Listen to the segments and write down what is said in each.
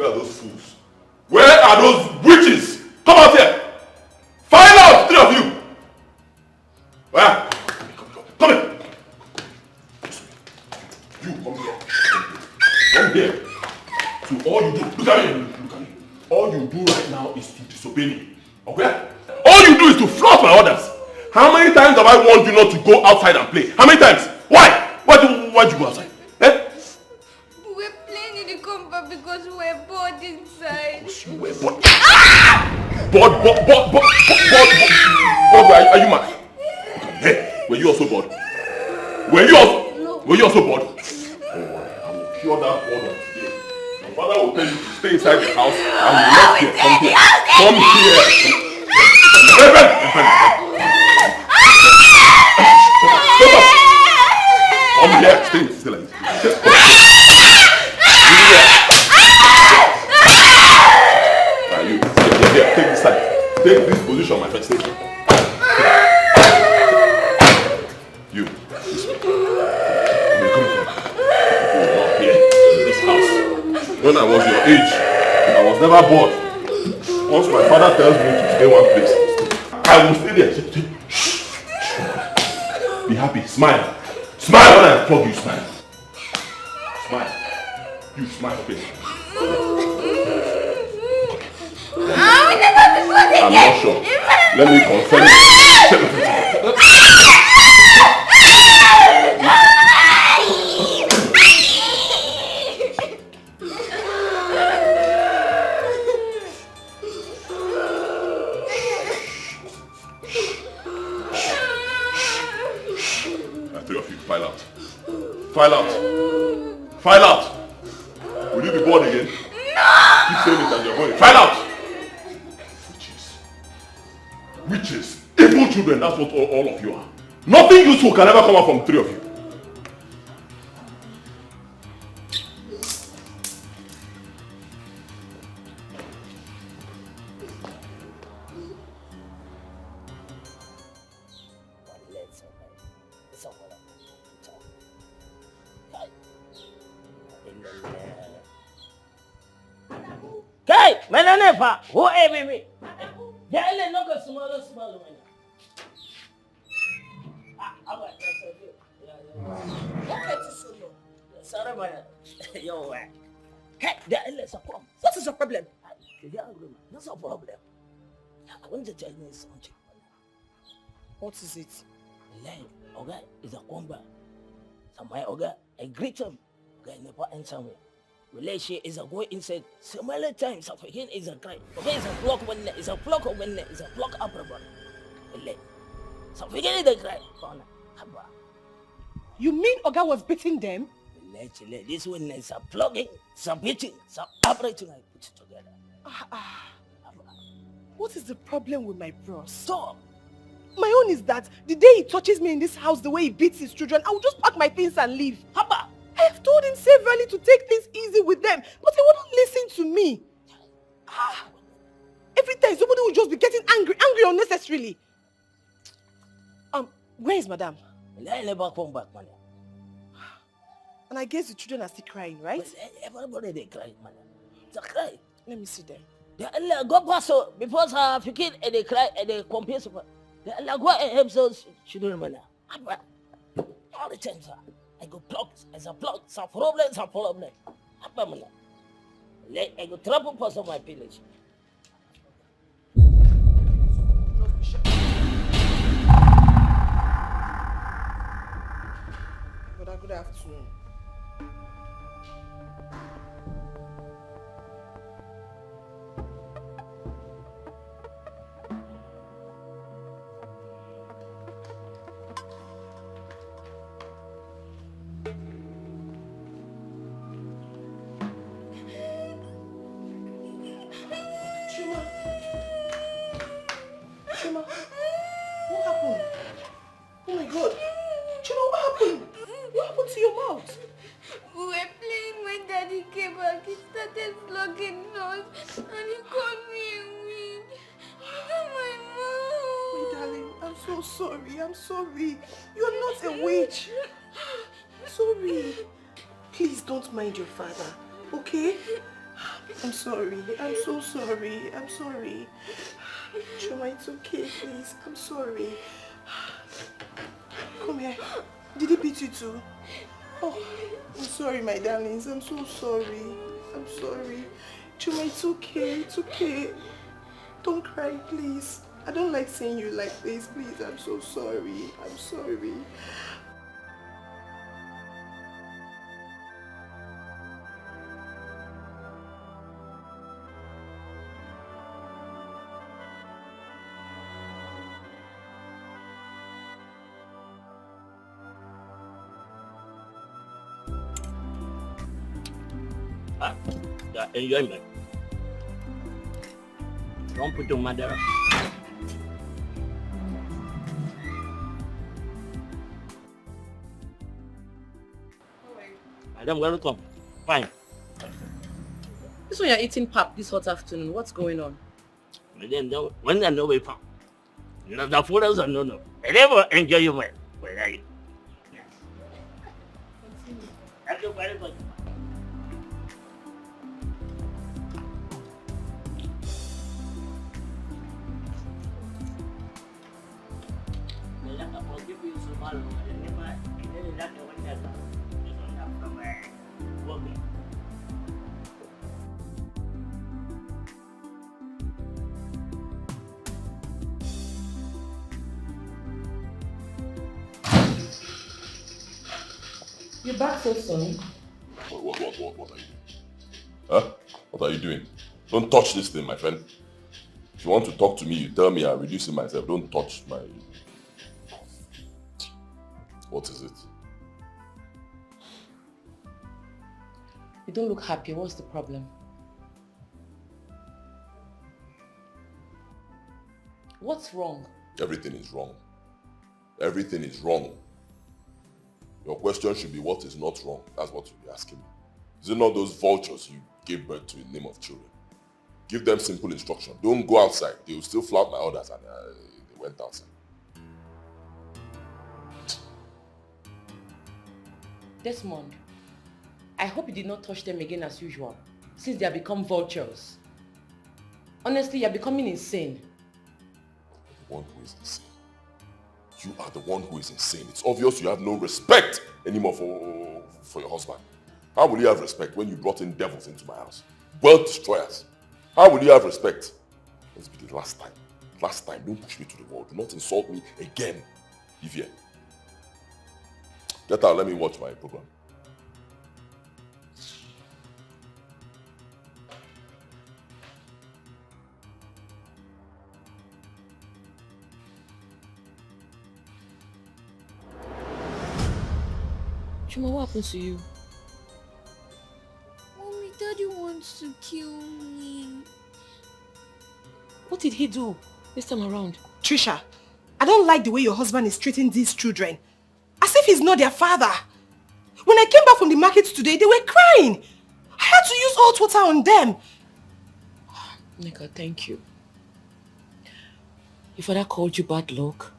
Where are those fools? Where are those witches? Come out here! Find out, three of you! Where? Come here! You, come here. Come here. So all you do, look at me. All you do right now is to disobey me. Okay? All you do is to flout my orders. How many times have I warned you not to go outside and play? How many times? Why? Why'd you go outside? Eh? We're playing in the compound because we're bored inside. Because you were bored. Bored, are you mad? Hey, were you also bored? Were you also bored? Oh, I will cure that boredom today. Your father will tell you to stay inside the house and you left here. Come here. Come here. Stay still like this. You take this side. Take this position, my friend. Stay here. You, this way. Come here. In this house. When I was your age, I was never bored. Once my father tells me to stay one place, I will stay there. Be happy. Smile. Smile when I flog you. Smile. Smile. You smile, okay? I'm not sure. Let me confirm. Three of you, file out. File out. File out. Will you be bored again? No! Keep saying it and you're going. File out. Witches, evil children, that's what all of you are. Nothing useful can ever come out from three of you. Hey, Menanepa, who am I? Jale no go small one. Sorry, man. Yo, hey, let's come. What is your problem? That's a problem. I want to tell you something. What is it? Line, okay, is a combat. Somebody, okay, I greet him. Okay, never enter me. Relation is a go inside. Similar times, so again is a crime. Okay, it's a block when it's a block of when it's a block up rubber. So again is a crime. You mean Oga was beating them? This one is a plugging, some beating, some operating. I put it together. What is the problem with my bros? Stop. My own is that the day he touches me in this house the way he beats his children, I will just pack my things and leave. Haba. I have told him severally to take things easy with them, but he wouldn't listen to me. Every time somebody will just be getting angry unnecessarily. Where is Madam? I never come back, madam. And I guess the children are still crying, right? Everybody they cry, madam. They cry. Let me see them. They go past because if kid and they cry and they compare. They go and help those children, madam. All the time, sir. I go block, as a block, some problem. I go trouble for some of my village. Good afternoon. Chima, what happened? Oh my God. Chima, what happened? What happened to your mouth? We were playing when Daddy came back. He started flogging us and he called me a witch. My mouth. My darling, I'm so sorry. I'm sorry. You're not a witch. Sorry. Please don't mind your father, okay? I'm sorry. I'm so sorry. I'm sorry. Chuma, it's okay, please. I'm sorry. Come here. Did he beat you too? Oh, I'm sorry, my darlings. I'm so sorry. I'm sorry. Chuma, it's okay. It's okay. Don't cry, please. I don't like seeing you like this. Please, I'm so sorry. I'm sorry. Enjoyment. Don't put your mother. Madam, welcome. Fine. This one you're eating pap this hot afternoon. What's going on? Then when I know we found. The food is no. I never enjoy your man. Thank you very much. You're back so soon. What are you doing? Huh? What are you doing? Don't touch this thing, my friend. If you want to talk to me, you tell me. I'm reducing myself. Don't touch my... What is it? You don't look happy. What's the problem? What's wrong? Everything is wrong. Everything is wrong. Your question should be what is not wrong. That's what you'll be asking me. Is it not those vultures you gave birth to in the name of children? Give them simple instruction. Don't go outside. They will still flout my orders and they went outside. Desmond, I hope you did not touch them again as usual, since they have become vultures. Honestly, you're becoming insane. The one who is insane. You are the one who is insane. It's obvious you have no respect anymore for your husband. How will you have respect when you brought in devils into my house? World destroyers. How will you have respect? Let's be the last time. Last time, don't push me to the wall. Do not insult me again. Vivian. Get out, let me watch my program. Chuma, what happened to you? Mommy, Daddy wants to kill me. What did he do this time around? Trisha, I don't like the way your husband is treating these children. As if he's not their father. When I came back from the market today, they were crying. I had to use hot water on them. Nika, thank you. Your father called you bad luck.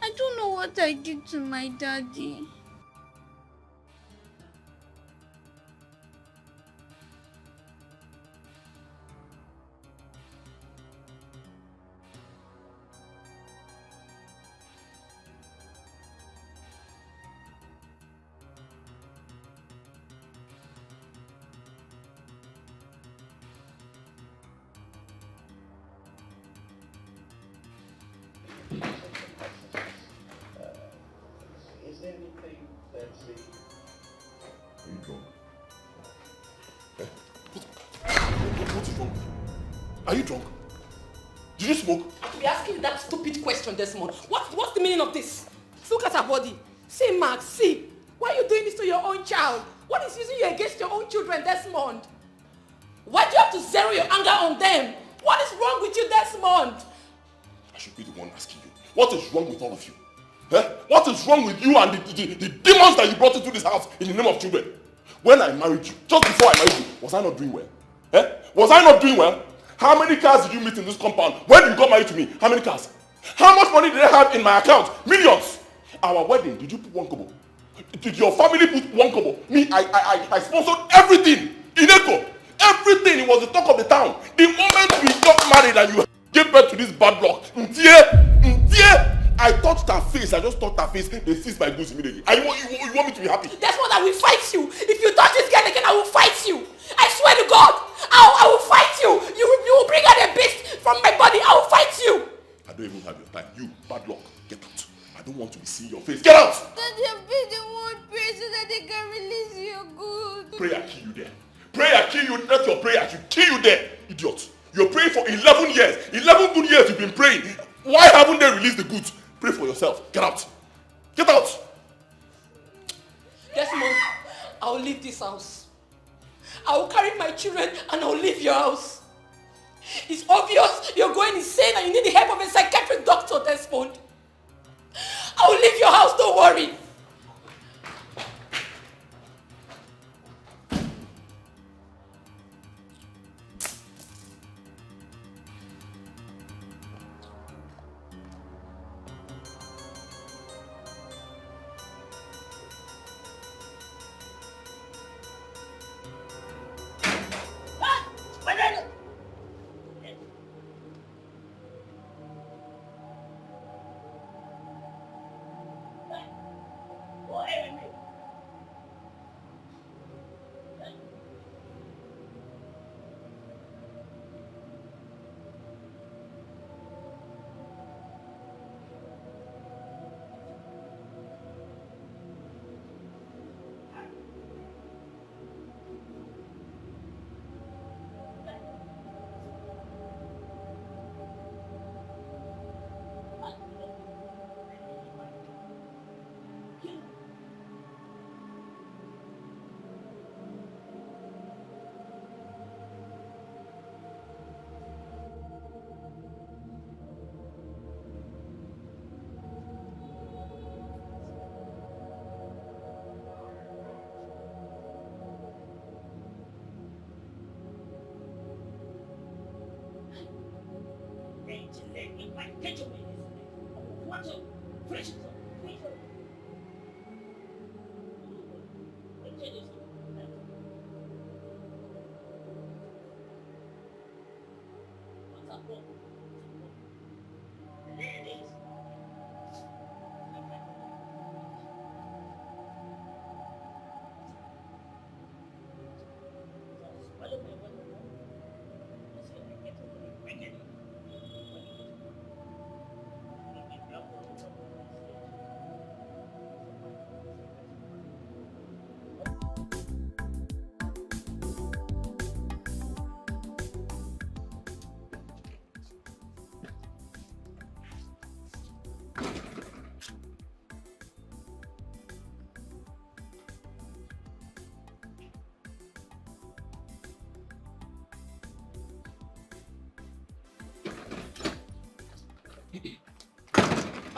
I don't know what I did to my daddy. Are you drunk? Did you smoke? Be asking you that stupid question, Desmond. What's the meaning of this? Look at her body. See, Max, see. Why are you doing this to your own child? What is using you against your own children, Desmond? Why do you have to zero your anger on them? What is wrong with you, Desmond? I should be the one asking you. What is wrong with all of you? What is wrong with you and the demons that you brought into this house in the name of children? When I married you, just before I married you, was I not doing well? Was I not doing well? How many cars did you meet in this compound? When you got married to me, how many cars? How much money did I have in my account? Millions. Our wedding, did you put 1 kobo? Did your family put 1 kobo? Me, I sponsored everything. Ineko, Everything, it was the talk of the town. The moment we got married and you gave birth to this bad luck, I touched her face. I just touched her face. They seized my goods immediately. And you want me to be happy? Desmond, I will fight you. If you touch this girl again, I will fight you. I swear to God, I will fight you. You will bring out a beast from my body. I will fight you. I don't even have your time. You, bad luck, get out. I don't want to see your face. Get out! Daddy, I've been the one prayer so that they can release your goods. Prayer kill you there. Prayer kill you. Let your prayer should kill you there, idiot. You're praying for 11 years. 11 good years you've been praying. Why haven't they released the goods? Pray for yourself. Get out. Get out. Desmond, I will leave this house. I will carry my children and I will leave your house. It's obvious you're going insane and you need the help of a psychiatric doctor, Desmond. I will leave your house, don't worry.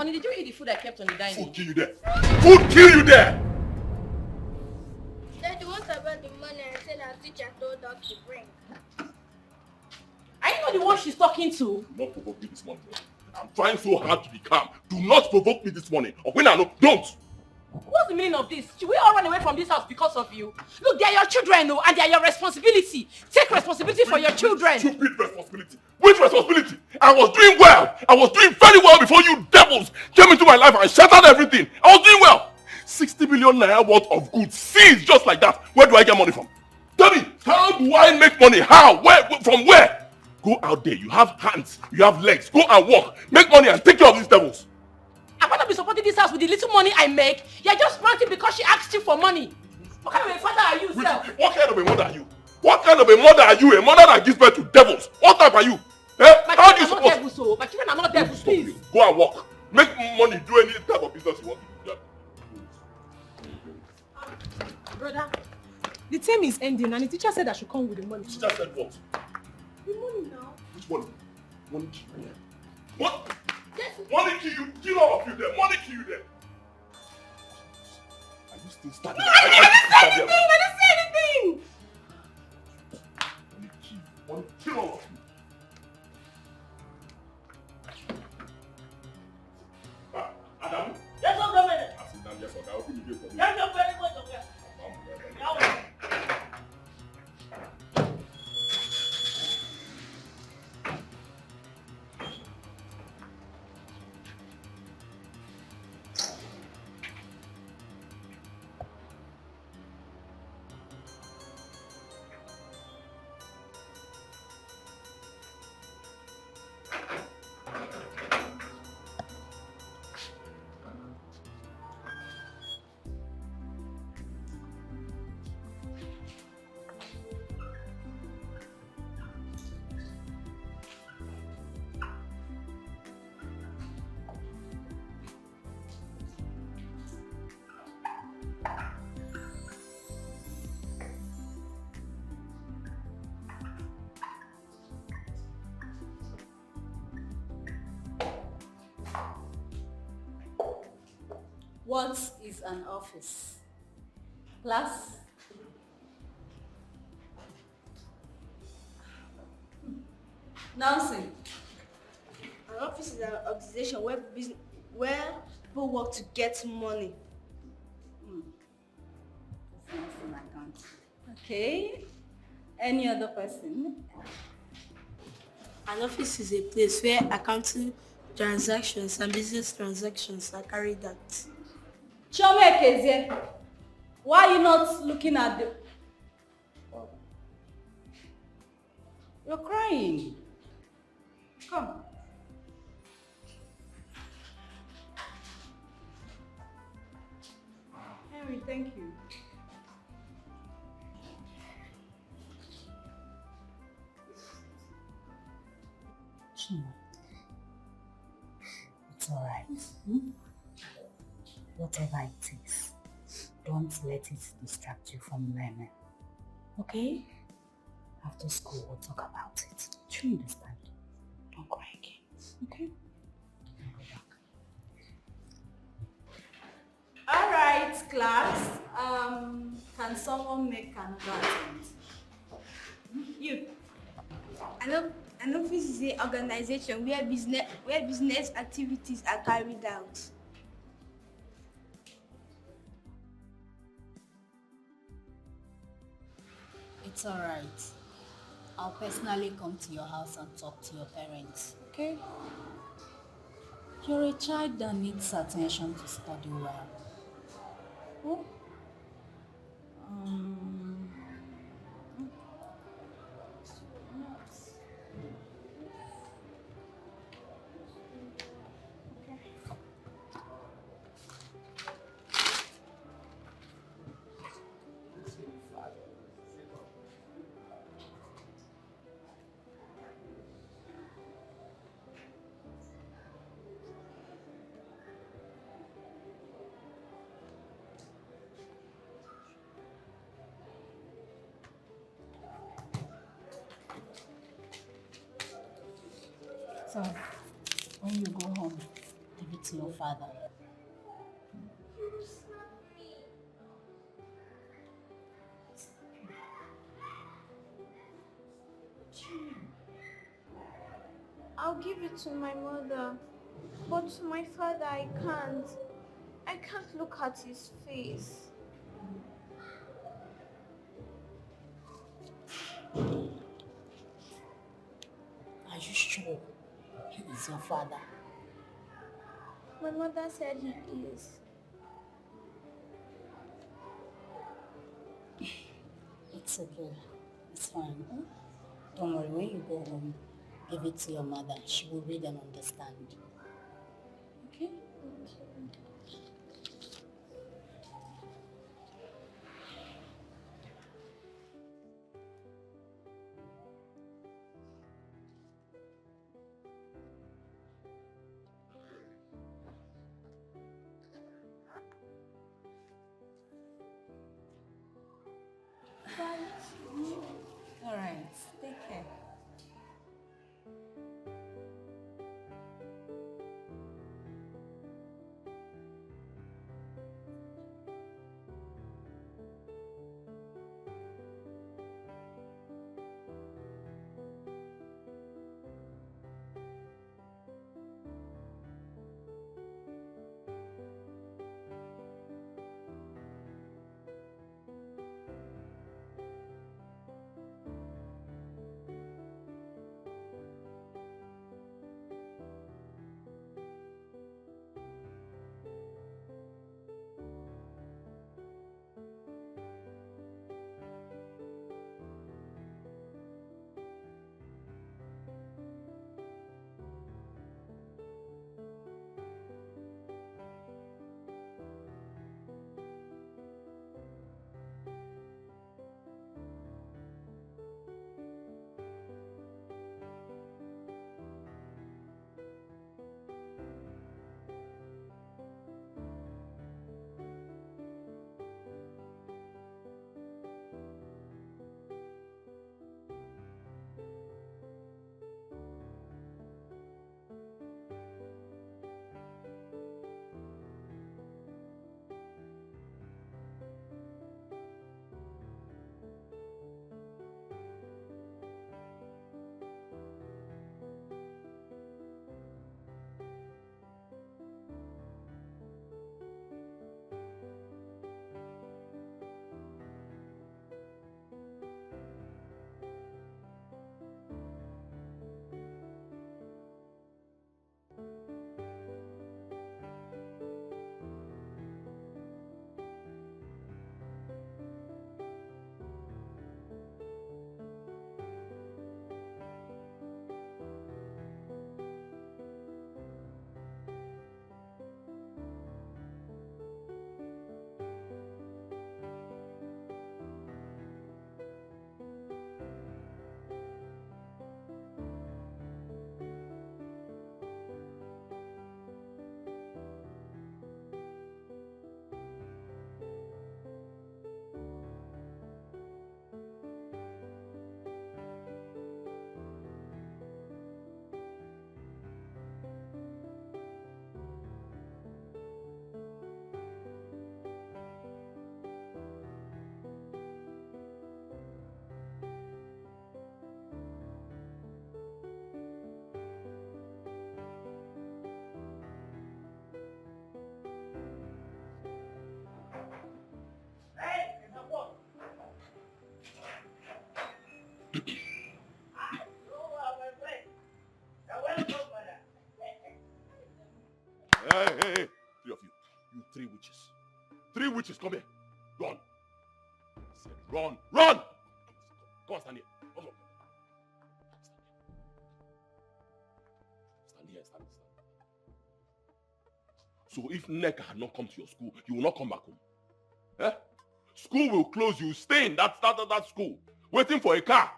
Honey, did you eat the food I kept on the dining? Food kill you there. Food kill you there. Daddy, what about the money I said our teacher told us to bring? Are you not the one she's talking to? Do not provoke me this morning. I'm trying so hard to be calm. Do not provoke me this morning. Or when I know, don't. What's the meaning of this? Should we all run away from this house because of you? Look, they are your children, no, and they are your responsibility. Take responsibility for your children. Stupid responsibility. Which responsibility? I was doing well. I was doing very well before you devils came into my life and shattered everything. I was doing well. 60 million naira worth of goods seized just like that. Where do I get money from? Tell me, how do I make money? How? Where? From where? Go out there. You have hands. You have legs. Go and walk. Make money and take care of these devils. I'm going to be supporting this house with the little money I make. You're just ranting because she asked you for money. What kind of a father are you, sir? What kind of a mother are you? What kind of a mother are you? A mother that gives birth to devils. What type are you? Eh? My How do you children are not devils, so my children are not devils, please. Go and walk. Make money. Do any type of business you want to do. Brother, the term is ending and the teacher said I should come with the money. The teacher said what? The money now. Which money? Money kill you. What? Yes. Money kill you. Kill all of you there. Money kill you there. Are you still standing? No, I didn't say anything. I didn't say anything. Money kill all of you. Adamu? Yes, sir, government. I sit down, yes, okay. I'll open the gate for you. Yes, sir, very much, okay. What is an office? Class? Nancy. An office is an organization where people work to get money. That's an account. Okay. Any other person? An office is a place where accounting transactions and business transactions are carried out. Chome Kezie, why are you not looking at the... You're crying. Come. Henry, thank you. It's alright. Whatever it is, don't let it distract you from learning. Okay? After school, we'll talk about it. Do you understand? Don't cry again. Okay? I'll go back. Alright, class. Can someone make an announcement? You. An office is an organization where business activities are carried out. It's alright. I'll personally come to your house and talk to your parents, okay? You're a child that needs attention to study well. Oh? So, when you go home, give it to your father. I'll give it to my mother, but to my father I can't. I can't look at his face. Are you sure he is your father? My mother said he is. It's okay. It's fine. Huh? Don't worry, when you go home, give it to your mother. She will read and understand. Okay? All right, take care. Hey, three of you. You three witches. Three witches, come here. Run. I said run. Run! Come on, stand here. Come on. Stand here, stand. So if Nneka had not come to your school, you will not come back home. Eh? School will close, you stay in that school, waiting for a car.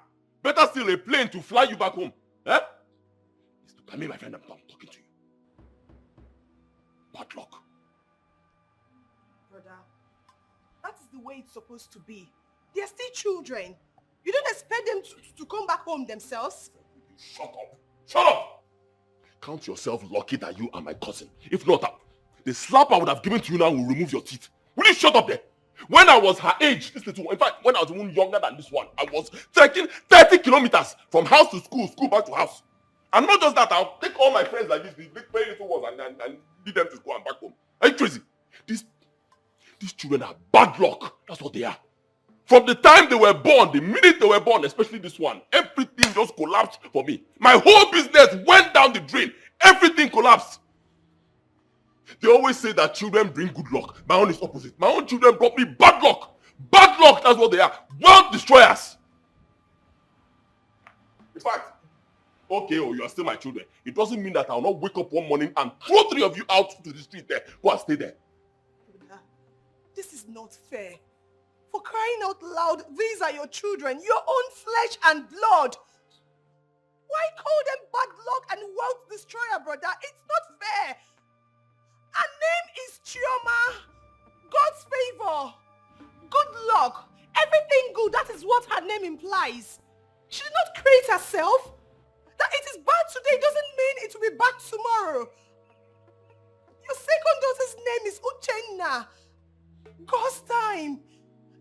Better still a plane to fly you back home. Eh? It's to come here, my friend, I'm talking to you. Bad luck. Brother, that is the way it's supposed to be. They're still children. You don't expect them to come back home themselves? Shut up. Shut up! Count yourself lucky that you are my cousin. If not, the slap I would have given to you now will remove your teeth. Will you shut up there? When I was her age, this little one, in fact, when I was even younger than this one, I was trekking 30 kilometers from house to school, school back to house. And not just that, I'll take all my friends like this, the big very little ones, and lead them to school and back home. Are you crazy? These children are bad luck. That's what they are. From the time they were born, the minute they were born, especially this one, everything just collapsed for me. My whole business went down the drain. Everything collapsed. They always say that children bring good luck. My own is opposite. My own children brought me bad luck. Bad luck, that's what they are. World destroyers. In fact, okay, you are still my children. It doesn't mean that I will not wake up one morning and throw three of you out to the street there. Go and stay there. This is not fair. For crying out loud, these are your children, your own flesh and blood. Why call them bad luck and wealth destroyer, brother? It's not fair. Her name is Chioma. God's favor. Good luck. Everything good, that is what her name implies. She did not create herself. That it is bad today doesn't mean it will be bad tomorrow. Your second daughter's name is Uchenna. God's time.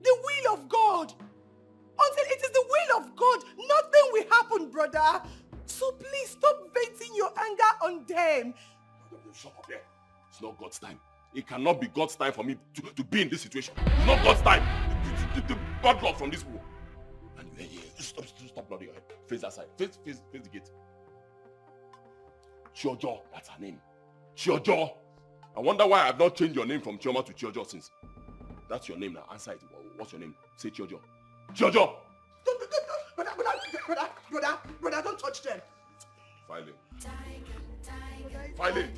The will of God. Until it is the will of God, nothing will happen, brother. So please stop venting your anger on them. Shut up there. It's not God's time. It cannot be God's time for me to be in this situation. It's not God's time. The bad luck from this war. And stop nodding your head. Face that side. Face the gate. Chiojo, that's her name. Chiojo. I wonder why I've not changed your name from Chioma to Chiojo since. That's your name now. Answer it. What's your name? Say Chiojo. Chiojo! Brother, don't touch them. File it. File it.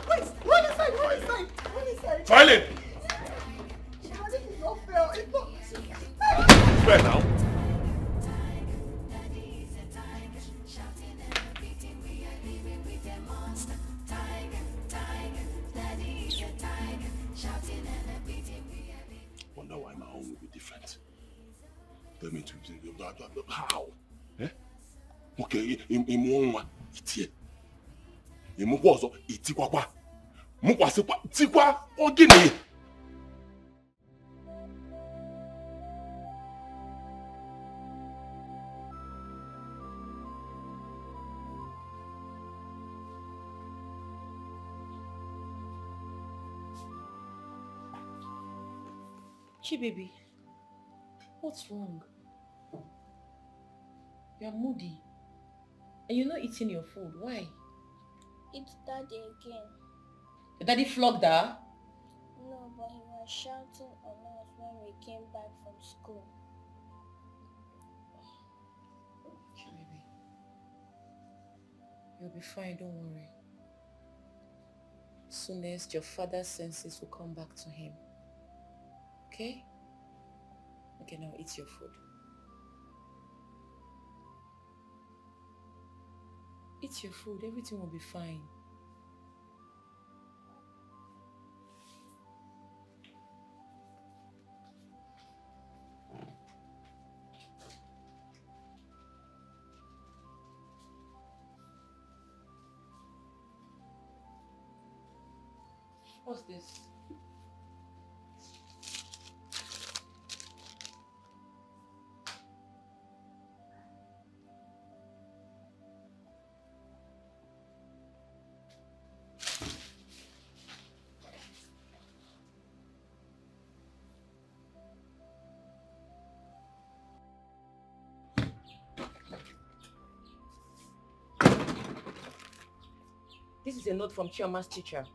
Wait, run inside. File it. This is not fair. It's not Fair now. Wonder why my home will be different. Tell me how? Eh? Okay, imu itie. Imu kwazo itikwakwa. Mu kwasekwa tikwa ogini. Baby, what's wrong? You're moody. And you're not eating your food. Why? It's Daddy again. Your daddy flogged her? No, but he was shouting on us when we came back from school. Okay, baby. You'll be fine, don't worry. Soonest your father's senses will come back to him. Okay? Okay, now eat your food. Eat your food, everything will be fine. What's this? This is a note from Chioma's teacher.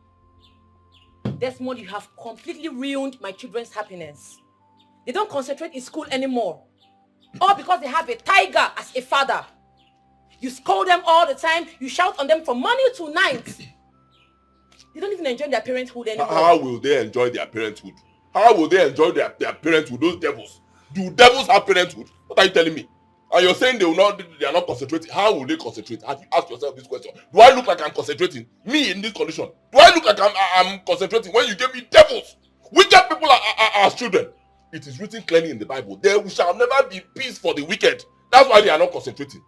Desmond, you have completely ruined my children's happiness. They don't concentrate in school anymore. All because they have a tiger as a father. You scold them all the time. You shout on them from morning to night. They don't even enjoy their parenthood anymore. How will they enjoy their parenthood? How will they enjoy their parenthood, those devils? Do devils have parenthood? What are you telling me? And you're saying they are not concentrating. How will they concentrate? Have you asked yourself this question? Do I look like I'm concentrating? Me in this condition. Do I look like I'm concentrating when you gave me devils? Wicked people are as children. It is written clearly in the Bible. There shall never be peace for the wicked. That's why they are not concentrating.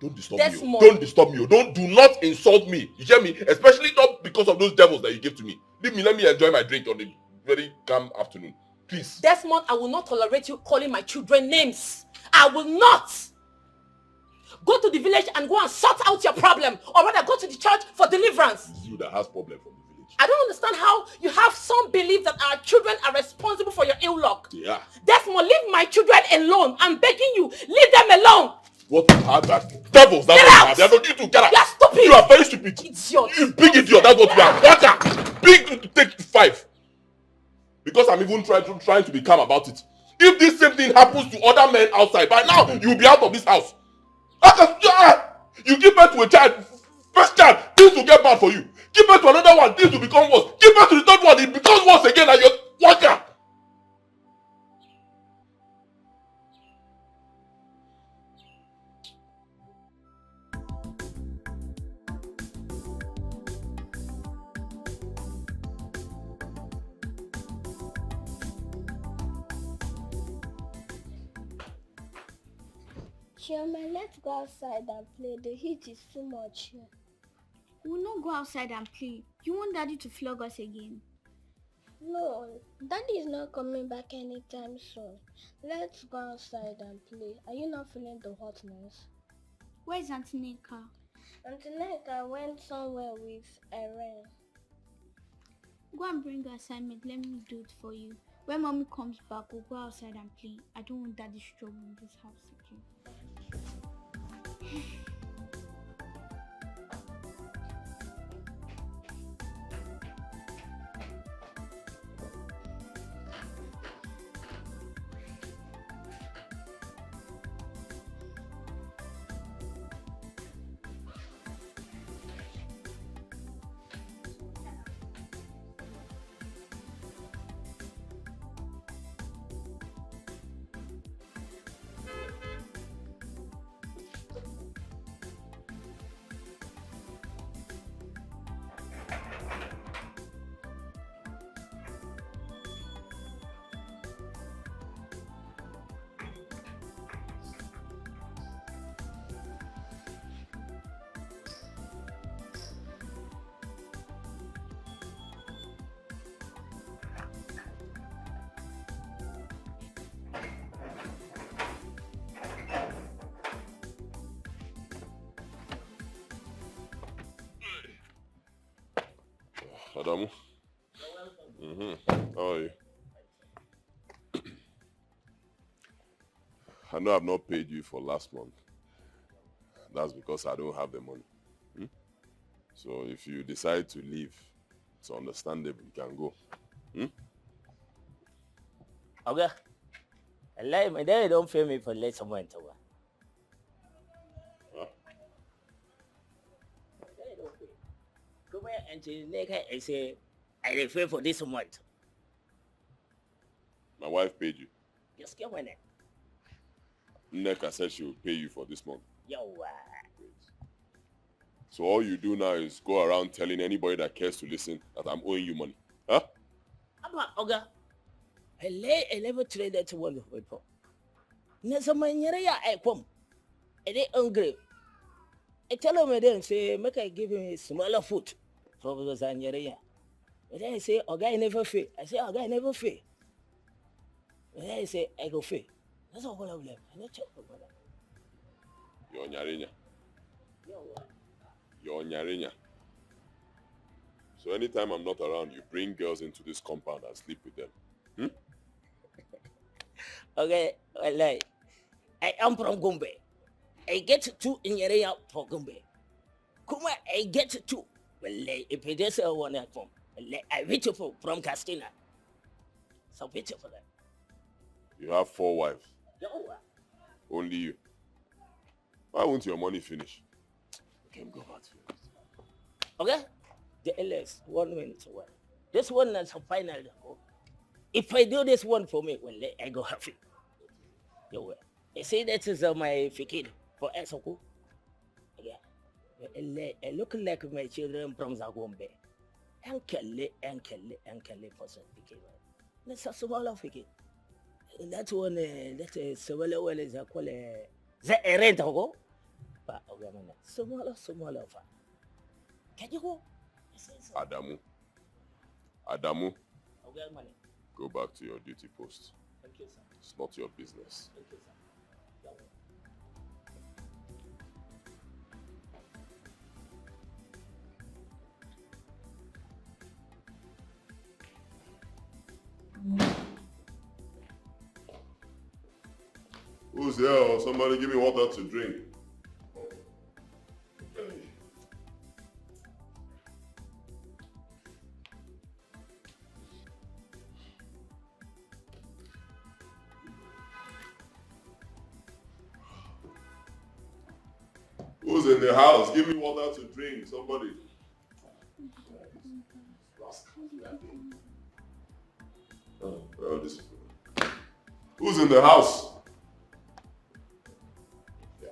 Don't disturb me. Don't disturb me. Do not insult me. You hear me? Especially not because of those devils that you gave to me. Leave me. Let me enjoy my drink on the very calm afternoon. Please. Desmond, I will not tolerate you calling my children names. I will not. Go to the village and go and sort out your problem. Or rather, go to the church for deliverance. It's you that has problem from the village. I don't understand how you have some belief that our children are responsible for your ill luck. Yeah. Desmond, leave my children alone. I'm begging you. Leave them alone. What you have that? Devils, that's what you have. They are not you to get out. You are stupid. You are very stupid. Idiot. You big idiot, that's what you are. What? Big to take 5. Because I'm even trying to be calm about it. If this same thing happens to other men outside, by now you'll be out of this house. You give birth to a child, first child, things will get bad for you. Give birth to another one, things will become worse. Give birth to the third one, it becomes worse again, and you're worker. Chioma, let's go outside and play. The heat is too much here. We'll not go outside and play. You want Daddy to flog us again? No, Daddy is not coming back anytime soon. Let's go outside and play. Are you not feeling the hotness? Where's Auntie Nneka? Auntie Nneka went somewhere with Erin. Go and bring your assignment. Let me do it for you. When Mommy comes back, we'll go outside and play. I don't want Daddy's trouble in this house again. Adamu. How are you? I know I've not paid you for last month. That's because I don't have the money. So if you decide to leave, it's understandable. You can go. Okay. My daddy don't pay me for late someone to work. Come here and Dikeh, I say, I refer for this month. My wife paid you. Just get one. Nneka said she will pay you for this month. Yo, Great. So all you do now is go around telling anybody that cares to listen that I'm owing you money. Huh? Okay. I never traded to one people. Nasa manyere I come. I dey hungry. I tell him then say make I give him a smaller food. So because I nyere. But then I say I never fail. I say I never fail. But then I say I go fail. That's all I will have. I not check about that. You're nyarinya. You're nyarinya. So anytime I'm not around, you bring girls into this compound and sleep with them. Okay, well, I am from Gombe. I get 2 in Yereya for Gombe. Kuma, I get 2 if it is a one from, I beautiful from Castina. So beautiful. You have 4 wives. Yo, Only you. Why won't your money finish? You can go back to it. okay? The LS, 1 minute away. This one is a final. If I do this one for me, I go happy. Yo, you see that is my fikir for Esoko. Yeah. I look like my children from Zagombe. Ankele for some fikir. That's a small fikir. That one, that is similar well as a call the rent go. But smaller. Can you go? Adamu, Okay, money. go back to your duty post. Thank you, sir. It's not your business. Thank you, sir. Who's there? Somebody give me water to drink. Who's in the house? Give me water to drink. Somebody. Oh, well, this is good. Who's in the house? Yeah.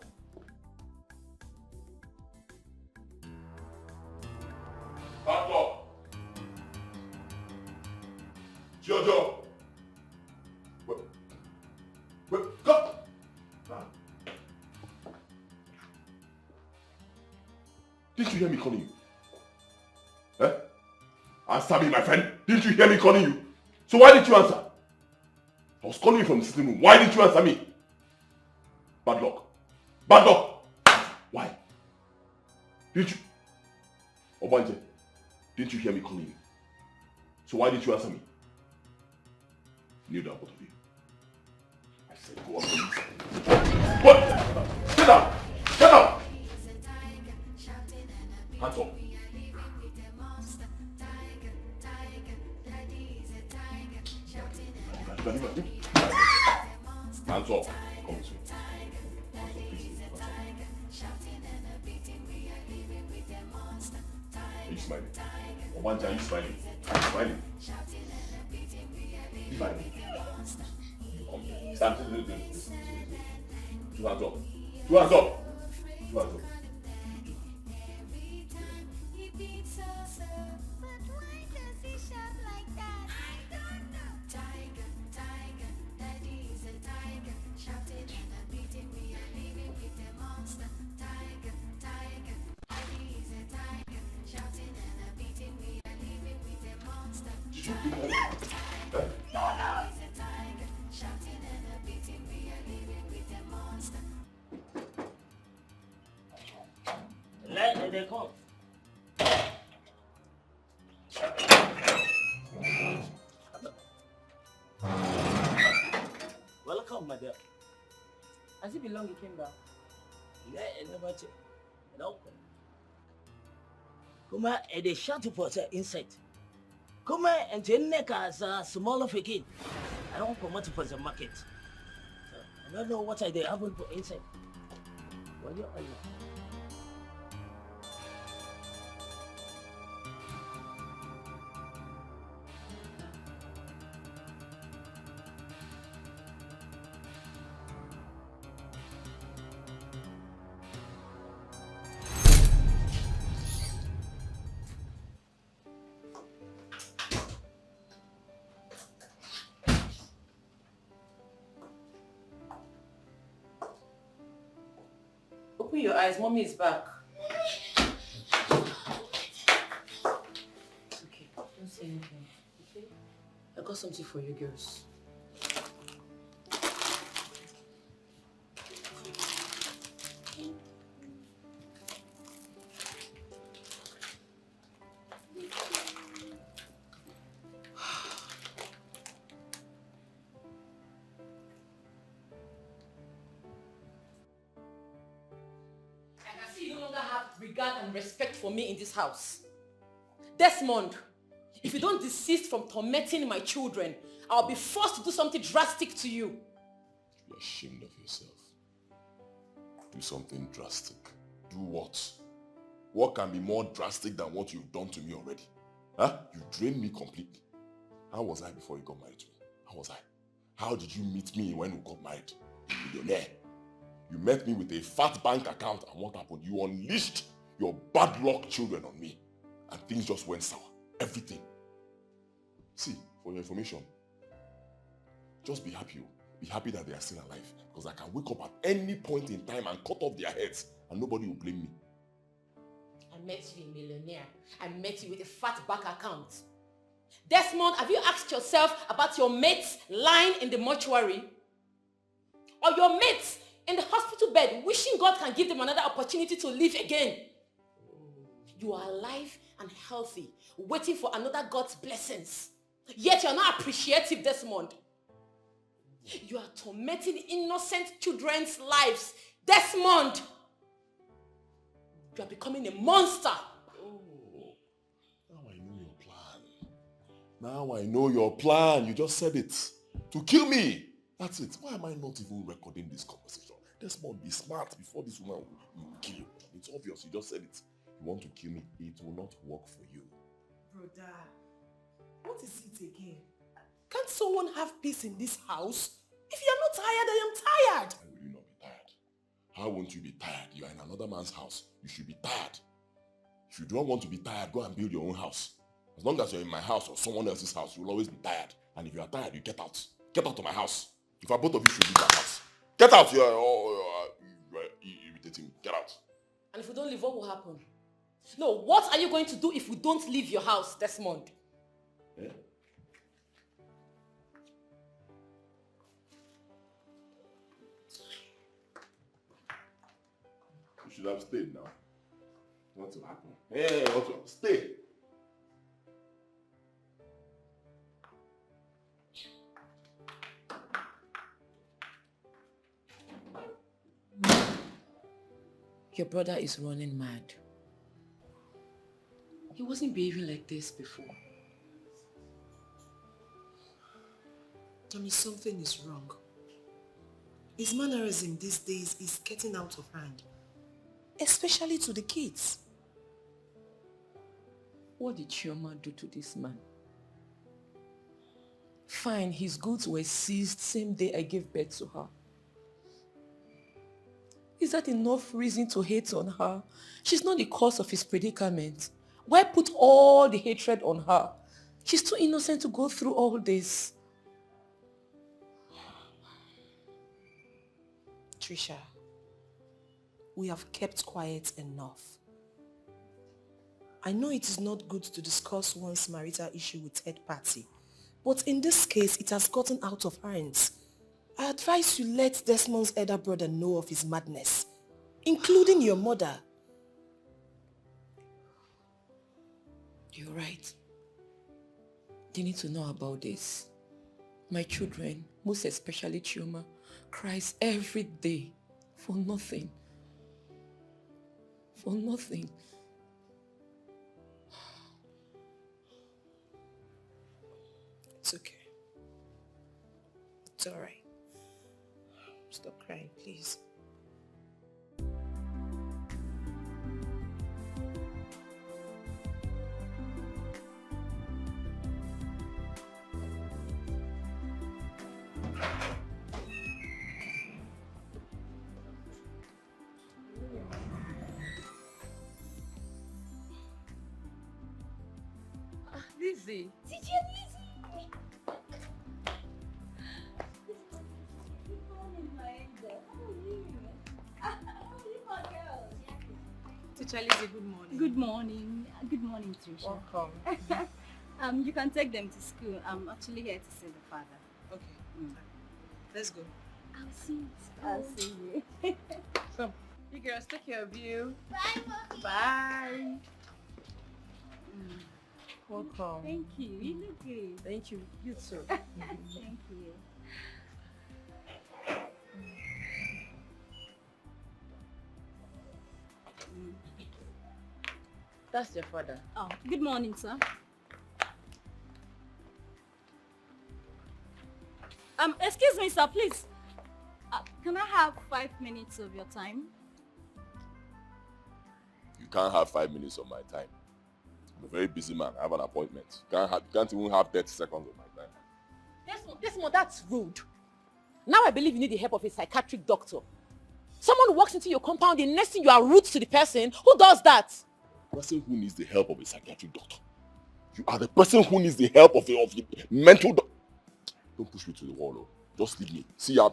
Tonto. Jojo. Wait, go. Didn't you hear me calling you? Eh? Answer me, my friend. Didn't you hear me calling you? So why didn't you answer? I was calling you from the sitting room. Why didn't you answer me? Bad luck. Bad luck. Why? Didn't you? Obanje, didn't you hear me calling you? So why didn't you answer me? Kneel down, both of you. I said go up, please. What? Sit down. Sit down. Hands up. Hands up. Come this way. Are you smiling? Obanja, are you smiling? Are you smiling? Smiling. Come here. Stand. Two hands up. Two hands up. Two hands up. Let they come. Welcome, my dear. Has it been long you came back? No. Come on, and they shot for the insect. Come on, and the neck as a small of a kid. I don't come out for the market. So, I don't know what I did happen for insect. What you are? Open your eyes, mommy is back. Okay, don't say anything. Okay? I got something for you girls. Regard and respect for me in this house. Desmond, if you don't desist from tormenting my children, I'll be forced to do something drastic to you. You're ashamed of yourself. Do something drastic. Do what? What can be more drastic than what you've done to me already? Huh? You drained me completely. How was I before you got married to me? How was I? How did you meet me when we got married? A millionaire. You met me with a fat bank account, and what happened? You unleashed your bad luck children on me. And things just went sour. Everything. See, for your information, just be happy. Be happy that they are still alive. Because I can wake up at any point in time and cut off their heads and nobody will blame me. I met you a millionaire. I met you with a fat bank account. Desmond, have you asked yourself about your mates lying in the mortuary? Or your mates in the hospital bed wishing God can give them another opportunity to live again? You are alive and healthy, waiting for another God's blessings. Yet you are not appreciative, Desmond. You are tormenting innocent children's lives. Desmond! You are becoming a monster. Oh, now I know your plan. Now I know your plan. You just said it. To kill me. That's it. Why am I not even recording this conversation? Desmond, be smart before this woman will kill you. It's obvious. You just said it. You want to kill me. It will not work for you. Brother, what is it again? Can't someone have peace in this house? If you're not tired, I am tired. Why will you not be tired? How won't you be tired? You are in another man's house. You should be tired. If you don't want to be tired, go and build your own house. As long as you're in my house or someone else's house, you'll always be tired. And if you are tired, you get out. Get out of my house. In fact, both of you should leave my house. Get out! You're irritating me. Get out. And if we don't leave, what will happen? No, what are you going to do if we don't leave your house, Desmond? Eh? You should have stayed now. What will happen? Hey, what will stay? Your brother is running mad. He wasn't behaving like this before. Tommy, something is wrong. His mannerism these days is getting out of hand. Especially to the kids. What did Chioma do to this man? Fine, his goods were seized same day I gave birth to her. Is that enough reason to hate on her? She's not the cause of his predicament. Why put all the hatred on her? She's too innocent to go through all this. Trisha, we have kept quiet enough. I know it is not good to discuss one's marital issue with third party, but in this case, it has gotten out of hands. I advise you let Desmond's elder brother know of his madness, including your mother. You're right. They need to know about this. My children, most especially Chioma, cries every day for nothing. For nothing. It's okay. It's alright. Stop crying, please. Lizzy. Teacher Lizzy! Teacher Lizzy, good morning. Good morning. Good morning, Trisha. Welcome. You can take them to school. I'm actually here to see the father. Okay. Let's go. I'll see you. I'll see you. Come. You girls, take care of you. Bye, Mommy. Bye. Welcome. Thank you. You look good. Thank you. You too. Thank you. That's your father. Oh, good morning, sir. Excuse me, sir, please. Can I have 5 minutes of your time? You can't have 5 minutes of my time. I'm a very busy man. I have an appointment. You can't even have 30 seconds of my time. Desmond, that's rude. Now I believe you need the help of a psychiatric doctor. Someone who walks into your compound, the next thing you are rude to the person. Who does that? The person who needs the help of a psychiatric doctor. You are the person who needs the help of a mental doctor. Don't push me to the wall, oh. Just leave me. See how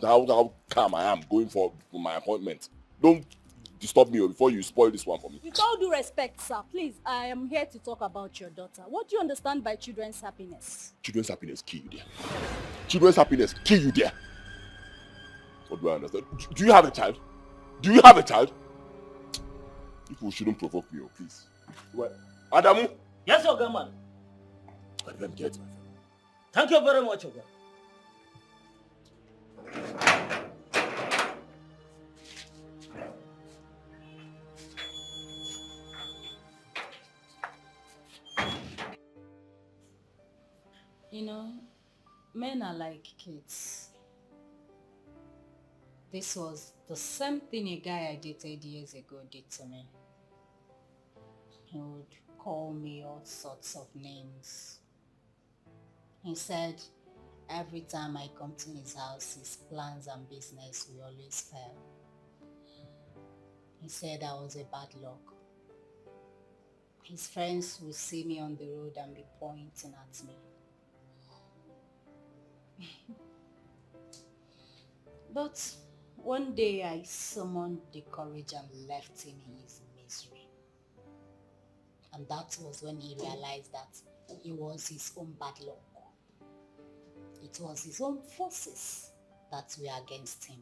calm I am going for my appointment. Don't disturb me before you spoil this one for me. With all due respect, sir, please, I am here to talk about your daughter. What do you understand by children's happiness? Children's happiness kill you there. Children's happiness kill you there. What do I understand? Do you have a child? Do you have a child? People shouldn't provoke me, oh, please. What? Adamu? Yes, Oga, man. Let them get my friend. Thank you very much, Oga. You know, men are like kids. This was the same thing a guy I dated years ago did to me. He would call me all sorts of names. He said every time I come to his house, his plans and business will always fail. He said I was a bad luck. His friends would see me on the road and be pointing at me. But one day I summoned the courage and left him in his misery. And that was when he realized that it was his own bad luck. It was his own forces that were against him.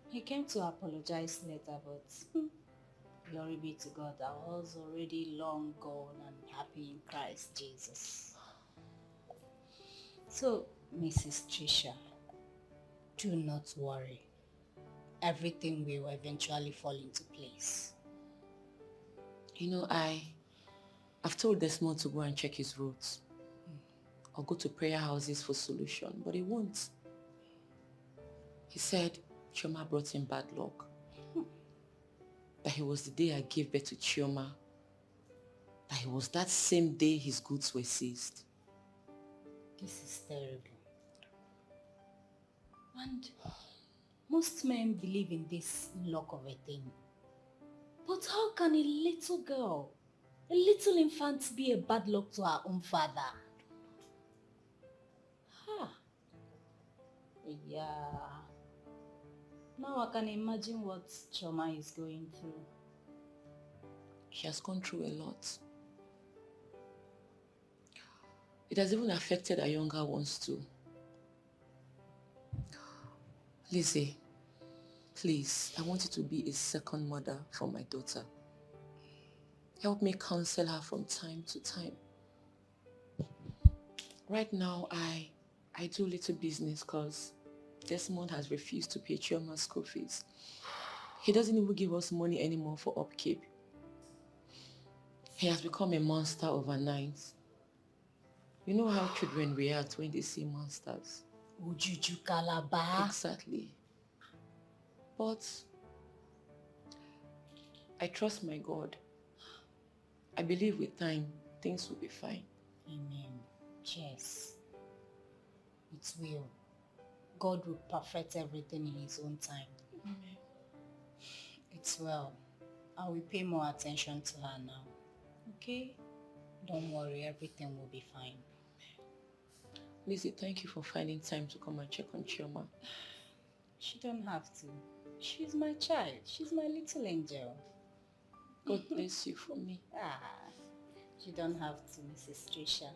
He came to apologize later, but glory be to God, I was already long gone and happy in Christ Jesus. So, Mrs. Trisha, do not worry. Everything will eventually fall into place. You know, I've told Desmond to go and check his roads. Or go to prayer houses for solution, but he won't. He said Chioma brought him bad luck. That it was the day I gave birth to Chioma. That it was that same day his goods were seized. This is terrible. And most men believe in this luck of a thing. But how can a little girl, a little infant, be a bad luck to her own father? Yeah. Now I can imagine what Chioma is going through. She has gone through a lot. It has even affected her younger ones too. Lizzy, please, I want you to be a second mother for my daughter. Help me counsel her from time to time. Right now, I do little business because Desmond has refused to pay Chioma's school fees. He doesn't even give us money anymore for upkeep. He has become a monster overnight. You know how children react when they see monsters. Ujuju Kalaba. Exactly. But I trust my God. I believe with time, things will be fine. Amen. Yes. It will. God will perfect everything in his own time. Amen. It's well. I will pay more attention to her now. Okay? Don't worry, everything will be fine. Lizzy, thank you for finding time to come and check on Chioma. She don't have to. She's my child. She's my little angel. God bless you for me. You don't have to, Mrs. Trisha.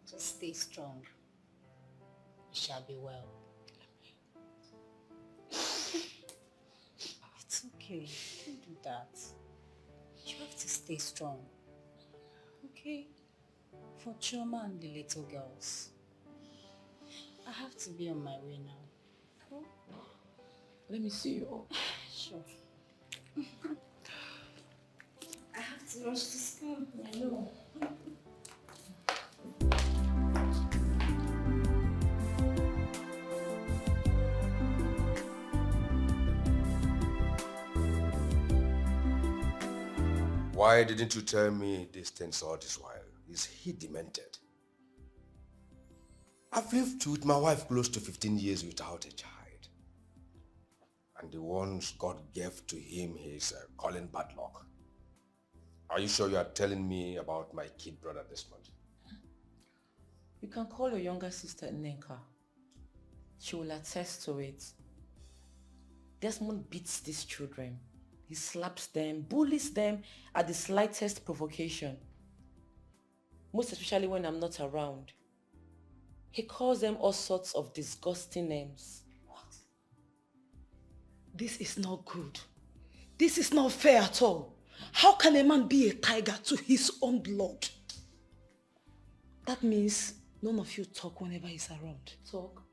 Just stay strong. You shall be well. It's okay. Don't do that. You have to stay strong. Okay? For Chioma and the little girls. I have to be on my way now. Let me see you all. Sure. I have to rush to school. I know. Why didn't you tell me these things all this while? Is he demented? I've lived with my wife close to 15 years without a child. And the ones God gave to him is calling bad luck. Are you sure you are telling me about my kid brother Desmond? You can call your younger sister Nneka. She will attest to it. Desmond beats these children. He slaps them, bullies them at the slightest provocation. Most especially when I'm not around. He calls them all sorts of disgusting names. What? This is not good. This is not fair at all. How can a man be a tiger to his own blood? That means none of you talk whenever he's around. Talk?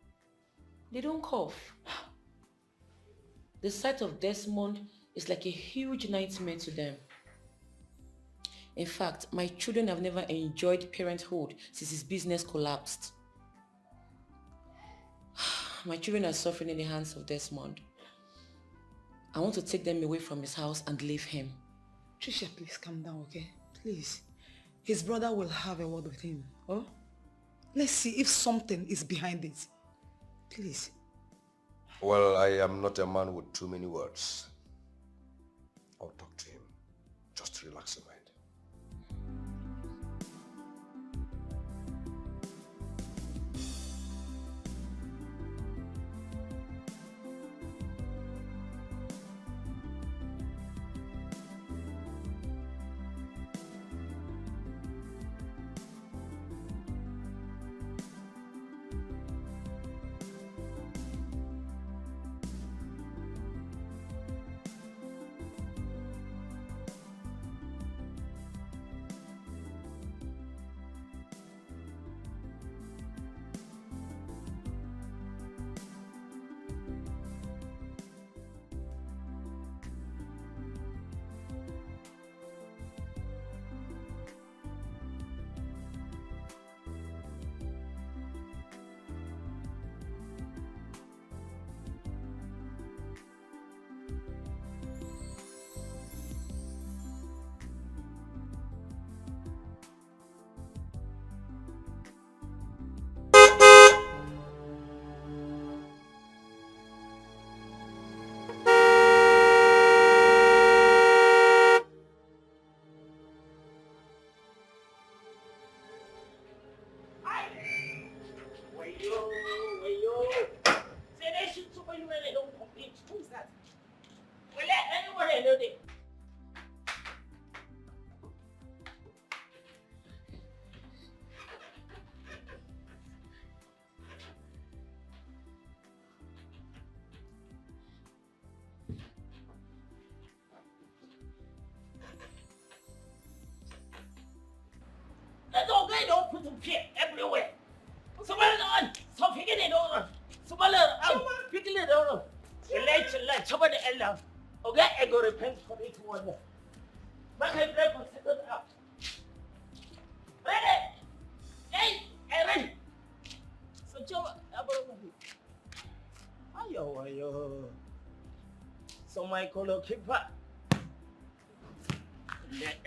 They don't cough. The sight of Desmond is like a huge nightmare to them. In fact, my children have never enjoyed parenthood since his business collapsed. My children are suffering in the hands of Desmond. I want to take them away from his house and leave him. Trisha, please calm down, okay? Please. His brother will have a word with him. Oh? Let's see if something is behind it. Please. Well, I am not a man with too many words. I'll talk to him. Just relax your mind. Don't put some shit everywhere. Somebody on. Stop picking it on. Somebody on. Picking it on. Let somebody else. Okay, I go repent for each one. Back and break for second up. Ready? Hey, ready. So, Joe, ayo. So, my color keeper.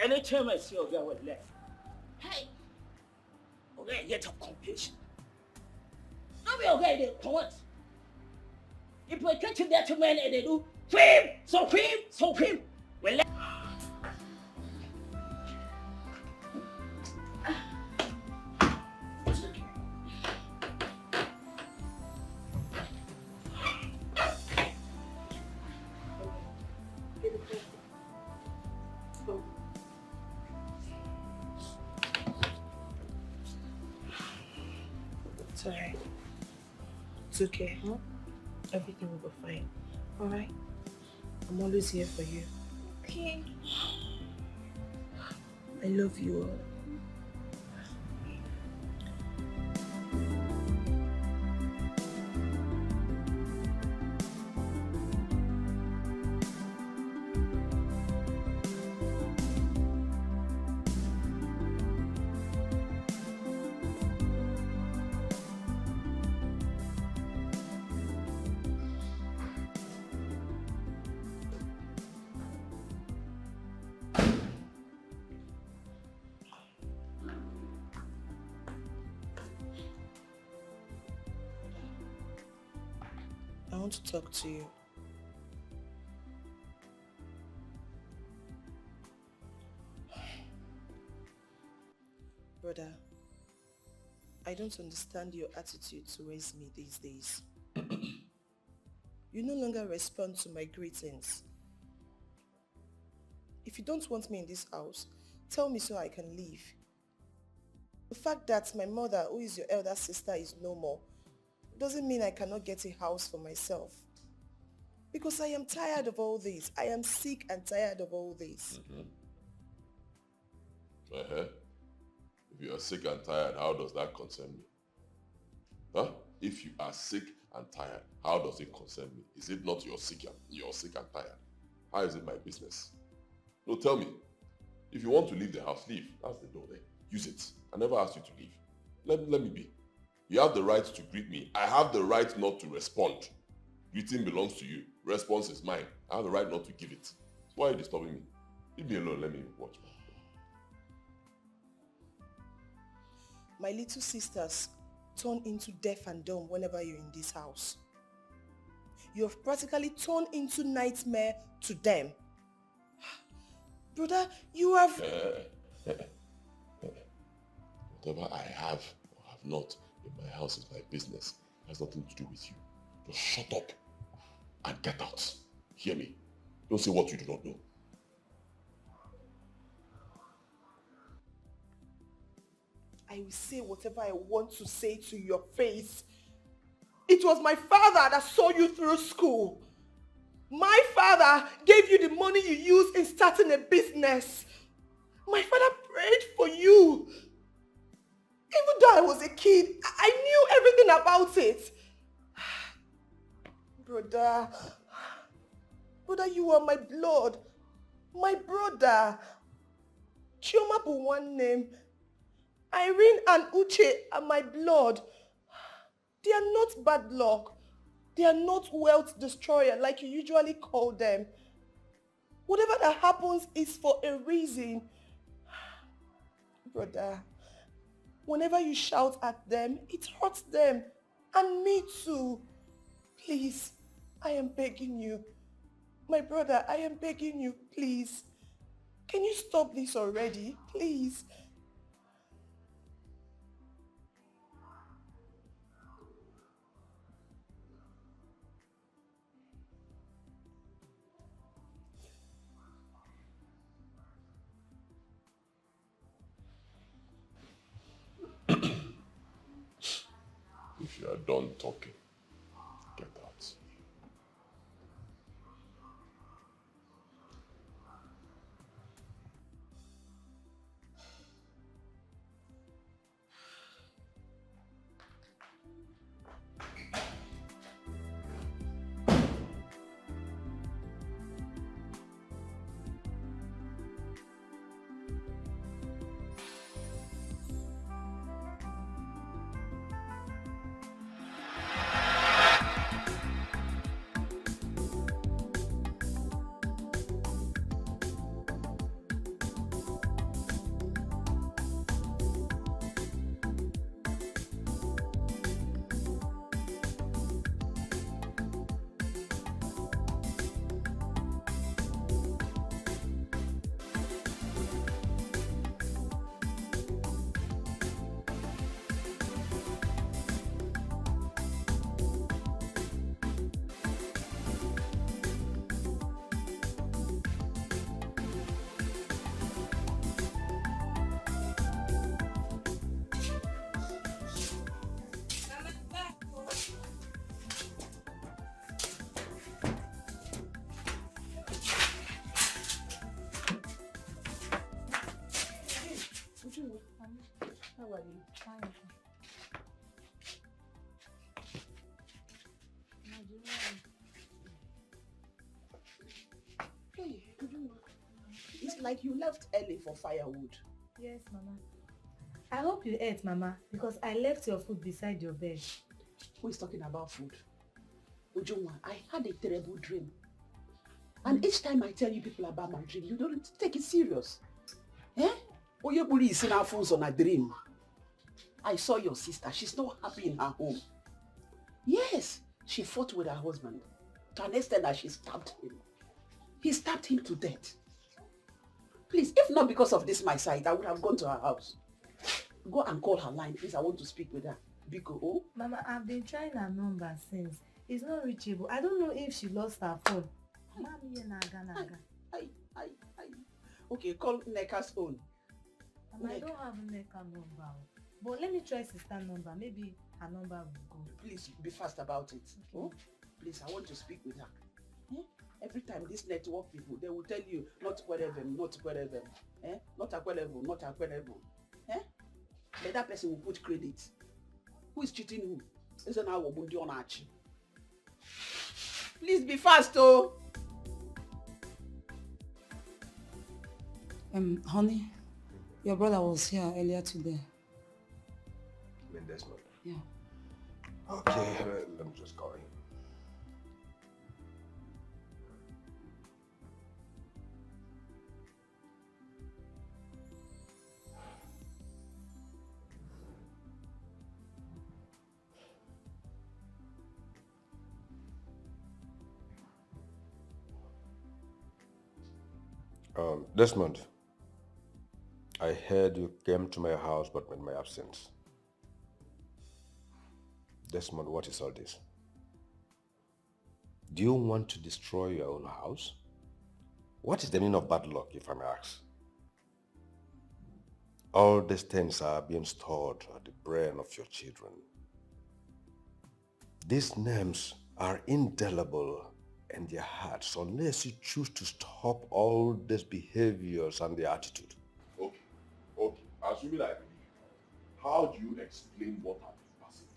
Anytime I see you, I will let. Hey. Okay, get up completion. Don't be okay there, for what? If we catch that man and they do, so film. Well, let It's alright. It's okay, huh? Everything will be fine. Alright? I'm always here for you. Okay. I love you all. want to talk to you. Brother, I don't understand your attitude towards me these days. You no longer respond to my greetings. If you don't want me in this house, tell me so I can leave. The fact that my mother, who is your elder sister, is no more, doesn't mean I cannot get a house for myself. Because I am tired of all this. I am sick and tired of all this. If you are sick and tired, how does that concern me? Huh? If you are sick and tired, how does it concern me? Is it not you're sick and tired? How is it my business? No, tell me. If you want to leave the house, leave. That's the door there. Use it. I never asked you to leave. Let me be. You have the right to greet me. I have the right not to respond. Greeting belongs to you. Response is mine. I have the right not to give it. Why are you disturbing me? Leave me alone. Let me watch. My little sisters turn into deaf and dumb whenever you're in this house. You have practically turned into nightmare to them. Brother, you have... Whatever I have or have not in my house is my business. It has nothing to do with you. Just shut up and get out. Hear me? Don't say what you do not know. I will say whatever I want to say to your face. It was my father that saw you through school. My father gave you the money you used in starting a business. My father prayed for you. Even though I was a kid, I knew everything about it. Brother, you are my blood. My brother. Chioma bụ one name. Irene and Uche are my blood. They are not bad luck. They are not wealth destroyer like you usually call them. Whatever that happens is for a reason. Brother, whenever you shout at them, it hurts them. And me too. Please, I am begging you. My brother, I am begging you, please. Can you stop this already? Please. If you are done talking, get out. How are you? Fine. Hey, it's like you left early for firewood. Yes, Mama. I hope you ate, Mama, because I left your food beside your bed. Who is talking about food? Ujunwa, I had a terrible dream. And each time I tell you people about my dream, you don't take it serious. Eh? Oyebuli is in our phones on a dream. I saw your sister. She's not happy in her home. Yes. She fought with her husband to an extent that she stabbed him. He stabbed him to death. Please, if not because of this my side, I would have gone to her house. Go and call her line, please. I want to speak with her. Biko, oh? Mama, I've been trying her number since. It's not reachable. I don't know if she lost her phone. Okay, call Neka's phone. Mama, I don't have a Neka number. But let me try sister number. Maybe her number will go. Please be fast about it. Okay. Oh? Please, I want to speak with her. Eh? Every time these network people, they will tell you not whatever, not whatever. Eh? Not whatever, not whatever. Eh? But that person will put credit. Who is cheating who? Isn't our Wobundi on Archie? Please be fast, oh! Honey, your brother was here earlier today. You mean Desmond? Yeah. Okay, let me just call him. Desmond, I heard you came to my house but in my absence. Desmond, what is all this? Do you want to destroy your own house? What is the meaning of bad luck, if I may ask? All these things are being stored at the brain of your children. These names are indelible in their hearts unless you choose to stop all these behaviors and their attitude. Okay. Assuming I believe you, how do you explain what I've been passing?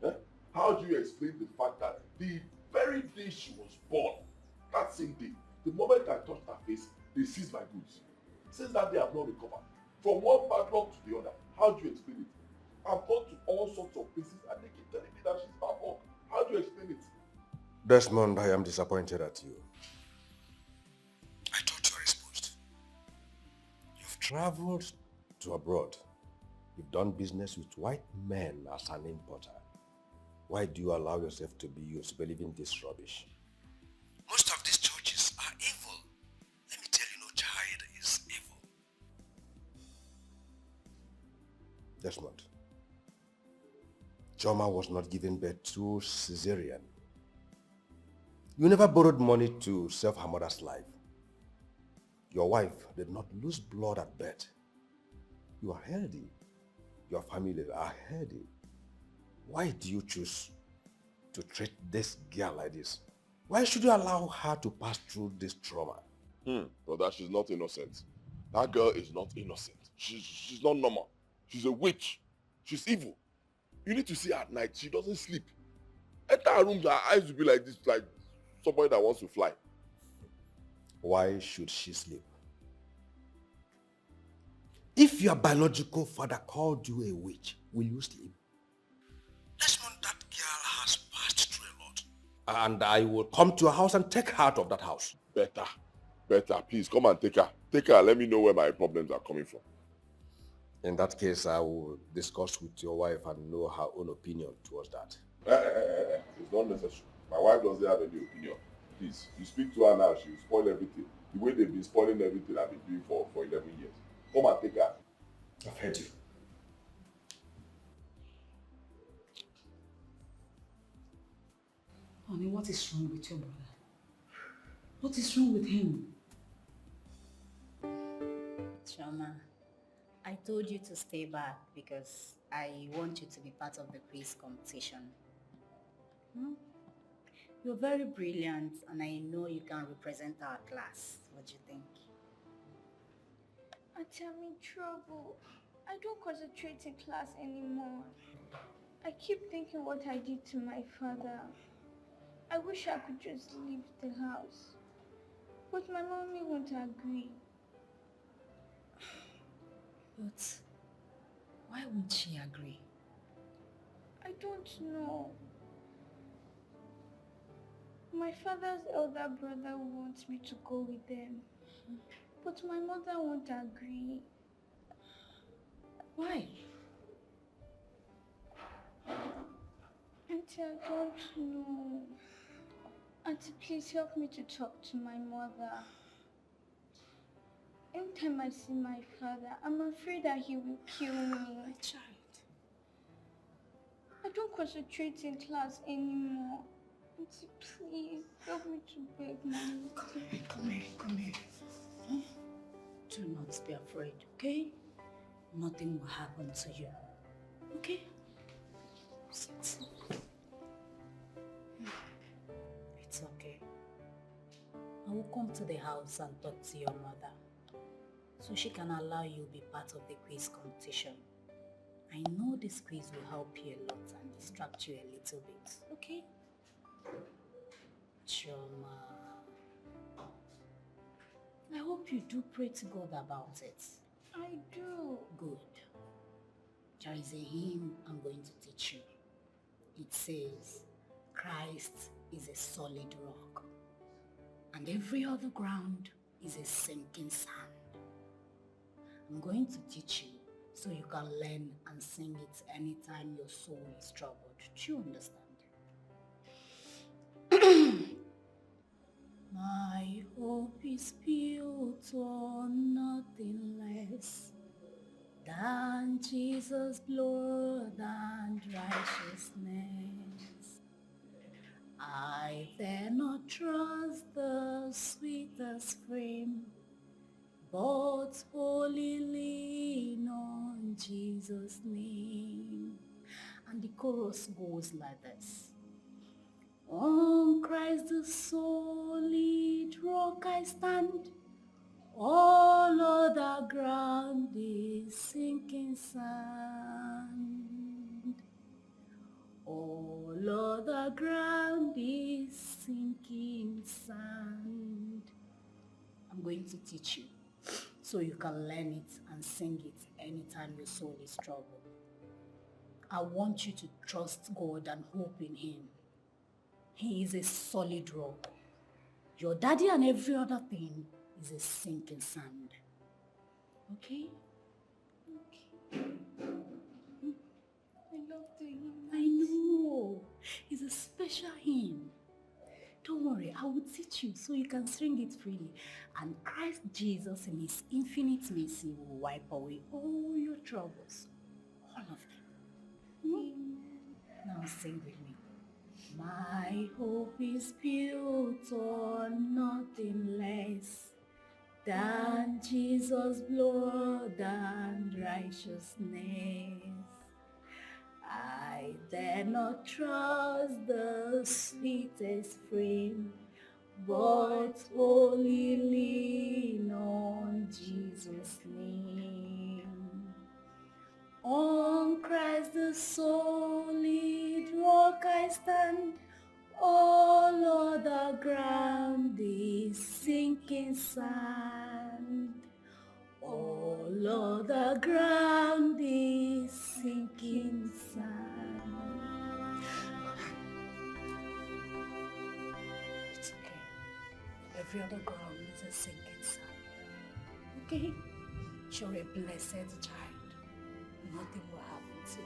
Eh? How do you explain the fact that the very day she was born, that same day, the moment I touched her face, they seized my goods. Since that day, I've not recovered. From one backlog to the other. How do you explain it? I've gone to all sorts of places and they keep telling me that she's back up. How do you explain it? Desmond, I am disappointed at you. I thought you were exposed. You've traveled to abroad. You've done business with white men as an importer. Why do you allow yourself to be used believing this rubbish? Most of these churches are evil. Let me tell you, no child is evil. Desmond, Choma was not given birth to cesarean. You never borrowed money to save her mother's life. Your wife did not lose blood at birth. You are healthy. Your family are healthy. Why do you choose to treat this girl like this? Why should you allow her to pass through this trauma? Brother, she's not innocent. That girl is not innocent. She's not normal. She's a witch. She's evil. You need to see her at night. She doesn't sleep. Enter her room, her eyes will be like this, like somebody that wants to fly. Why should she sleep? If your biological father called you a witch, will you sleep? Desmond, that girl has passed through a lot. And I will come to your house and take her out of that house. Better. Please, come and take her. Take her, let me know where my problems are coming from. In that case, I will discuss with your wife and know her own opinion towards that. It's not necessary. My wife doesn't have any opinion. Please, you speak to her now, she will spoil everything. The way they've been spoiling everything I've been doing for 11 years. Come and take her. I've heard you. Honey, what is wrong with your brother? What is wrong with him? Choma, I told you to stay back because I want you to be part of the quiz competition. You're very brilliant and I know you can represent our class. What do you think? Auntie, I'm in trouble. I don't concentrate in class anymore. I keep thinking what I did to my father. I wish I could just leave the house. But my mommy won't agree. But why won't she agree? I don't know. My father's elder brother wants me to go with them. But my mother won't agree. Why? Auntie, Auntie, I don't know. Auntie, please help me to talk to my mother. Anytime I see my father, I'm afraid that he will kill me. My child. I don't concentrate in class anymore. Auntie, please help me to beg mommy. Come here. Huh? Do not be afraid, okay? Nothing will happen to you. Okay? Sit. It's okay. I will come to the house and talk to your mother so she can allow you to be part of the quiz competition. I know this quiz will help you a lot and distract you a little bit, okay? Choma, I hope you do pray to God about it. I do. Good. There is a hymn I'm going to teach you. It says, Christ is a solid rock, and every other ground is a sinking sand. I'm going to teach you so you can learn and sing it anytime your soul is troubled. Do you understand? My hope is built on nothing less than Jesus' blood and righteousness. I dare not trust the sweetest frame, but wholly lean on Jesus' name. And the chorus goes like this. On Christ the solid rock I stand, all other ground is sinking sand. All other ground is sinking sand. I'm going to teach you so you can learn it and sing it anytime your soul is troubled. I want you to trust God and hope in Him. He is a solid rock. Your daddy and every other thing is a sinking sand. Okay? Okay. I love the hymn. I know. It's a special hymn. Don't worry, I will teach you so you can sing it freely. And Christ Jesus in His infinite mercy will wipe away all your troubles. All of them. Now sing with me. My hope is built on nothing less than Jesus' blood and righteousness. I dare not trust the sweetest frame, but wholly lean on Jesus' name. On Christ the solid rock I stand, all other ground is sinking sand. All other ground is sinking sand. It's okay. Every other ground is a sinking sand. Okay? You're a blessed child. Nothing will happen to you.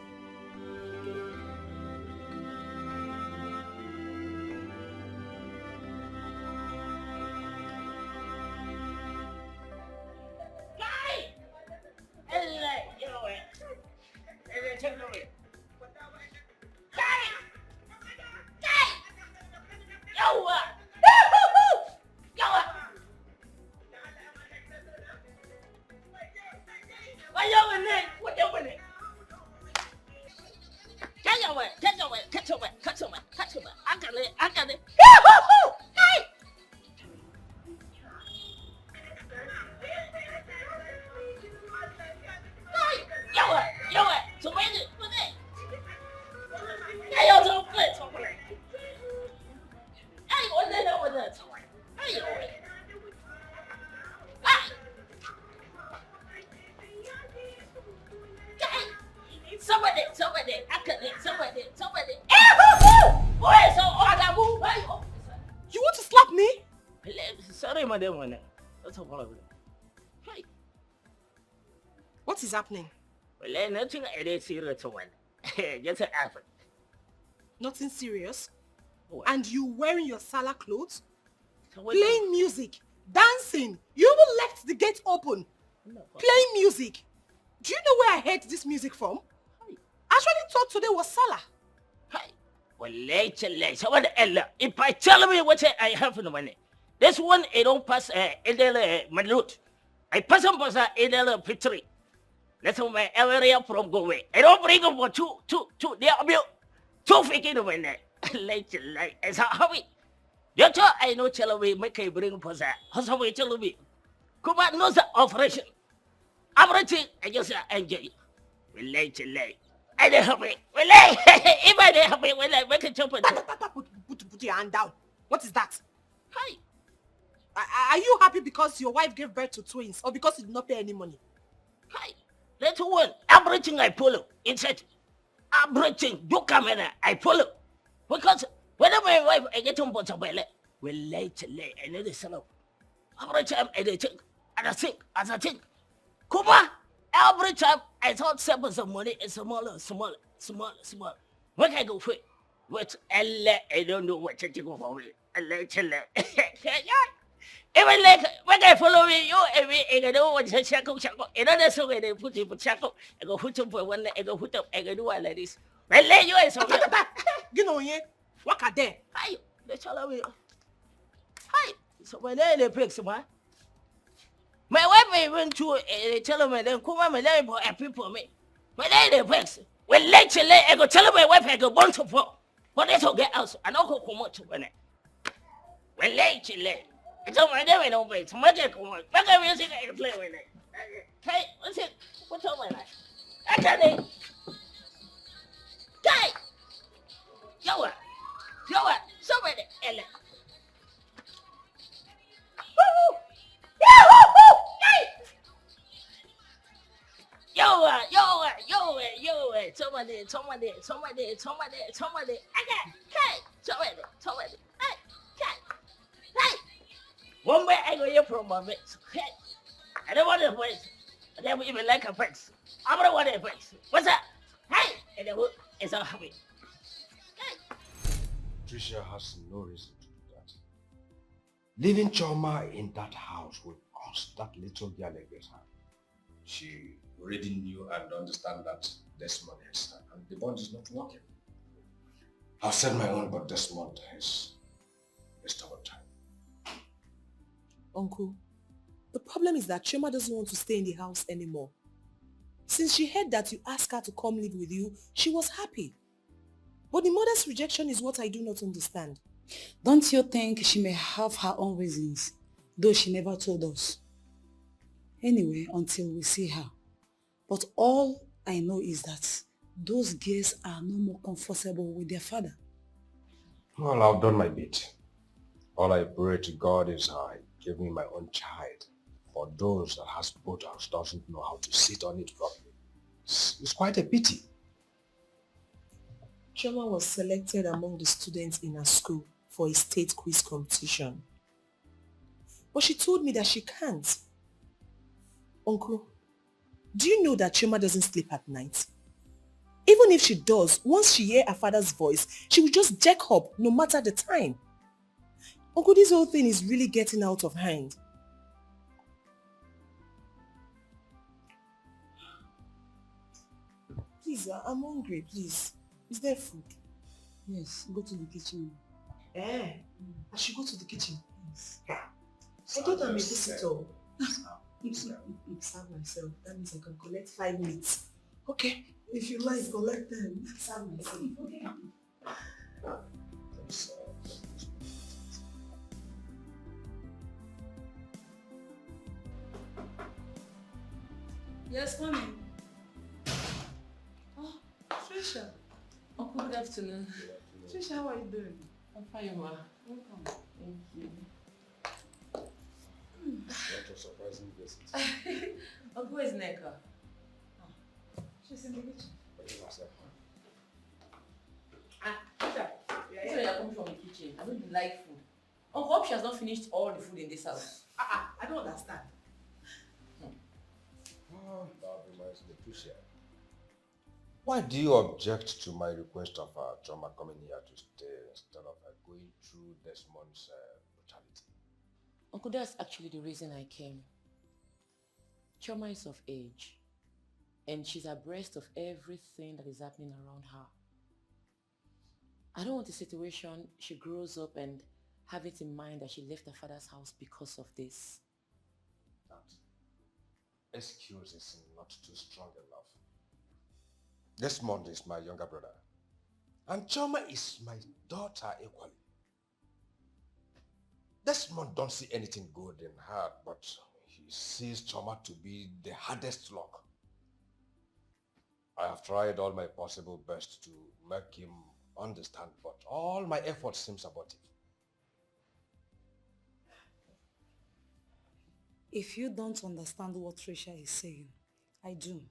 You want to slap me? Sorry, madam. That's a problem. Hey. What is happening? Well, nothing I did see it one. Just an apple. Nothing serious? And you wearing your Salah clothes? So Playing music, dancing. You even left the gate open. Playing music. Do you know where I heard this music from? I actually thought today was Salah. Well, later. Someone else. If I tell me what I have in the money, this one I don't pass my loot. I pass on pass picture. That's my area from go away. I don't bring up for two. They are two faking over there. Later. As how we. That's all I know. Tell me make a bring for that. How's how we tell me? Come on, no operation. Everything I just enjoy. Well, later. I don't have it. Well, if I don't have it, well, I make a jump. Put your hand down. What is that? Hi. Are you happy because your wife gave birth to twins or because you did not pay any money? Hi. That's one. Everything I follow. Inside. Everything. Do come in. I follow. Because whenever my wife I get on board somewhere, well, later, I know the sell. Every time I think, and I think. Kuma, every time I thought save some money is small. When I go for it, what I don't know what to go for me. Even like when I follow you, I know what to shackle. Another song they put in shackle. I go put up for one, I go put up, I go do all like this. Well, let you is over. You know, what are they? Hi, let's all over. Hi, so when they break some. My wife went to tell me then come on, my neighbor and people me. My lady breaks. Well, later I go tell my wife I go born to for. But they don't get out. I don't go come out to win it. Well, later. It's all my name, no way. So much I come on. Back up music I can play with it. Hey, what's it? What's all my life? I got it. Guy! Yo, somebody, Ella. Woo! Yo, somebody. I got, somebody. Hey. One way I go here from my mates. Hey. I don't want a place. I never even like a place. I don't want a place. What's that? Hey. And the wood is all happy. Tricia has no reason to do that. Leaving Choma in that house will cost that little girl a great harm. She already knew and understand that Desmond is her, and the bond is not working. I've said my own, but Desmond is a stubborn type. Uncle, the problem is that Choma doesn't want to stay in the house anymore. Since she heard that you asked her to come live with you, she was happy. But the mother's rejection is what I do not understand. Don't you think she may have her own reasons, though she never told us? Anyway, until we see her. But all I know is that those girls are no more comfortable with their father. Well, I've done my bit. All I pray to God is I give me my own child. For those that has both house doesn't know how to sit on it properly. It's quite a pity. Choma was selected among the students in her school for a state quiz competition. But she told me that she can't. Uncle, do you know that Choma doesn't sleep at night? Even if she does, once she hears her father's voice, she will just jack up no matter the time. Uncle, this whole thing is really getting out of hand. Please, I'm hungry, please. Is there food? Yes, go to the kitchen. I should go to the kitchen. Yes. I thought I'm a visitor. Serve myself. That means I can collect 5 minutes. Okay. If you like, collect them. Serve myself. Okay. Yes, come in. Oh, Trisha. Uncle, good afternoon. Trisha, how are you doing? I'm fine, ma. Welcome. Thank you. What a surprising visit. Uncle is Neka. She's in the kitchen. Trisha, you're coming from the kitchen. I don't like food. Uncle, hope she has not finished all the food in this house. I don't understand. Oh, that reminds me, Tricia. Why do you object to my request of Choma coming here to stay instead of going through Desmond's brutality? Uncle, that's actually the reason I came. Choma is of age, and she's abreast of everything that is happening around her. I don't want a situation she grows up and have it in mind that she left her father's house because of this. That excuse is not too strong enough. Desmond is my younger brother, and Choma is my daughter equally. Desmond don't see anything good in her, but he sees Choma to be the hardest lock. I have tried all my possible best to make him understand, but all my efforts seems abortive. If you don't understand what Trisha is saying, I do.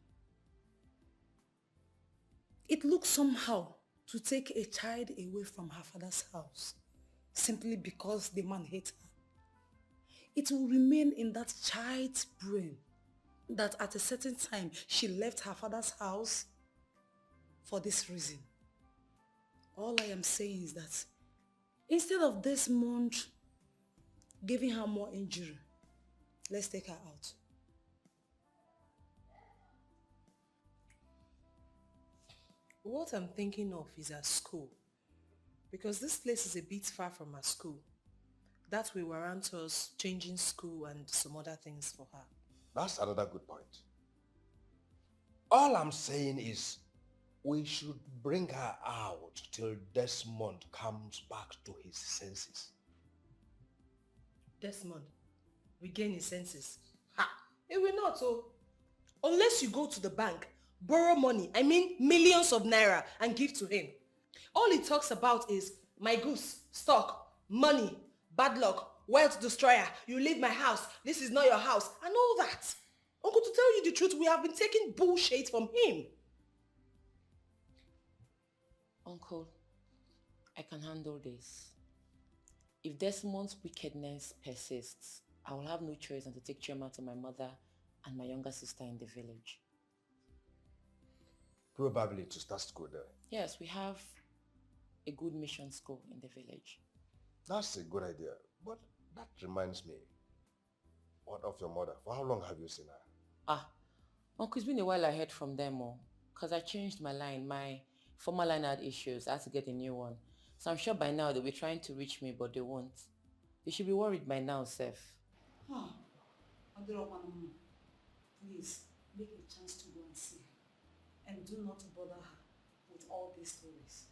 It looks somehow to take a child away from her father's house simply because the man hates her. It will remain in that child's brain that at a certain time she left her father's house for this reason. All I am saying is that instead of Desmond giving her more injury, let's take her out. What I'm thinking of is her school. Because this place is a bit far from her school. That will warrant us changing school and some other things for her. That's another good point. All I'm saying is we should bring her out till Desmond comes back to his senses. Desmond, regain his senses. Ha! It will not, oh. Unless you go to the bank, borrow money, I mean millions of naira, and give to him. All he talks about is my goose, stock, money, bad luck, wealth destroyer, you leave my house, this is not your house, and all that. Uncle, to tell you the truth, we have been taking bullshit from him. Uncle, I can handle this. If Desmond's wickedness persists, I will have no choice than to take Choma to my mother and my younger sister in the village. Probably to start school there. Yes, we have a good mission school in the village. That's a good idea. But that reminds me. What of your mother? For how long have you seen her? Uncle, it's been a while I heard from them all. Because I changed my line. My former line had issues. I had to get a new one. So I'm sure by now they'll be trying to reach me, but they won't. They should be worried by now, Seth. Please, make a chance to go and see her. And do not bother her with all these stories.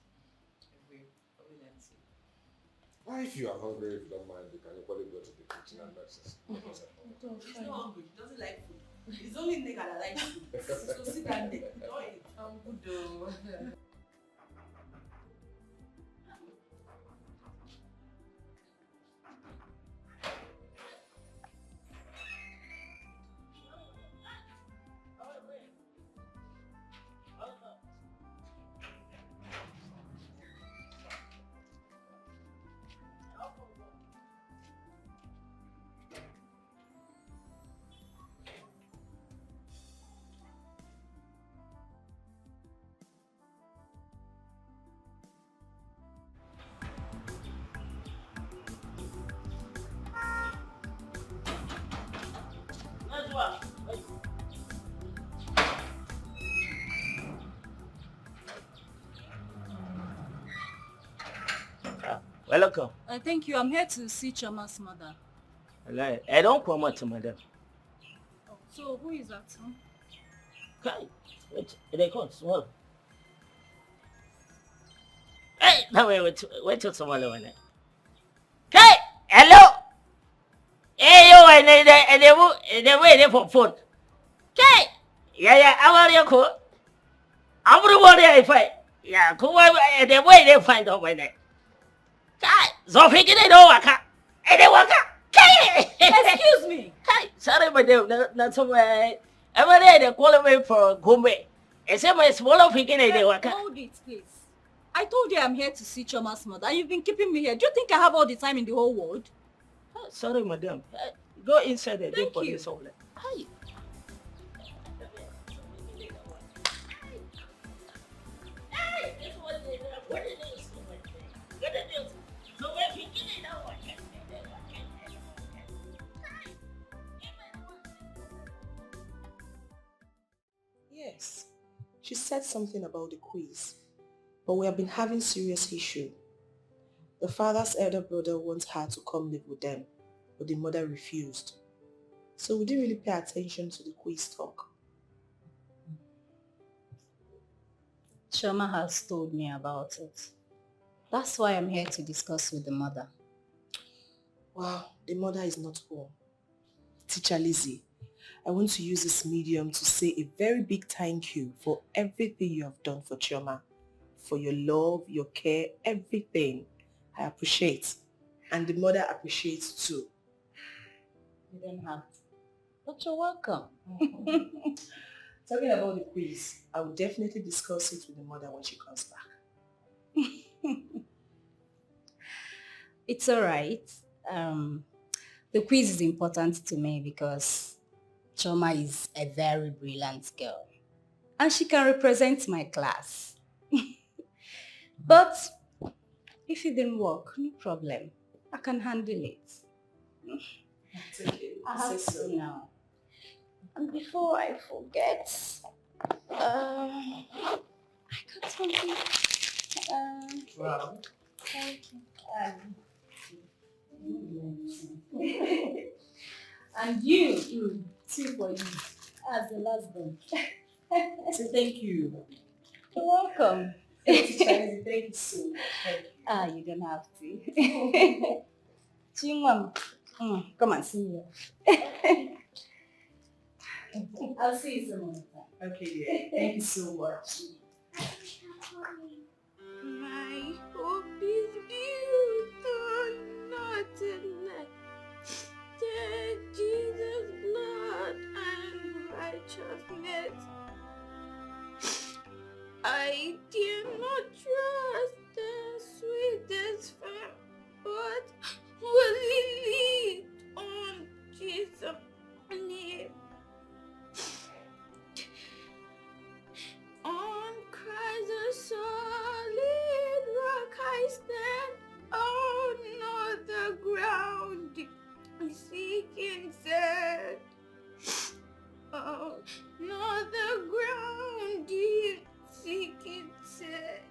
I will and see. Why, if you are hungry, if you don't mind, you can equally go to the kitchen and access. He's not hungry. He doesn't like food. It's only nigga that likes food. So sit down there. Don't eat. I'm good though. Welcome. Thank you. I'm here to see Choma's mother. I don't come out to madam. Oh, so who is that? Huh? Kai, wait, they come small. Hey, now wait till tomorrow one. Kai, hello. Hey, you and they waiting for phone. Kai, yeah, how are you? Cool. Everybody I find. Yeah, cool. They wait they find out my name. Kai, so figure they don't work. And they work. Kai, excuse me. Kai, sorry, madam, not so bad. Every day they call me for Gombe. I say my smaller figure they work. Hold it, please. I told you I'm here to see Choma's mother, and you've been keeping me here. Do you think I have all the time in the whole world? Sorry, madam. Go inside and Thank for you. this all. Hi. Yes. She said something about the quiz, but we have been having serious issue. The father's elder brother wants her to come live with them, but the mother refused. So we didn't really pay attention to the quiz talk. Shoma has told me about it. That's why I'm here to discuss with the mother. Wow, the mother is not home. Teacher Lizzy, I want to use this medium to say a very big thank you for everything you have done for Chioma. For your love, your care, everything. I appreciate. And the mother appreciates too. You don't have to. But you're welcome. Talking about the quiz, I will definitely discuss it with the mother when she comes back. It's alright. The quiz is important to me because Choma is a very brilliant girl. And she can represent my class. But if it didn't work, no problem. I can handle it. It's okay. I have to now. And before I forget, I got something. Wow. Thank you. And you, two for you, as the last one. So thank you. You're welcome. Thank you so much. Thank you. You don't have to. Chingwam, come and see me. I'll see you some more time. Okay, dear. Thank you so much. My hope is built on nothing less than Jesus' blood and righteousness. I dare not trust the sweetest friend, but will lean on Jesus' name. On Christ the solid rock I stand, on the ground seeking sand. On the ground seeking sand.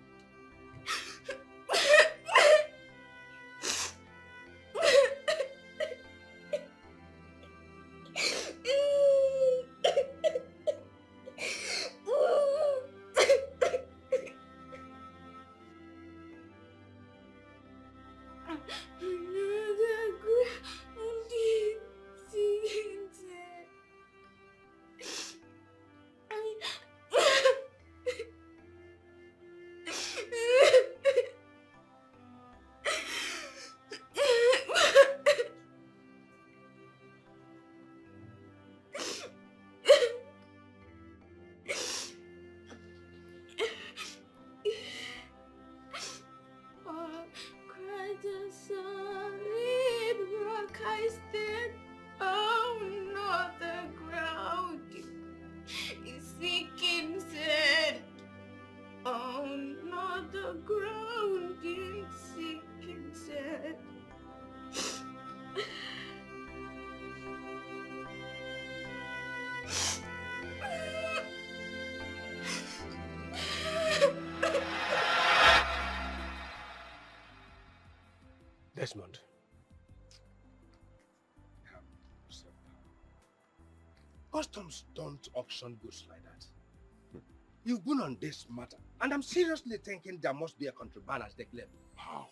Desmond. Customs don't auction goods like that. You've been on this matter, and I'm seriously thinking there must be a contraband as they claim. How?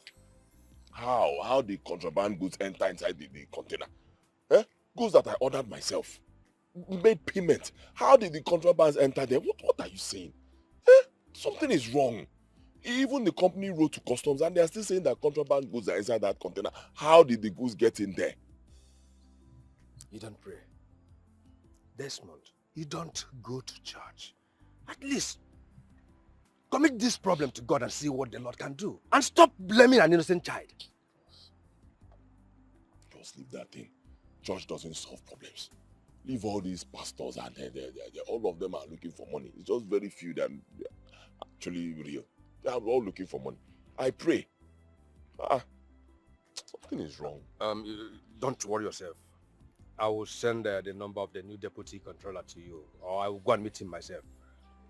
How the contraband goods enter inside the container? Eh? Goods that I ordered myself. Made payment. How did the contrabands enter there? What are you saying? Eh? Something is wrong. Even the company wrote to customs and they are still saying that contraband goods are inside that container. How did the goods get in there? You don't pray. Desmond, you don't go to church. At least, commit this problem to God and see what the Lord can do. And stop blaming an innocent child. Just leave that thing. Church doesn't solve problems. Leave all these pastors and all of them are looking for money. It's just very few that are actually real. They are all looking for money. I pray. Something is wrong. Don't worry yourself. I will send the number of the new deputy controller to you, or I will go and meet him myself.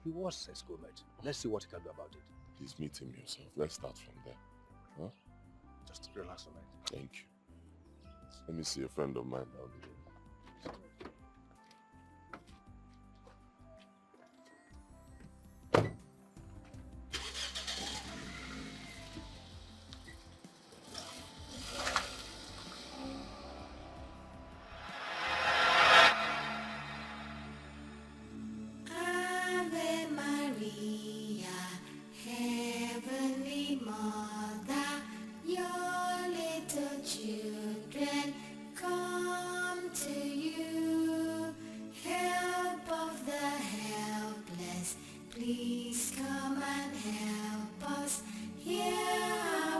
He was a schoolmate. Let's see what he can do about it. Please meet him yourself. Let's start from there. Huh? Just relax on it. Thank you. Let me see a friend of mine down the road. Ave Maria, Heavenly Mother, your little children come to you. Help of the helpless, please come and help us. Hear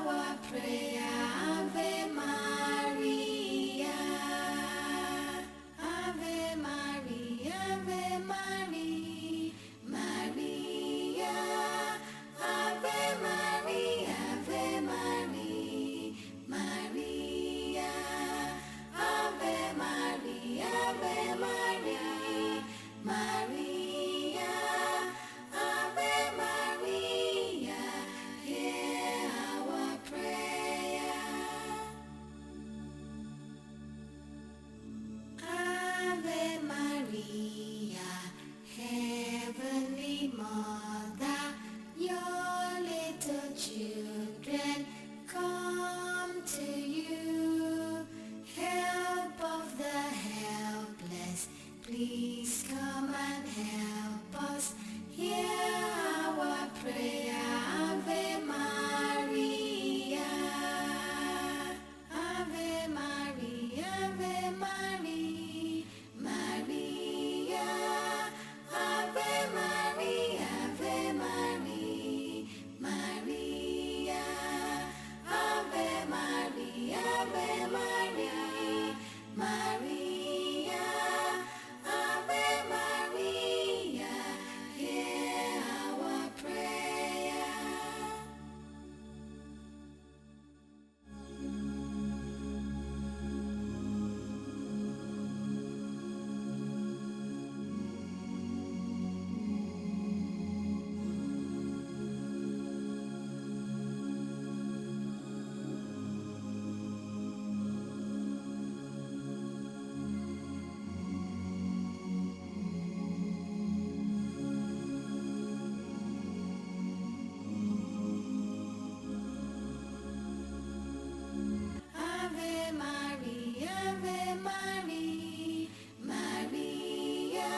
our prayer, Ave Maria. Ave Maria, Ave Maria, Maria. Ave Maria, Ave Maria, Maria. Ave Maria, Ave Maria, Maria. Ave Maria, hear our prayer. Ave Maria, Heavenly Mother, your little children come to you. Help of the helpless, please come and help us. Hear our prayer, Ave Maria. Ave Maria, Ave Maria, Maria. Ave Maria, Ave Maria, Maria. Ave Maria, Ave Maria, Maria. Ave Maria, hear our prayer. Ave Maria, Ave Maria, Maria.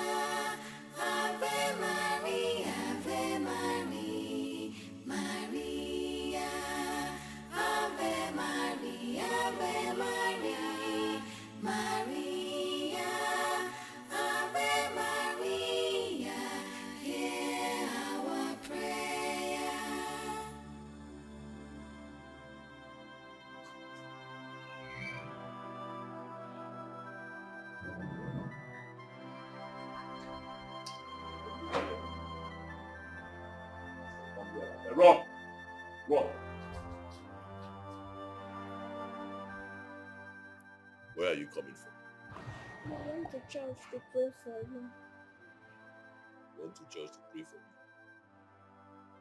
Ave Maria, Ave Maria, Maria. Ave Maria, Ave Maria, Maria. Ave Maria, hear our prayer. Run! Run! Where are you coming from? I went to church to pray for you. Went to church to pray for me.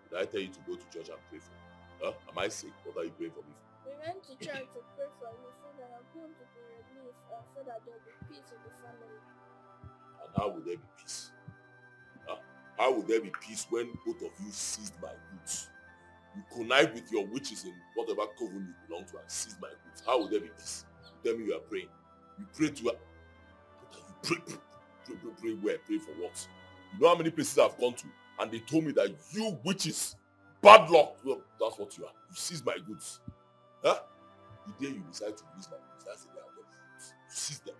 Did I tell you to go to church and pray for me? Huh? Am I sick? What are you praying for me for? We went to church to pray for you so that your home to be released and so that there will be peace in the family. And how will there be peace? Huh? How will there be peace when both of you seized my goods? You connive with your witches in whatever coven you belong to and seized my goods. How will there be peace? You tell me you are praying. You pray to her. What are you pray where? Pray for what? You know how many places I've gone to and they told me that you witches, bad luck. Well, that's what you are. You seized my goods. Huh? The day you decide to use my goods, that's the day I'll get goods. You seize them.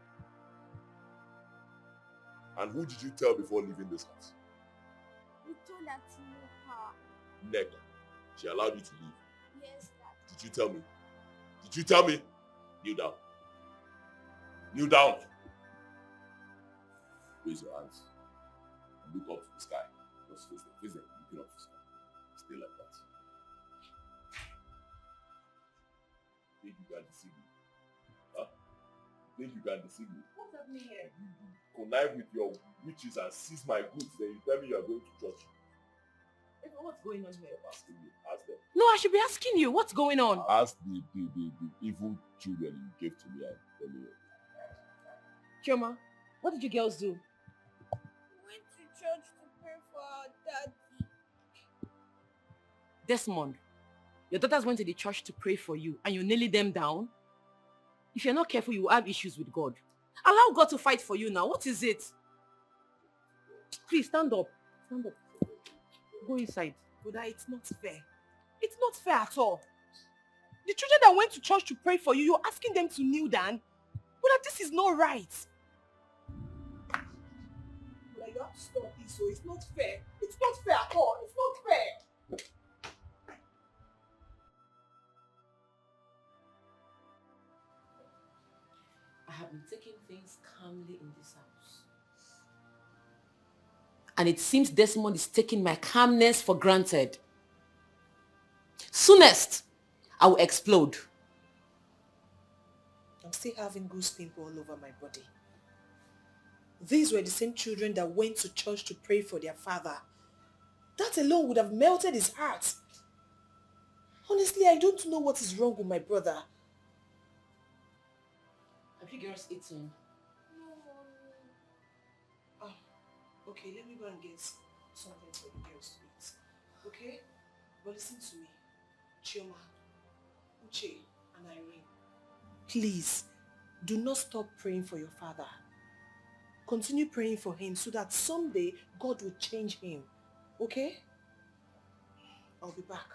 And who did you tell before leaving this house? We told her to know her. Nega. She allowed you to leave. Yes, Dad. Did you tell me? Did you tell me? Kneel down. Kneel down. Raise your hands. And look up to the sky. Just face them. Face them. Looking up to the sky. Stay like that. Think you can deceive me? Huh? Think you can deceive me? What's happening here? You connive with your witches and seize my goods, then you tell me you are going to church. What's going on here? Asking you. Ask them. No, I should be asking you. What's going on? Ask the evil children you gave to me earlier. Chioma, what did you girls do? Went to church to pray for our daddy. Desmond, your daughters went to the church to pray for you and you nailed them down? If you're not careful, you will have issues with God. Allow God to fight for you now. What is it? Please, stand up. Stand up. Go inside. Buddha, it's not fair. It's not fair at all. The children that went to church to pray for you, you're asking them to kneel down? Buddha, this is not right. Buddha, you have to stop this, so it's not fair. It's not fair at all. It's not fair. I have been taking things calmly in this house. And it seems Desmond is taking my calmness for granted. Soonest, I will explode. I'm still having goose pimple all over my body. These were the same children that went to church to pray for their father. That alone would have melted his heart. Honestly, I don't know what is wrong with my brother. Have you girls eaten? Oh, okay, let me go and get something for the girls to eat. Okay? But listen to me. Chioma, Uche, and Irene. Please, do not stop praying for your father. Continue praying for him so that someday God will change him. Okay? I'll be back.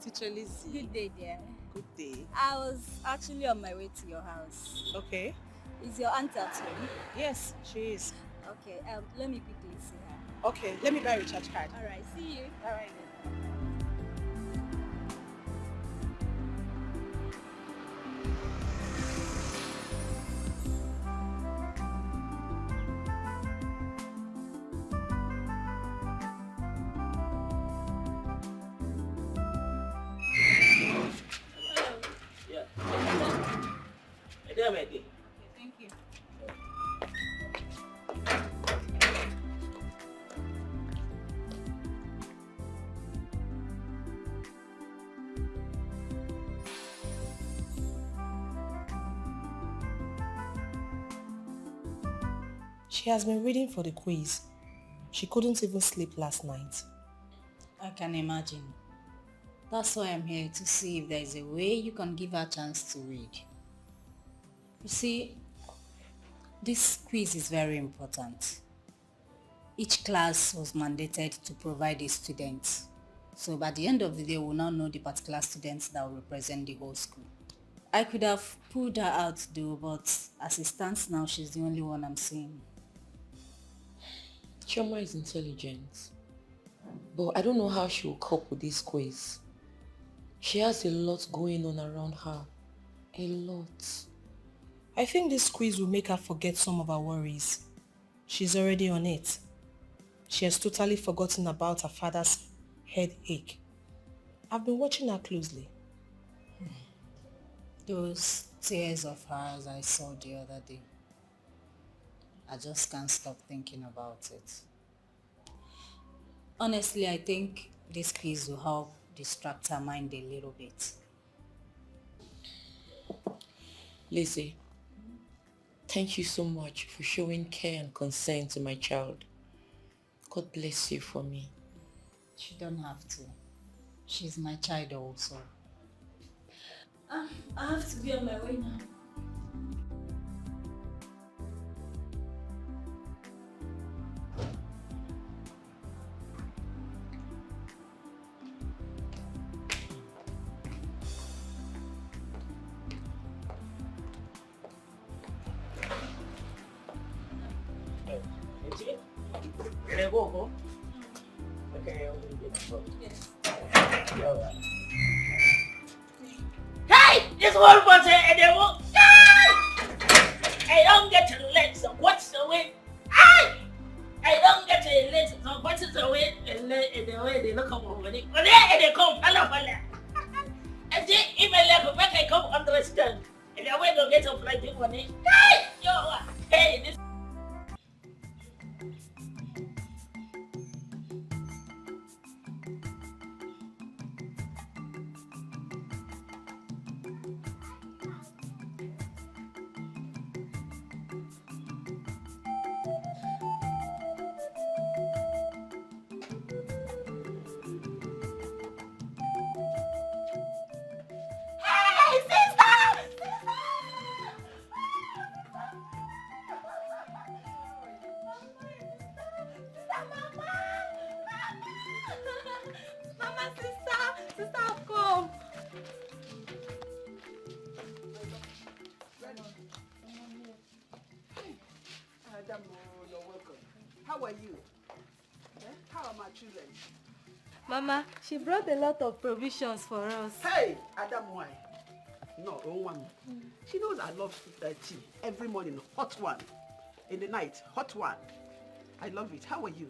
Teacher Lizzy. Good day, dear. Good day. I was actually on my way to your house. Okay. Is your aunt at home? Yes, she is. Okay, let me quickly see her. Okay, let me buy a recharge card. All right, see you. All right. Thank you. She has been reading for the quiz. She couldn't even sleep last night. I can imagine. That's why I'm here, to see if there is a way you can give her a chance to read. You see, this quiz is very important. Each class was mandated to provide a student. So by the end of the day, we'll now know the particular students that will represent the whole school. I could have pulled her out though, but as it stands now, she's the only one I'm seeing. Chioma is intelligent, but I don't know how she will cope with this quiz. She has a lot going on around her. A lot. I think this quiz will make her forget some of her worries. She's already on it. She has totally forgotten about her father's headache. I've been watching her closely. Those tears of hers I saw the other day. I just can't stop thinking about it. Honestly, I think this quiz will help distract her mind a little bit. Lizzy, thank you so much for showing care and concern to my child. God bless you for me. She don't have to. She's my child also. I have to be on my way now. Hey! This one was a devil! I don't get a let so what's the way? I don't get a let so what's the way? And the way they look up over it. But they come, hello, hello. And then even like back I come understand. And the way to get up like this one. Hey! Yo! Hey! This Adamu, you're welcome. How are you? How are my children? Mama, she brought a lot of provisions for us. Hey, Adamu, why? No, one. She knows I love tea every morning, hot one. In the night, hot one. I love it. How are you?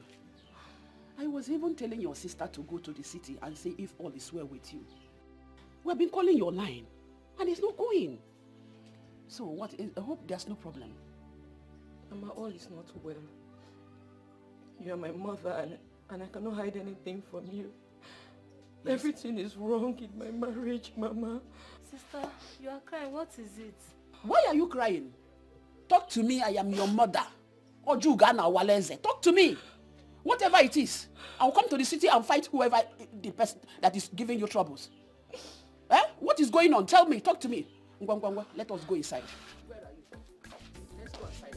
I was even telling your sister to go to the city and see if all is well with you. We've been calling your line and it's not going. So what is, I hope there's no problem. Mama, all is not well. You are my mother and I cannot hide anything from you. Yes. Everything is wrong in my marriage, Mama. Sister, you are crying. What is it? Why are you crying? Talk to me, I am your mother. Ojugana Waleze. Talk to me. Whatever it is, I'll come to the city and fight whoever the person that is giving you troubles. What is going on? Tell me, talk to me. Let us go inside. Where are you? Let's go inside.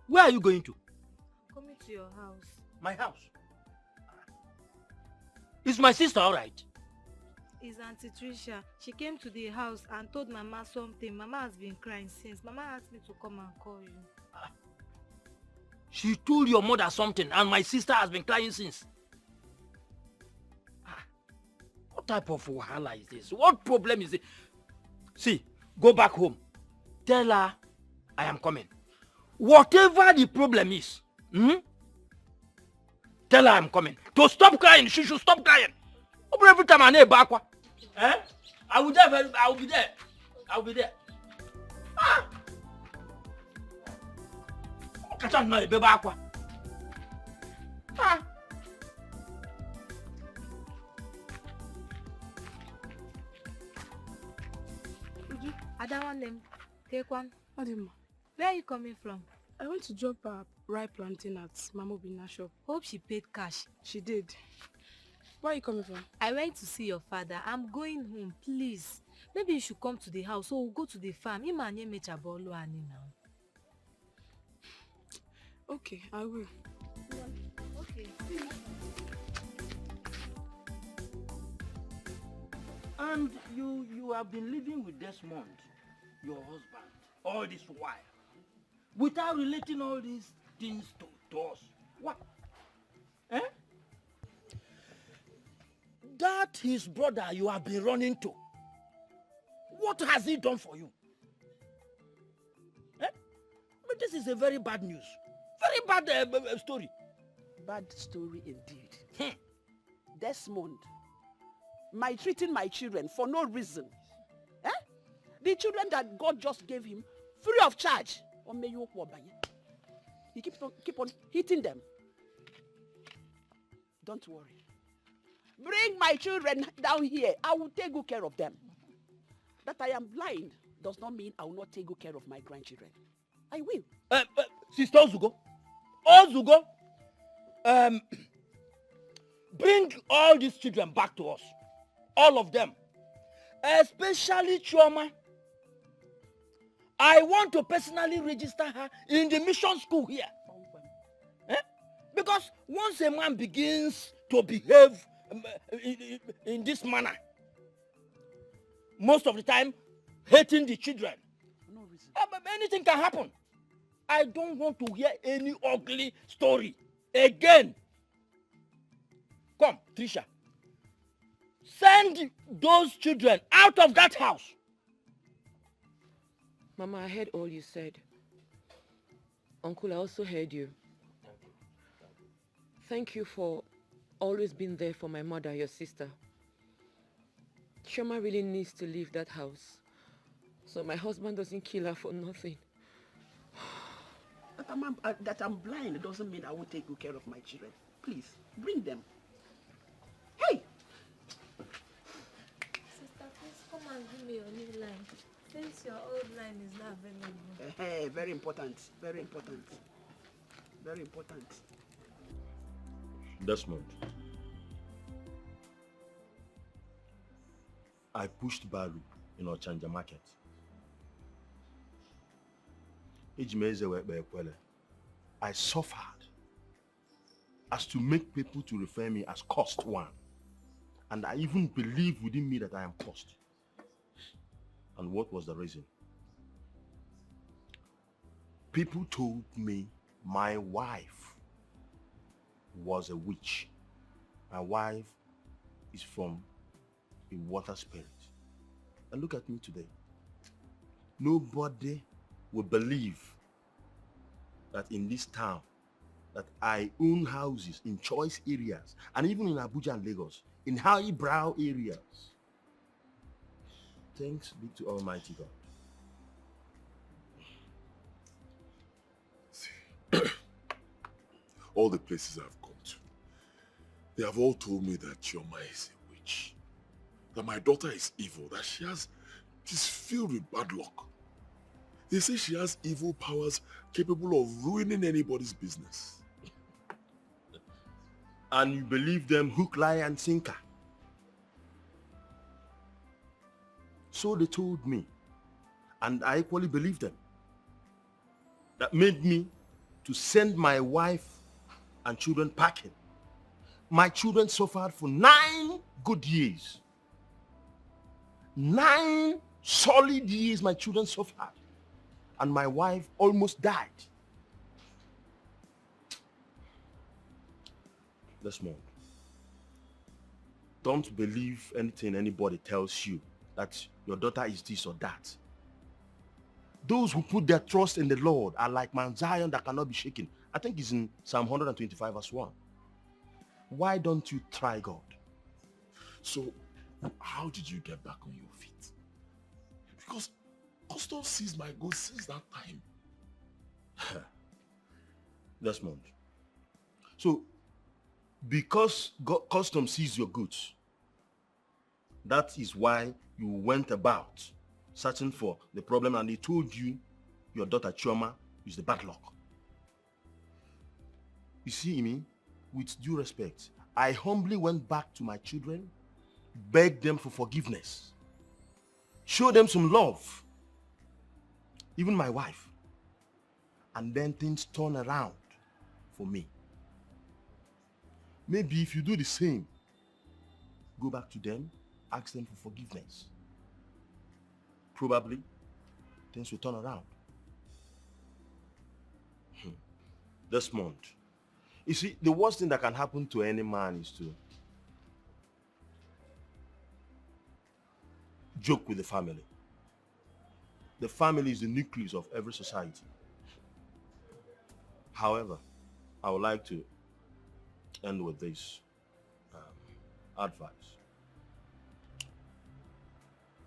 Where are you going to? I'm coming to your house. My house? Is my sister alright? It's Auntie Trisha. She came to the house and told Mama something. Mama has been crying since. Mama asked me to come and call you. She told your mother something and my sister has been crying since. What type of wahala is this? What problem is it? See, go back home. Tell her I am coming. Whatever the problem is, tell her I'm coming. To stop crying, she should stop crying. Every time I need bakwa, I will be there. I will be there. Ah! Catch on now, bakwa. Ah! Adamu, take one. Adema, Where are you coming from? I went to drop a ripe plantain at Mama Obina's shop. Hope she paid cash. She did. Where are you coming from? I went to see your father. I'm going home, please. Maybe you should come to the house, so we'll go to the farm. Imanye mechabolo ani now. Okay, I will. Okay. And you have been living with Desmond, your husband, all this while, without relating all these things to us. What? Eh? That his brother you have been running to. What has he done for you? Eh? But this is a very bad news. Very bad story. Bad story indeed. Desmond, maltreating my children for no reason. Eh? The children that God just gave him free of charge. He keep on hitting them. Don't worry. Bring my children down here. I will take good care of them. That I am blind does not mean I will not take good care of my grandchildren. I will. Sister Ozugo, bring all these children back to us. All of them. Especially Chioma. I want to personally register her in the mission school here. Eh? Because once a man begins to behave in this manner, most of the time, hating the children, no reason. Anything can happen. I don't want to hear any ugly story again. Come, Trisha. Send those children out of that house. Mama, I heard all you said. Uncle, I also heard you. Thank you for always being there for my mother, your sister. Shoma really needs to leave that house, so my husband doesn't kill her for nothing. That I'm blind doesn't mean I won't take good care of my children. Please, bring them. Hey! Sister, please come and give me your new line. Since your old line is not available. Hey, very important. Very important. Very important. Desmond, I pushed Baru in Ochanja market. I suffered as to make people to refer me as cost one. And I even believe within me that I am cost. And what was the reason? People told me my wife was a witch. My wife is from a water spirit. And look at me today. Nobody will believe that in this town that I own houses in choice areas and even in Abuja and Lagos, in highbrow areas. Thanks be to Almighty God. All the places I've come to, they have all told me that Chioma is a witch, that my daughter is evil, that she's filled with bad luck. They say she has evil powers capable of ruining anybody's business. And you believe them hook, line, and sinker. So they told me, and I equally believe them. That made me to send my wife and children packing. My children suffered for 9 good years. 9 solid years my children suffered. And my wife almost died. Desmond, Don't believe anything anybody tells you that your daughter is this or that. Those who put their trust in the Lord are like Mount Zion that cannot be shaken. I think it's in Psalm 125 verse 1. Why don't you try God? So, how did you get back on your feet? Because Custom sees my goods since that time. Desmond. So, because Custom sees your goods, that is why you went about searching for the problem and they told you your daughter Chioma is the bad luck. You see, Imi, with due respect, I humbly went back to my children, begged them for forgiveness, showed them some love, even my wife, and then things turn around for me. Maybe if you do the same, go back to them, ask them for forgiveness. Probably things will turn around. Desmond, you see, the worst thing that can happen to any man is to joke with the family. The family is the nucleus of every society. However, I would like to end with this advice.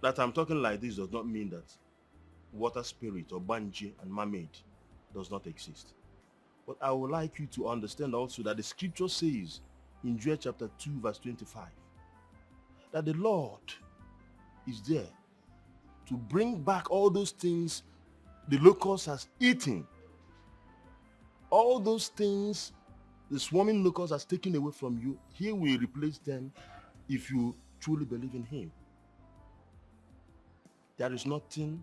That I'm talking like this does not mean that water spirit or banji and mermaid does not exist. But I would like you to understand also that the scripture says in Joel chapter 2 verse 25 that the Lord is there to bring back all those things the locust has eaten. All those things the swarming locust has taken away from you, he will replace them if you truly believe in him. There is nothing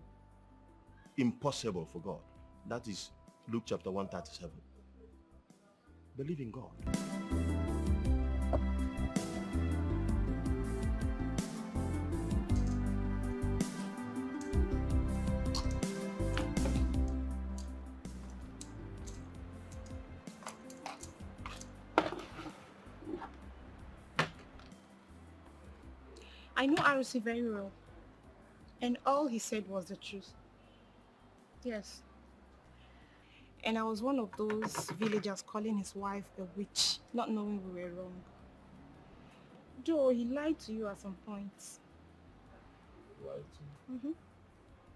impossible for God. That is Luke chapter 137. Believe in God. I know Arusi very well. And all he said was the truth. Yes. And I was one of those villagers calling his wife a witch, not knowing we were wrong. Though he lied to you at some points. Lied to me?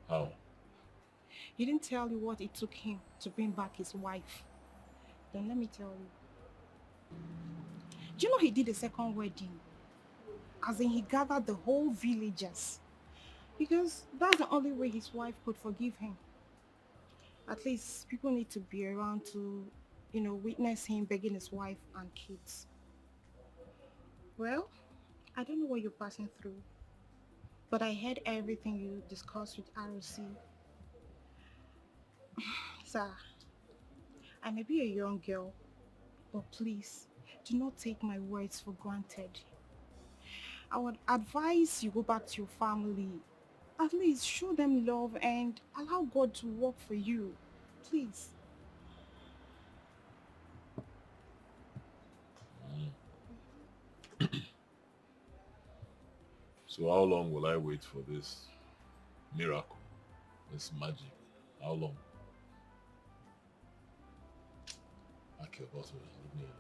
How? He didn't tell you what it took him to bring back his wife. Then let me tell you. Do you know he did a second wedding? As in he gathered the whole villagers. Because that's the only way his wife could forgive him. At least people need to be around to, witness him begging his wife and kids. Well, I don't know what you're passing through, but I heard everything you discussed with ROC. Sir, I may be a young girl, but please, do not take my words for granted. I would advise you go back to your family. At least show them love and allow God to work for you. Please. So how long will I wait for this miracle, this magic? How long? Okay, boss, leave me alone.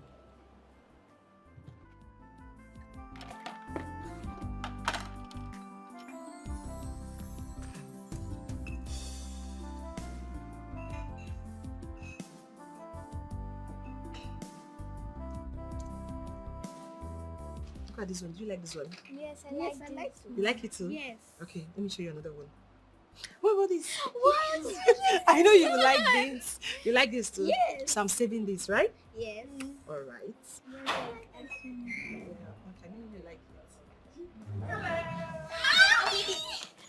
Look at this one. Do you like this one? Yes, I like it. You like it too? Yes. Okay, let me show you another one. What about this? What? I know you like this. You like this too? Yes. So I'm saving this, right? Yes. All right. Yes, I like it. Okay, I know you like it.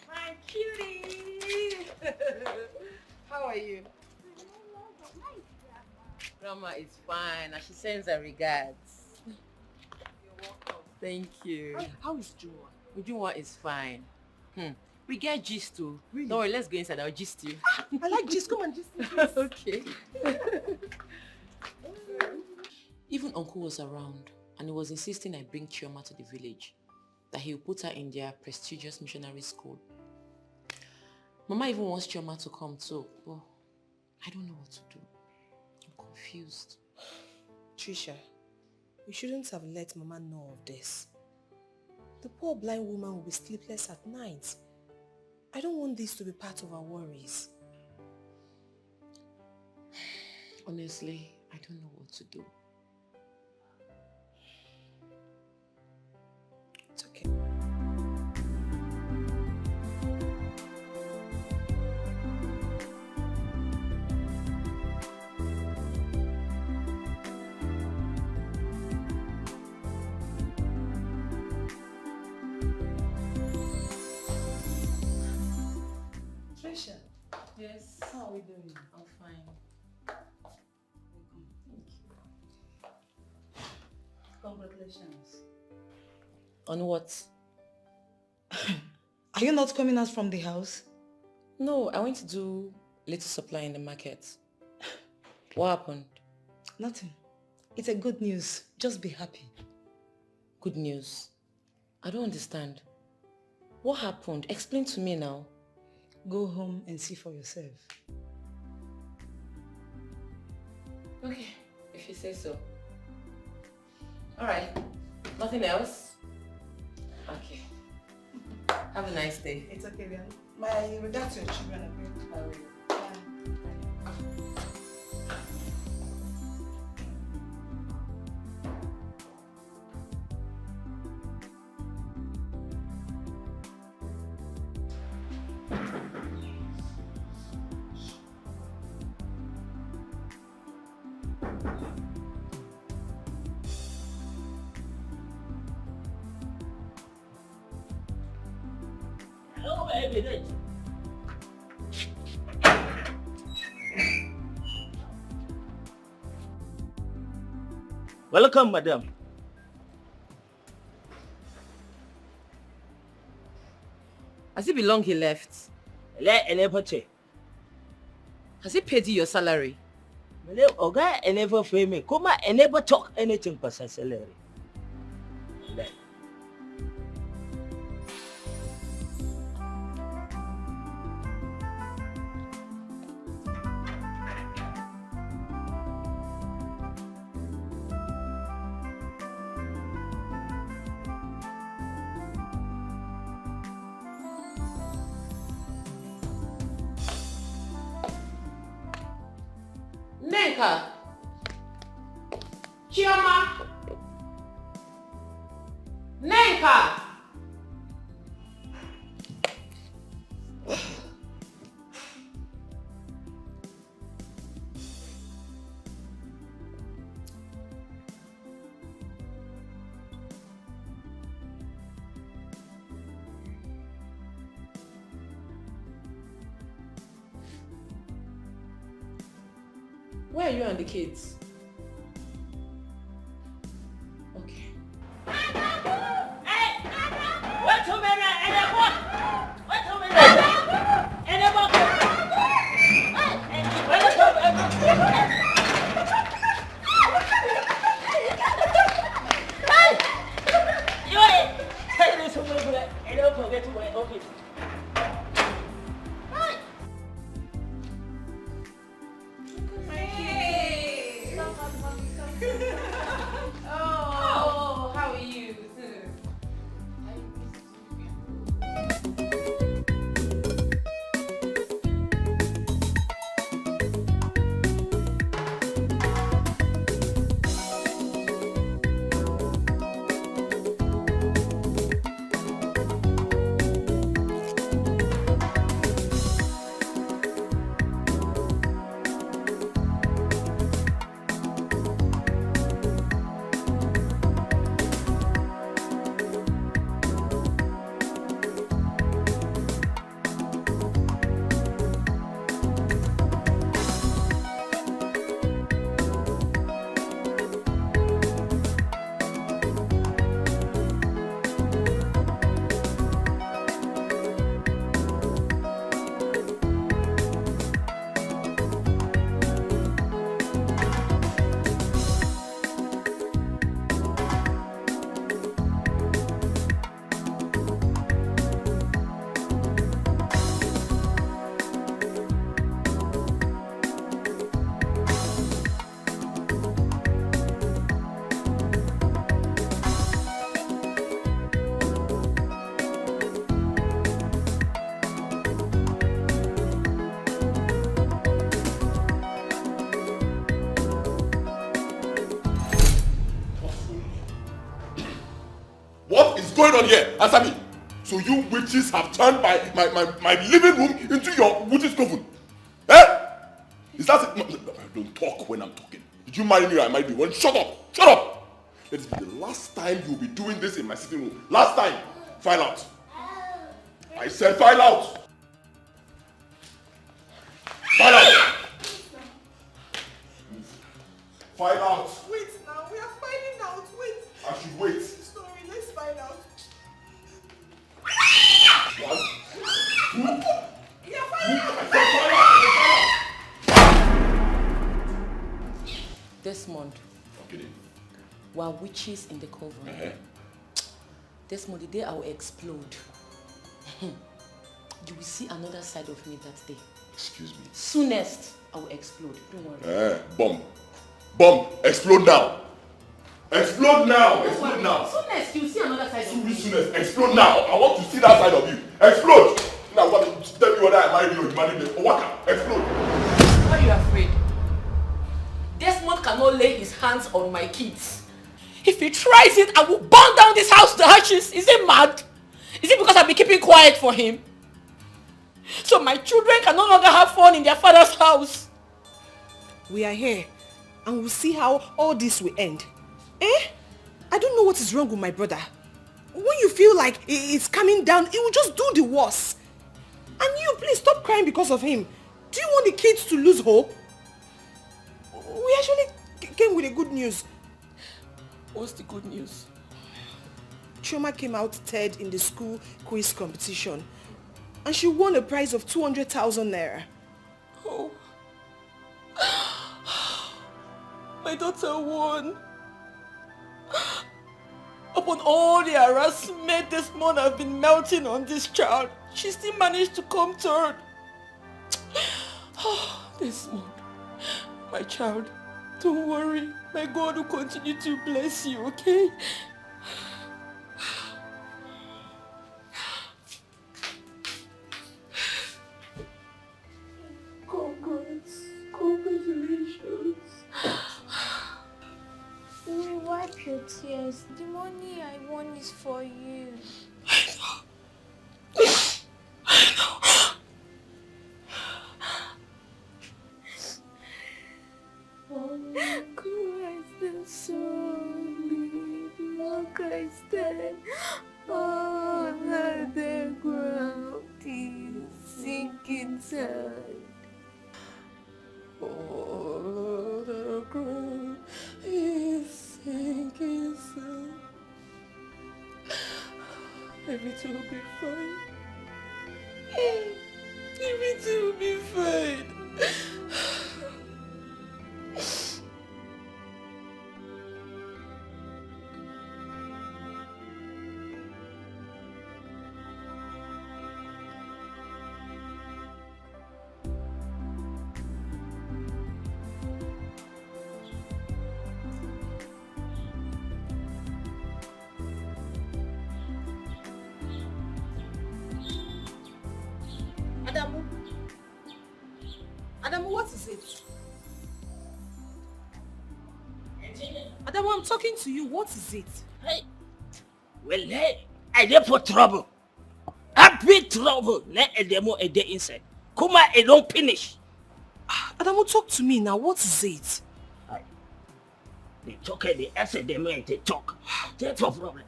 My cutie! How are you? Grandma is fine and she sends her regards. You're welcome. Thank you. How is Jua? Ujunwa is fine. We get gist too. Really? Don't worry, let's go inside. I'll gist you. I like gist. Come on, gist. Okay. Even uncle was around and he was insisting I bring Chioma to the village. that he will put her in their prestigious missionary school. Mama even wants Chioma to come too. But I don't know what to do. I'm confused. Trisha, you shouldn't have let Mama know of this. The poor blind woman will be sleepless at night. I don't want this to be part of our worries. Honestly, I don't know what to do. It's okay. Trisha, Yes. how are we doing? I'm fine. Congratulations. On what? Are you not coming out from the house? No, I went to do little supply in the market. What happened? Nothing. It's a good news. Just be happy. Good news. I don't understand. What happened? Explain to me now. Go home and see for yourself. Okay, if you say so. Alright. Nothing else? Okay. Have a nice day. It's okay then. My regards to your children. I will. Hello, baby. Welcome, madam. Has it been long he left? Has he paid you your salary? Oga, I never pay me. Come on, I never talk anything for salary. Nenka! Chioma! Nenka! Where are you and the kids? Okay. Wait a minute, wait a minute. on here? Answer me. So you witches have turned my living room into your witch's coven? Eh? Is that it? No, don't talk when I'm talking. Did you marry me or I married you? Well, shut up! Shut up! Let it be the last time you'll be doing this in my sitting room. Last time. File out. I said file out. File out. File out. Wait now, we are finding out. Wait. I should wait. Sorry, let's find out. 1, 2. We are finding out. Desmond. Okay. We are witches in the coven. Desmond, the day I will explode, you will see another side of me that day. Excuse me. Soonest, I will explode. Don't worry. Bomb. Bomb. Explode now. Explode now. Explode now. Soonest, you will see another side of me. Soonest. Explode now. I want to see that side of you. Explode. Now what? Tell me whether I married you or you married me. Waka. Explode. Why are you afraid? Desmond cannot lay his hands on my kids. If he tries it, I will burn down this house to ashes. Is he mad? Is it because I've been keeping quiet for him? So my children can no longer have fun in their father's house. We are here and we'll see how all this will end. I don't know what is wrong with my brother. When you feel like it's coming down, he will just do the worst. And you, please stop crying because of him. Do you want the kids to lose hope? We actually came with the good news. What's the good news? Chioma came out third in the school quiz competition. And she won a prize of 200,000 naira. Oh. My daughter won. Upon all the harassment this month I've been melting on this child, she still managed to come third. Desmond, my child, don't worry. My God will continue to bless you, okay? Congratulations. We wipe your tears. The money I won is for you. Christ is so Christ, all of the ground is sinking sand. All the ground is sinking sand. Everything will be fine. Everything will be fine. Adamu, what is it? Adamu, I'm talking to you. What is it? Hey. Well, hey, I dey for trouble. I big trouble. Let Adamu a day inside. Kuma, I don't finish. Adamu, talk to me now. What is it? They talk and they answer them and they talk. That's no problem.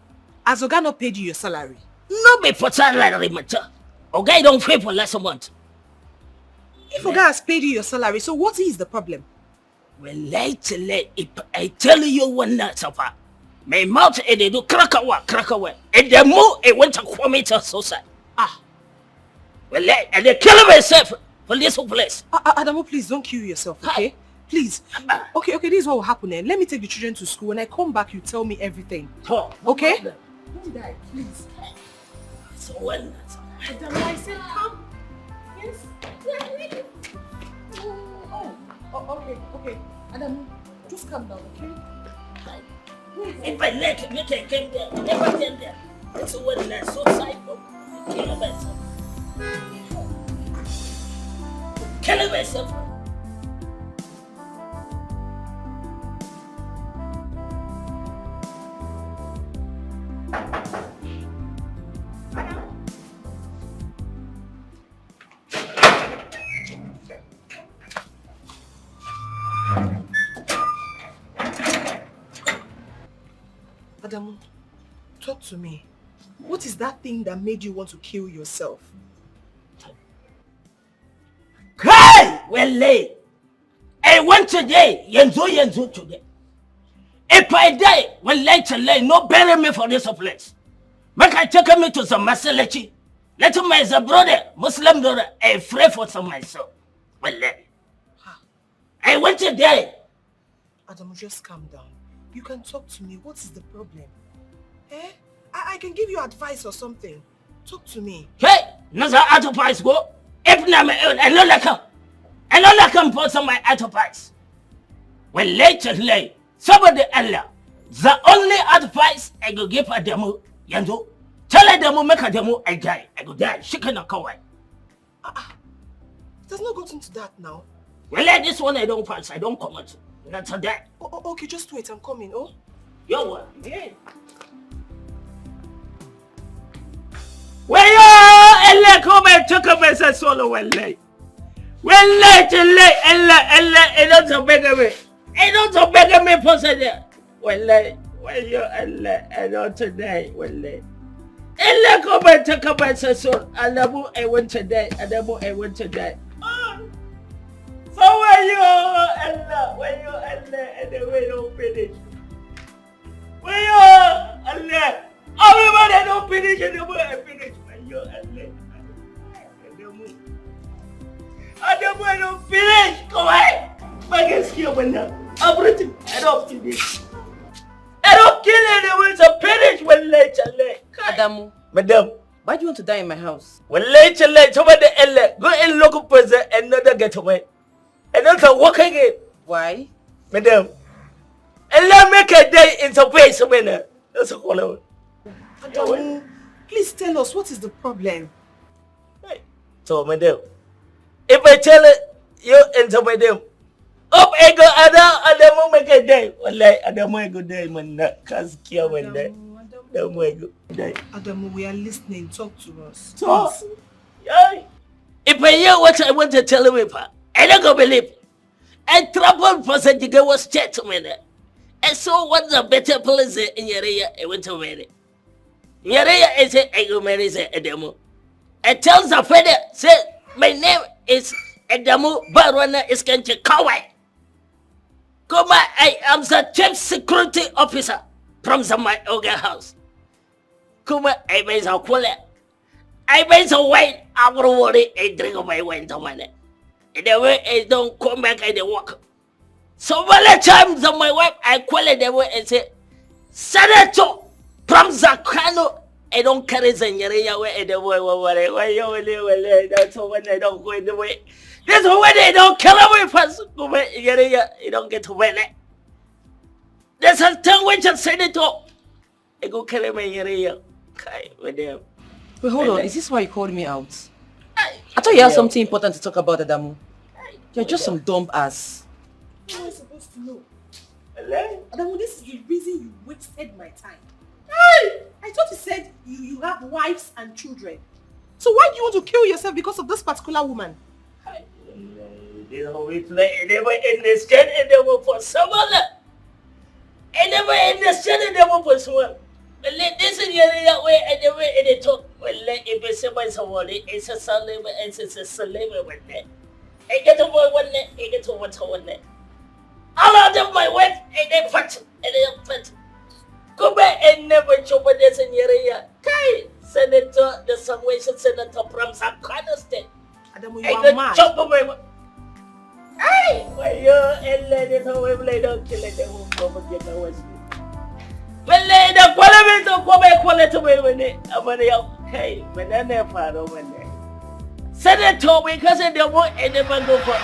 Has Oga not paid you your salary? No be for salary matter. Oga don't pay for last month. If Oga has paid you your salary, so what is the problem? Well, lately, if I tell you one night suffer, my mouth and they do crackawa. And the more I went to commit a suicide. Well, and they kill myself for this place. Adamu, please don't kill yourself, okay? Please. Okay, this is what will happen then. Let me take the children to school. When I come back, you tell me everything. Okay? Don't die, please. So well, Adamu, I said come. Yes. Okay. Adamu, just calm down, okay? If I let him, make it came there, never came there. That's what I so psycho. Kill myself. Kill myself. Adamu, talk to me. What is that thing that made you want to kill yourself? Cry! Well, late. I went today. Yenzo today. If I die, well, late, no bury me for this place. Make I take me to some hostility. Let him as a brother, Muslim brother, I pray for some myself. Well, late. I went today. Adamu, just calm down. You can talk to me. What is the problem? Eh? I can give you advice or something. Talk to me. Hey, another advice go. If I don't like him for some my advice. Well, late, somebody Allah. The only advice I go give Adamu, Yanzo. Tell Adamu make Adamu I die. I go die. She cannot cover. It has not gotten to that now. Well, like this one I don't pass. I don't comment. That's a die. Okay, just wait. I'm coming. Oh. Yo, what? Yeah. Well, yo, Elle come and took a message solo well late. Well, late, Elle, don't beg me. I don't beg me for there. Well, yo, Elle, don't today. Well, Elle come and took a message solo. Adamu, I went today. Adamu, I went today. So where you, Elle, and the way don't finish. Where you, Elle? Everybody don't finish and the way I finish. Where you, Elle? Adamu, I don't finish. Come on. My guess here when everything. I don't finish. I don't kill anyone to finish when late. Adamu. Madam. Why do you want to die in my house? When late, somebody go and look for another getaway. And also walk again. Why? Madam. And let make a day in some place winner. That's a follow. Adamu, please tell us what is the problem. Hey. So, madam, if I tell you into my them, up I go Adamu make a day. Wallahi, Adamu a good day, man. Cause care when day. Adamu a good day. Adamu, we are listening. Talk to us. Talk. Yeah. If I hear what I want to tell you, I don't go believe. I traveled for St. Dikeh was chat to me. I saw what's a better place in your area. I went to marry. In your area, I said, I go marry Adamu. I tell the father, say, my name is Adamu Barwana Iskanche Kawai. Come, I am the chief security officer from my Oga house. Come, I buy some quality. I buy some wine. I will worry. I drink my wine to money. And the way I don't come back and they walk. So many times of my wife, I call it the way and say, Senator from Zakano, I don't carry Zanyaria way and the way why you that's when they don't go in the way. That's when they don't kill away first. Go back, you don't get to win it. There's a tongue which I said it all. I go carry my area. Okay, with them. Wait, hold on. Is this why you called me out? I thought you had something important to talk about, Adamu. You're just some dumb ass. How am I supposed to know? Adamu, this is the reason you wasted my time. I thought you said you have wives and children. So why do you want to kill yourself because of this particular woman? They always play. Never understand and they will for someone. I never understand and they will for someone. Well, this is the area where and the way they talk. Well, if it's somebody, it's a slave, it's a slave one day. I get over one day, I get over one day. All of them, my wife, and they fat, and they fat. Go back and never chop this in your area. Kai, Senator, the Salvation Senator from Zakano State. Adamu, you are mad. Chop away. Hey, why you and let it away, don't kill it, they won't go and get away. Well, the quality of quality when it, okay, but then they're part of it. Senator, because they won't never go for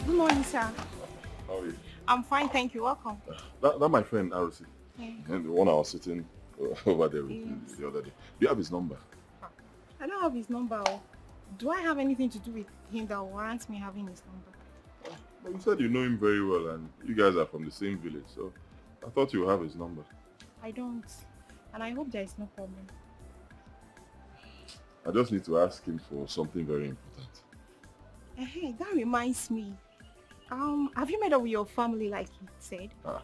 Good morning, sir. How are you? I'm fine, thank you. Welcome. That my friend, RC. Yeah. And the one I was sitting over there with the other day. Do you have his number? I I don't have his number. Do I have anything to do with him that warrants me having his number? But you said you know him very well and you guys are from the same village, so I thought you have his number. I don't. And I hope there is no problem. I just need to ask him for something very important. Hey, that reminds me. Have you met up with your family like he said? I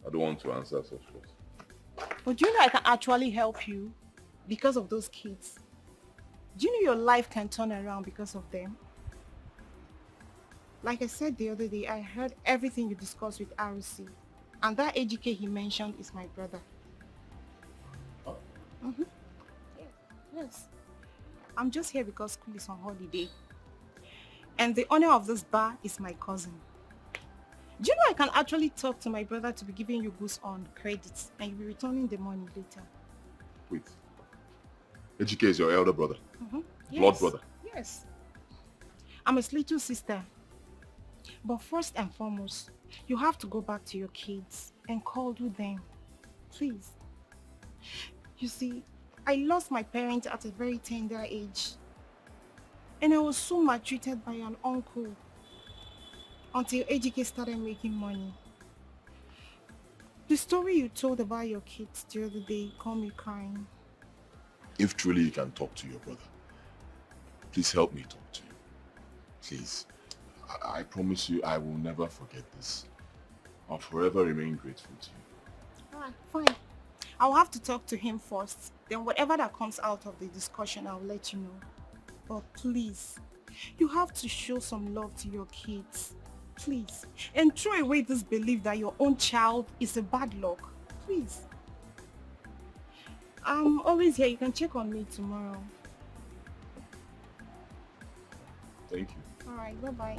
don't want to answer such questions. But do you know I can actually help you because of those kids? Do you know your life can turn around because of them? Like I said the other day, I heard everything you discussed with RC. And that Dikeh he mentioned is my brother. Oh. Mm-hmm. Yes. I'm just here because school is on holiday. And the owner of this bar is my cousin. Do you know I can actually talk to my brother to be giving you goods on credits and you'll be returning the money later? Wait. Dikeh is your elder brother? Mm-hmm. Blood brother? Yes. I'm his little sister. But first and foremost, you have to go back to your kids and cuddle them. Please. You see, I lost my parents at a very tender age. And I was so maltreated by an uncle until Dikeh started making money. The story you told about your kids the other day got me crying. If truly you can talk to your brother, please help me talk to you. Please. I promise you I will never forget this. I'll forever remain grateful to you. Alright, fine. I'll have to talk to him first. Then whatever that comes out of the discussion, I'll let you know. But please, you have to show some love to your kids. Please. And throw away this belief that your own child is a bad luck. Please. I'm always here. You can check on me tomorrow. Thank you. Alright, bye-bye.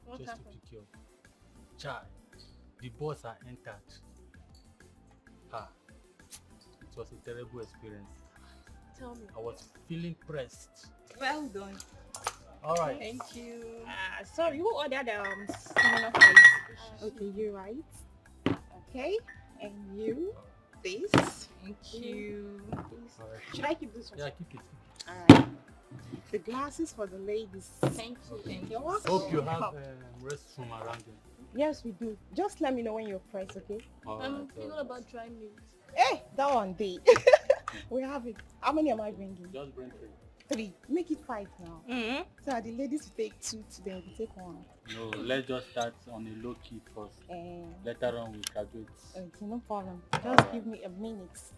What just happened? To pick you up. Child, the boss are entered. It was a terrible experience. Tell me. I was feeling pressed. Well done. Alright. Thank you. Sorry, who ordered similar fries? Okay, you right. Okay, and you. This. Thank you. Right. Should I keep this one? Yeah, keep it. Alright. The glasses for the ladies. Thank you. Okay. Thank you. You're welcome. Hope you have restroom around them. Yes, we do. Just let me know when you're pressed, okay? I'm thinking about dry meat. Hey, that one day. We have it. How many am I bringing? Just bring 3. 3. Make it 5 now. Mm-hmm. So that the ladies will take 2 today, we take 1. No, let's just start on a low key first. Later on we graduate. Okay, no problem. Just give me a minute.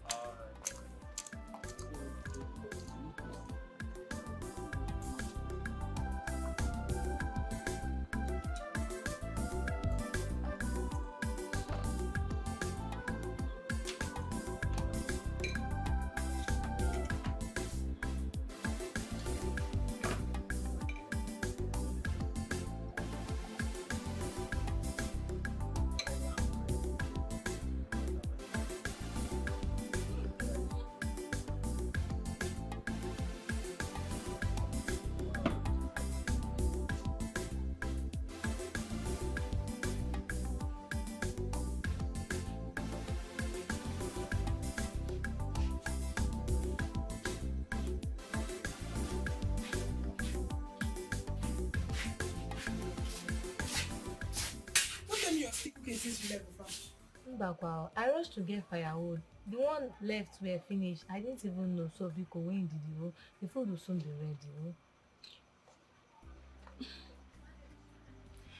Mbakwa, I rushed to get firewood. The one left were finished. I didn't even know. So because when did you? The food will soon be ready.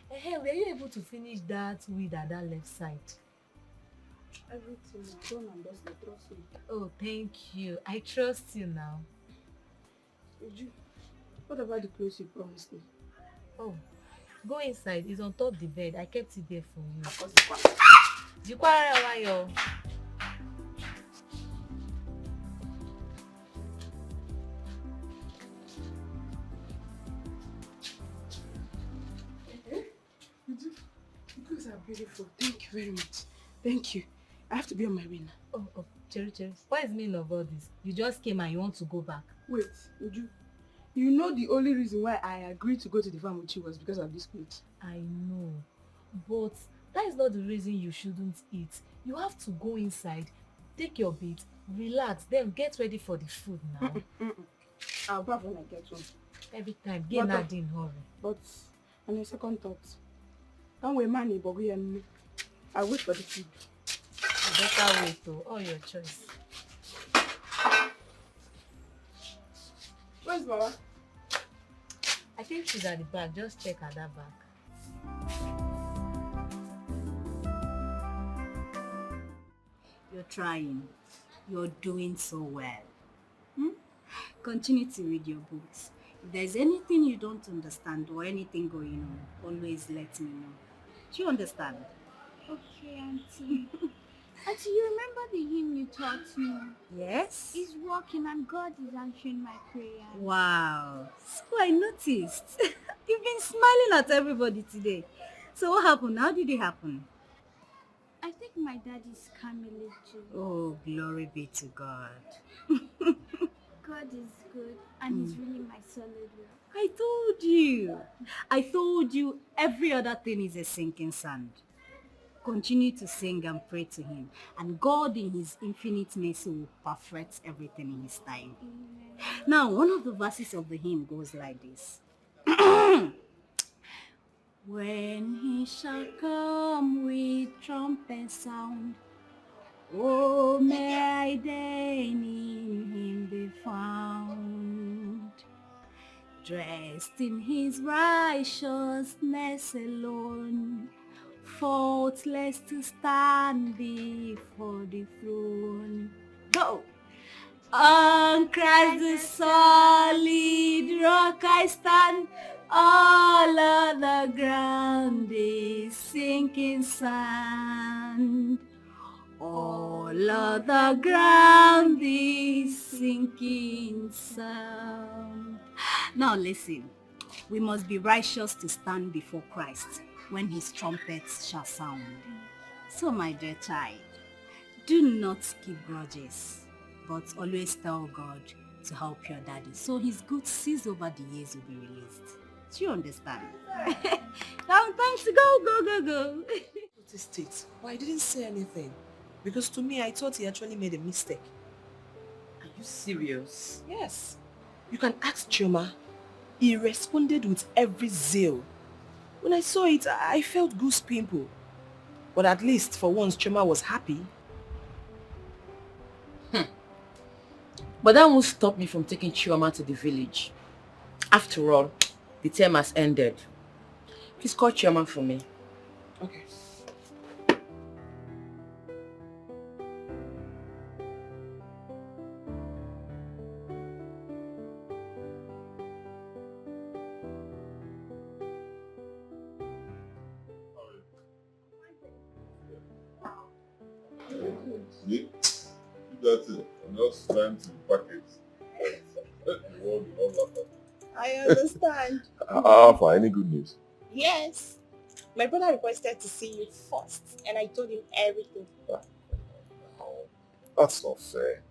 Hey, were you able to finish that weed at that left side? Everything is done and dusted, trust me. Oh, thank you. I trust you now. What about the clothes you promised me? Oh, go inside. It's on top the bed. I kept it there for you. You guys are beautiful. Thank you very much. Thank you. I have to be on my way now. Oh, Cherry. What is the meaning of all this? You just came and you want to go back. Wait, Uju. You know the only reason why I agreed to go to the farm with you was because of this plate. I know, but that is not the reason you shouldn't eat. You have to go inside, take your bait, relax, then get ready for the food now. I'll bath when I get home. Every time, get not in hurry. But on a second thought, don't wait money, but I'll wait for the food. You better wait though, all your choice. Where's Mama? I think she's at the back, just check at that back. You're trying. You're doing so well. Continue to read your books. If there's anything you don't understand or anything going on, always let me know. Do you understand? Okay, Auntie. Auntie, you remember the hymn you taught me? Yes. It's working and God is answering my prayer. Wow. So I noticed. You've been smiling at everybody today. So what happened? How did it happen? I think my dad is coming too. Oh, glory be to God. God is good and he's really my solid rock. I told you every other thing is a sinking sand. Continue to sing and pray to him, and God in his infinite mercy will perfect everything in his time. Amen. Now, one of the verses of the hymn goes like this. When he shall come with trumpet sound, oh, may I then in him be found, dressed in his righteousness alone, faultless to stand before the throne. Go! On Christ the solid rock I stand, all other ground is sinking sand. All other ground is sinking sand. Now listen, we must be righteous to stand before Christ when his trumpets shall sound. So my dear child, do not keep grudges, but always tell God to help your daddy so his good seeds over the years will be released. Do you understand? Now time to go. Noticed it, but I didn't say anything. Because to me, I thought he actually made a mistake. Are you serious? Yes. You can ask Chioma. He responded with every zeal. When I saw it, I felt goose pimple. But at least for once, Chioma was happy. But that won't stop me from taking Chioma to the village. After all, the term has ended. Please call Chioma for me. Okay. That's it. I'm just trying to pack it. The world will not laugh at me. I understand. For any good news? Yes. My brother requested to see you first, and I told him everything. That's not fair.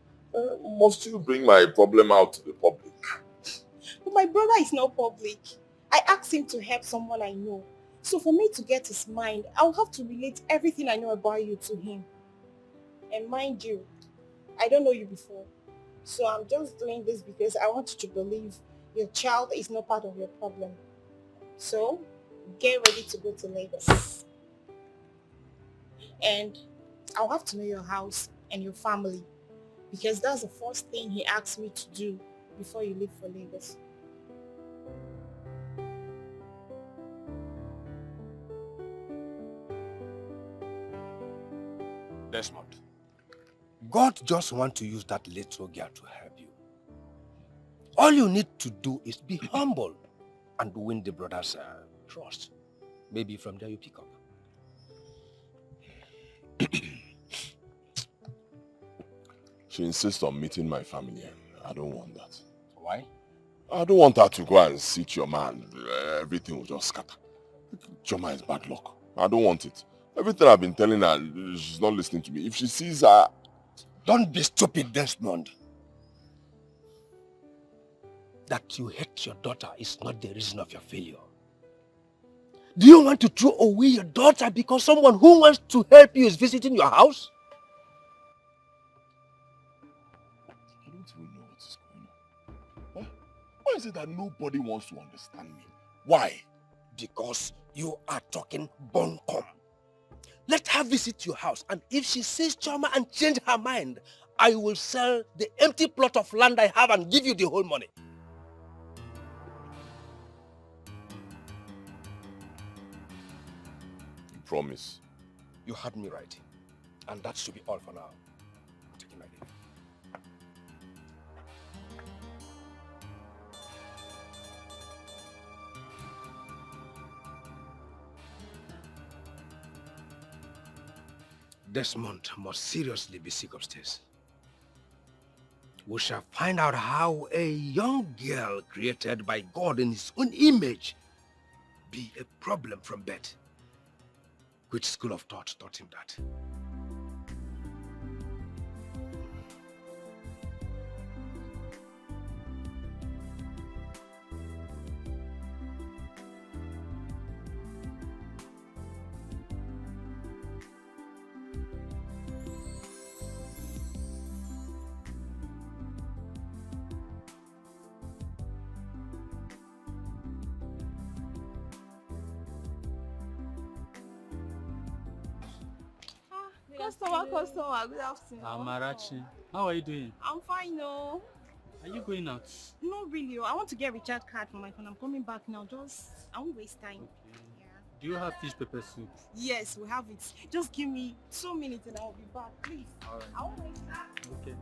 Must you bring my problem out to the public? But my brother is not public. I asked him to help someone I know. So for me to get his mind, I'll have to relate everything I know about you to him. And mind you, I don't know you before. So I'm just doing this because I want you to believe your child is not part of your problem. So get ready to go to Lagos. And I'll have to know your house and your family because that's the first thing he asked me to do before you leave for Lagos. Desmond, God just wants to use that little girl to help you. All you need to do is be humble and win the brother's trust. Maybe from there you pick up. She insists on meeting my family. I don't want that. Why? I don't want her to go and see your man. Everything will just scatter. Chioma is bad luck. I don't want it. Everything I've been telling her, she's not listening to me. If she sees her... Don't be stupid, Desmond. that you hate your daughter is not the reason of your failure. Do you want to throw away your daughter because someone who wants to help you is visiting your house? I don't even know what is going on. Huh? Why is it that nobody wants to understand me? Why? Because you are talking bunkum. Let her visit your house, and if she sees Choma and change her mind, I will sell the empty plot of land I have and give you the whole money. You promise? You had me right. And that should be all for now. I'm taking my leave. Desmond must seriously be sick upstairs. We shall find out how a young girl created by God in his own image be a problem from birth. Which school of thought taught him that? Customer, good afternoon. Amarachi, how are you doing? I'm fine, no. Are you going out? No, really. I want to get recharge card for my phone. I'm coming back now. I won't waste time. Okay. Do you have fish pepper soup? Yes, we have it. Just give me 2 minutes and I'll be back, please. All right. I won't waste time. Okay.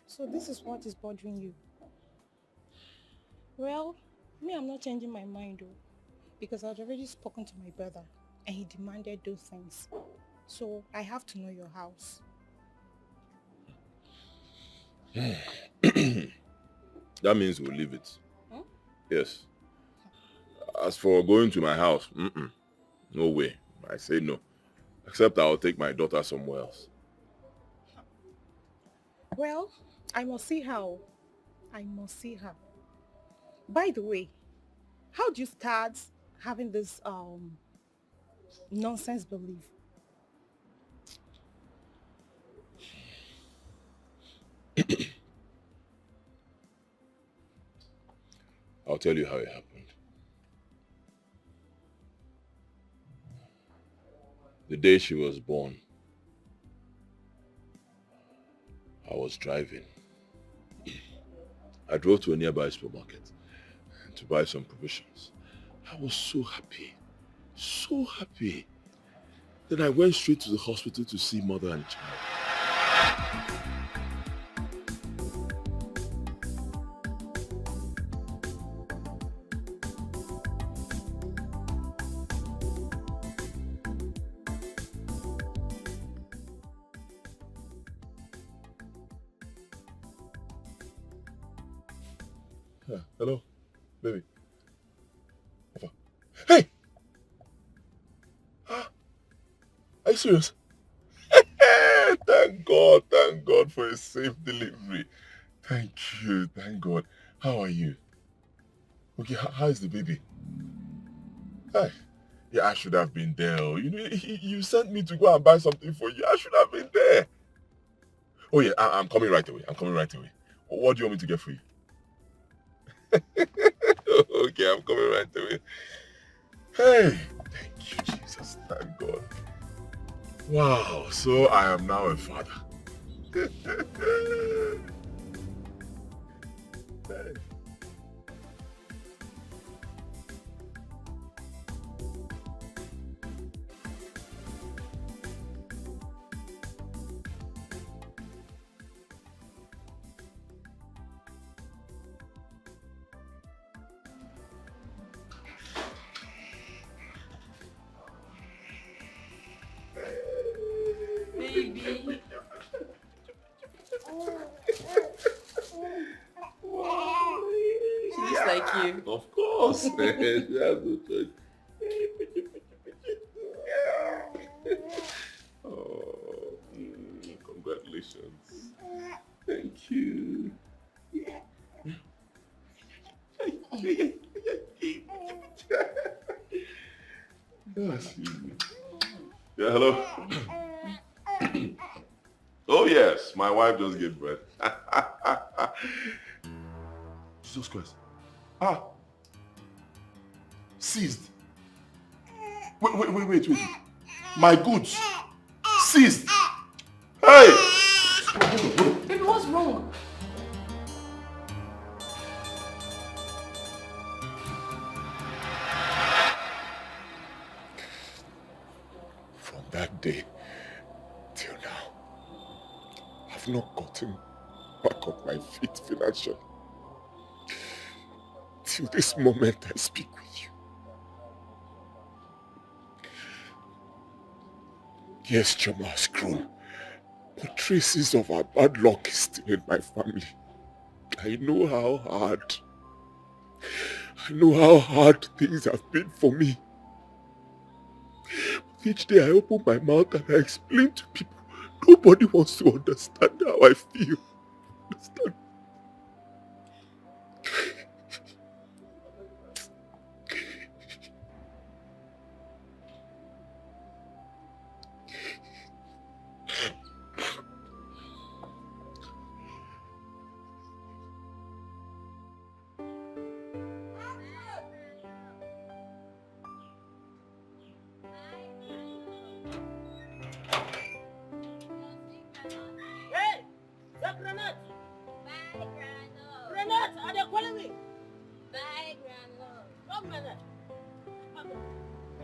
So this is what is bothering you. Well, me, I'm not changing my mind though, because I've already spoken to my brother and he demanded those things. So I have to know your house. That means we'll leave it. Hmm? Yes. As for going to my house, no way. I say no. Except I'll take my daughter somewhere else. Well, I must see her. I must see her. By the way, how do you start having this nonsense belief? I'll tell you how it happened. The day she was born, I was driving. I drove to a nearby supermarket to buy some provisions. I was so happy. So happy. Then I went straight to the hospital to see mother and child. Hello, baby. Hey! Are you serious? Thank God for a safe delivery. Thank you, thank God. How are you? Okay, how is the baby? Hey, yeah, I should have been there. You know, you sent me to go and buy something for you. I should have been there. Oh yeah, I'm coming right away. I'm coming right away. What do you want me to get for you? Okay, I'm coming right away. Hey, thank you, Jesus. Thank God. Wow, so I am now a father. Hey. Baby. She looks like you. Of course. She has no choice. Oh, congratulations. Thank you. Yeah, hello. Oh yes, my wife just gave birth. Jesus Christ. Seized. Wait. My goods. Seized. Hey! Baby, what's wrong? From that day till now, I've not gotten back on my feet financially. Till this moment I speak with you. Yes, Choma has grown, but traces of our bad luck is still in my family. I know how hard things have been for me. But each day I open my mouth and I explain to people. Nobody wants to understand how I feel. Understand? Hey! That granite! Granite, are they calling me? Bye, Grandma. Come, granite.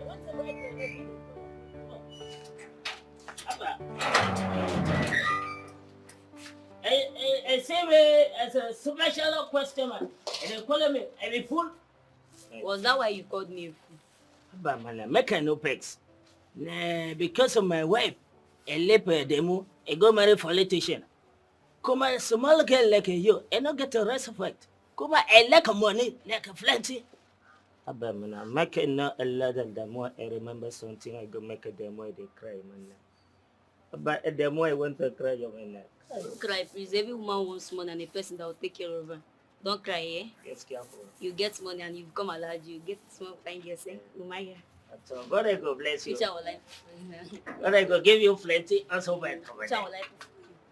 What's the right thing? I say me as a special customer, and they call me a fool. Was that why you called me a fool? But man, make no pegs. Nah, because of my wife, a leper demo, I go marry politician. Come a small girl like you, and not get a respect. Come I like money, like a plenty. But man, I'm making not a lot of them more. I remember something I go make a demo, they cry, man. But the more I want to cry, you will not. Don't cry, please. Every woman wants money and a person that will take care of her. Don't cry, eh? Yes, careful. You get money and you become allowed. You get small fine girls, eh? Umaya. So God I go bless you. Future will like. God I go give you plenty also better. Future will like.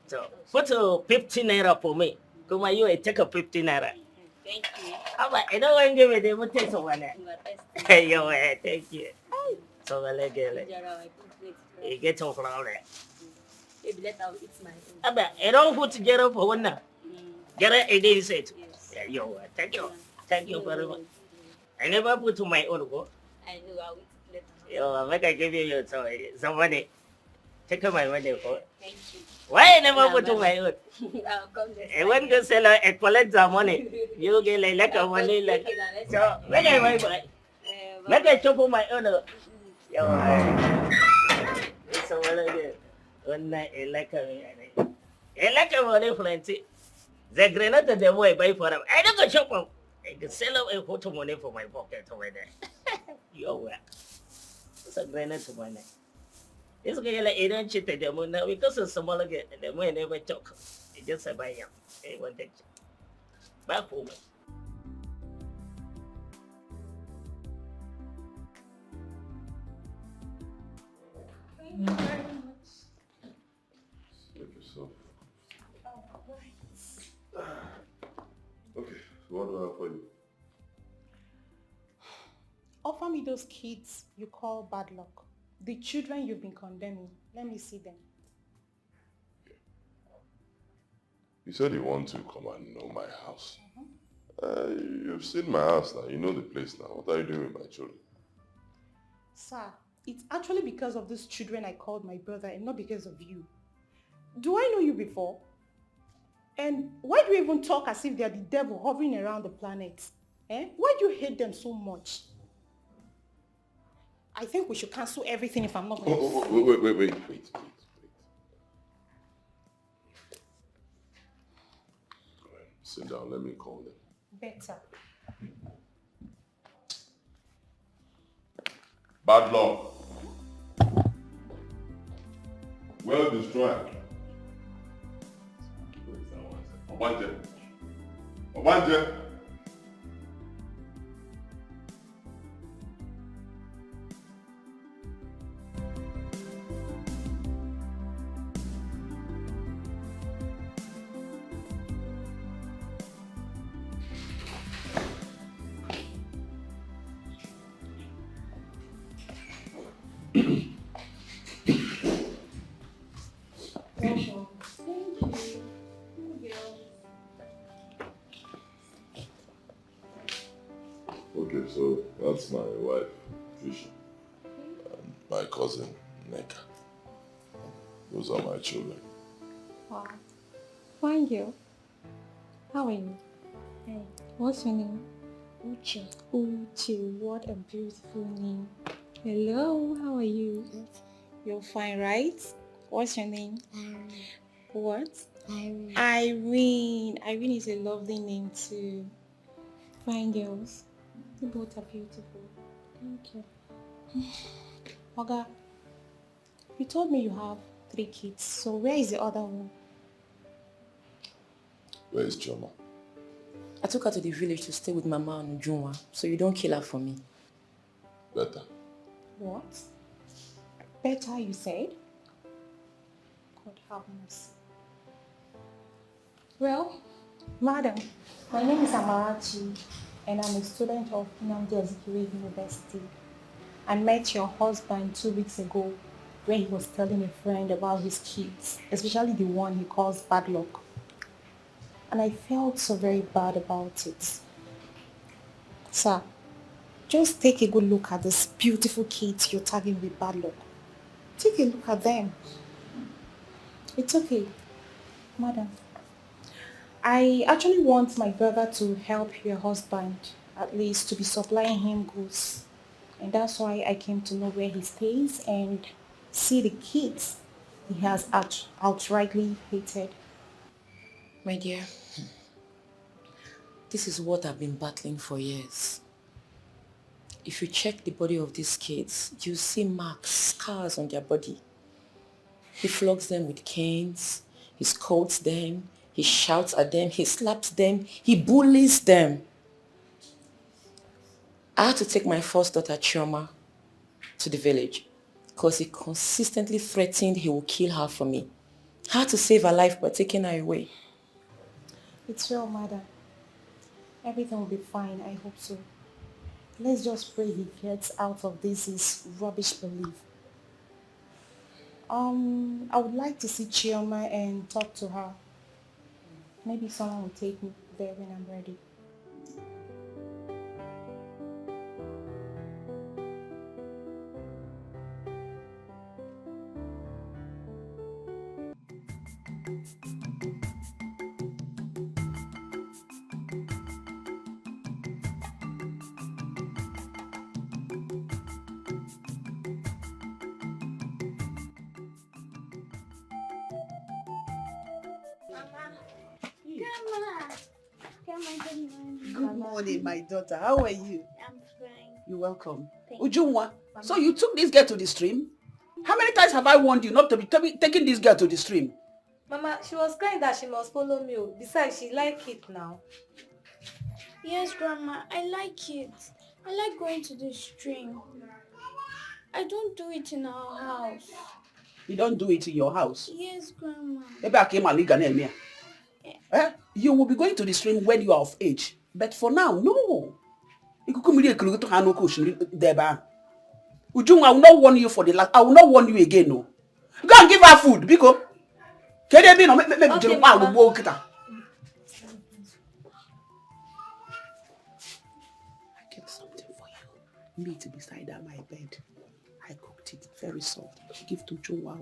So put a 15 naira for me. Come on, you take a 15 naira. Thank you. I don't want to give it, they will take someone. Hey, yo, thank you. So well, I get it. You get some flour. Maybe let her eat my own. I don't put together for one now. Get it, it is it. Yeah, yo, thank you. Thank you very much. I never put to my own go. I know, I'll eat it later. Yo, make I give you some money. Take my money for it. Thank you. Why I never put to my own? I'll come there. I want to sell and collect the money. You get like a money like so. Make I buy. Make I chop on my own. Yo, it's a well again. One night I like a money plenty. The grenade the way I buy for them. I don't go shop them. I can sell up and put money for my pocket over there. Yo, well. It's a grenade to my neck. This guy like Edochie the moon now because of some other the moon never talk. It just a buy him. Hey, one thing. Back home. Thank you very much. Make yourself. Okay, so what do I have for you? Offer me those kids you call bad luck. The children you've been condemning. Let me see them. You said you want to come and know my house. You've seen my house now. You know the place now. What are you doing with my children? Sir, it's actually because of these children I called my brother and not because of you. Do I know you before? And why do you even talk as if they are the devil hovering around the planet? Eh? Why do you hate them so much? I think we should cancel everything if I'm not going to... Wait. Sit down, let me call them. Better. Bad luck. Well destroyed. Obanje. Okay, so that's my wife, Trisha, and my cousin, Neka. Those are my children. Wow. Fine girl. How are you? Hey. What's your name? Uche. Uche, what a beautiful name. Hello, how are you? Good. You're fine, right? What's your name? Irene. What? Irene. Irene. Irene is a lovely name too. Fine girls. You both are beautiful. Thank you. Oga, you told me you have 3 kids, so where is the other one? Where is Choma? I took her to the village to stay with Mama and Ujunwa, so you don't kill her for me. Better. What? Better, you said? God have mercy. Well, madam, my name is Amarachi, and I'm a student of Nollywood University. I met your husband 2 weeks ago when he was telling a friend about his kids, especially the one he calls bad luck. And I felt so very bad about it. Sir, just take a good look at these beautiful kids you're tagging with bad luck. Take a look at them. It's okay, madam. I actually want my brother to help your husband, at least to be supplying him goods. And that's why I came to know where he stays and see the kids he has outrightly hated. My dear, this is what I've been battling for years. If you check the body of these kids, you see marks, scars on their body. He flogs them with canes, he scolds them, he shouts at them, he slaps them, he bullies them. I had to take my first daughter, Chioma, to the village because he consistently threatened he would kill her for me. I had to save her life by taking her away. It's well, madam. Everything will be fine, I hope so. Let's just pray he gets out of this his rubbish belief. I would like to see Chioma and talk to her. Maybe someone will take me there when I'm ready. Good morning, my daughter. How are you? I'm fine. You're welcome. Thank Ujunwa, so you took this girl to the stream? How many times have I warned you not to be taking this girl to the stream? Mama, she was crying that she must follow me. Besides, she like it now. Yes, Grandma, I like it. I like going to the stream. I don't do it in our house. You don't do it in your house? Yes, Grandma. You will be going to the stream when you are of age. But for now, no. Ujunwa, I will not warn you for the last. I will not warn you again, no. Go and give her food, because. Okay, Mama. I kept something for you. Meat beside my bed. I cooked it very soft. Give to Ujunwa.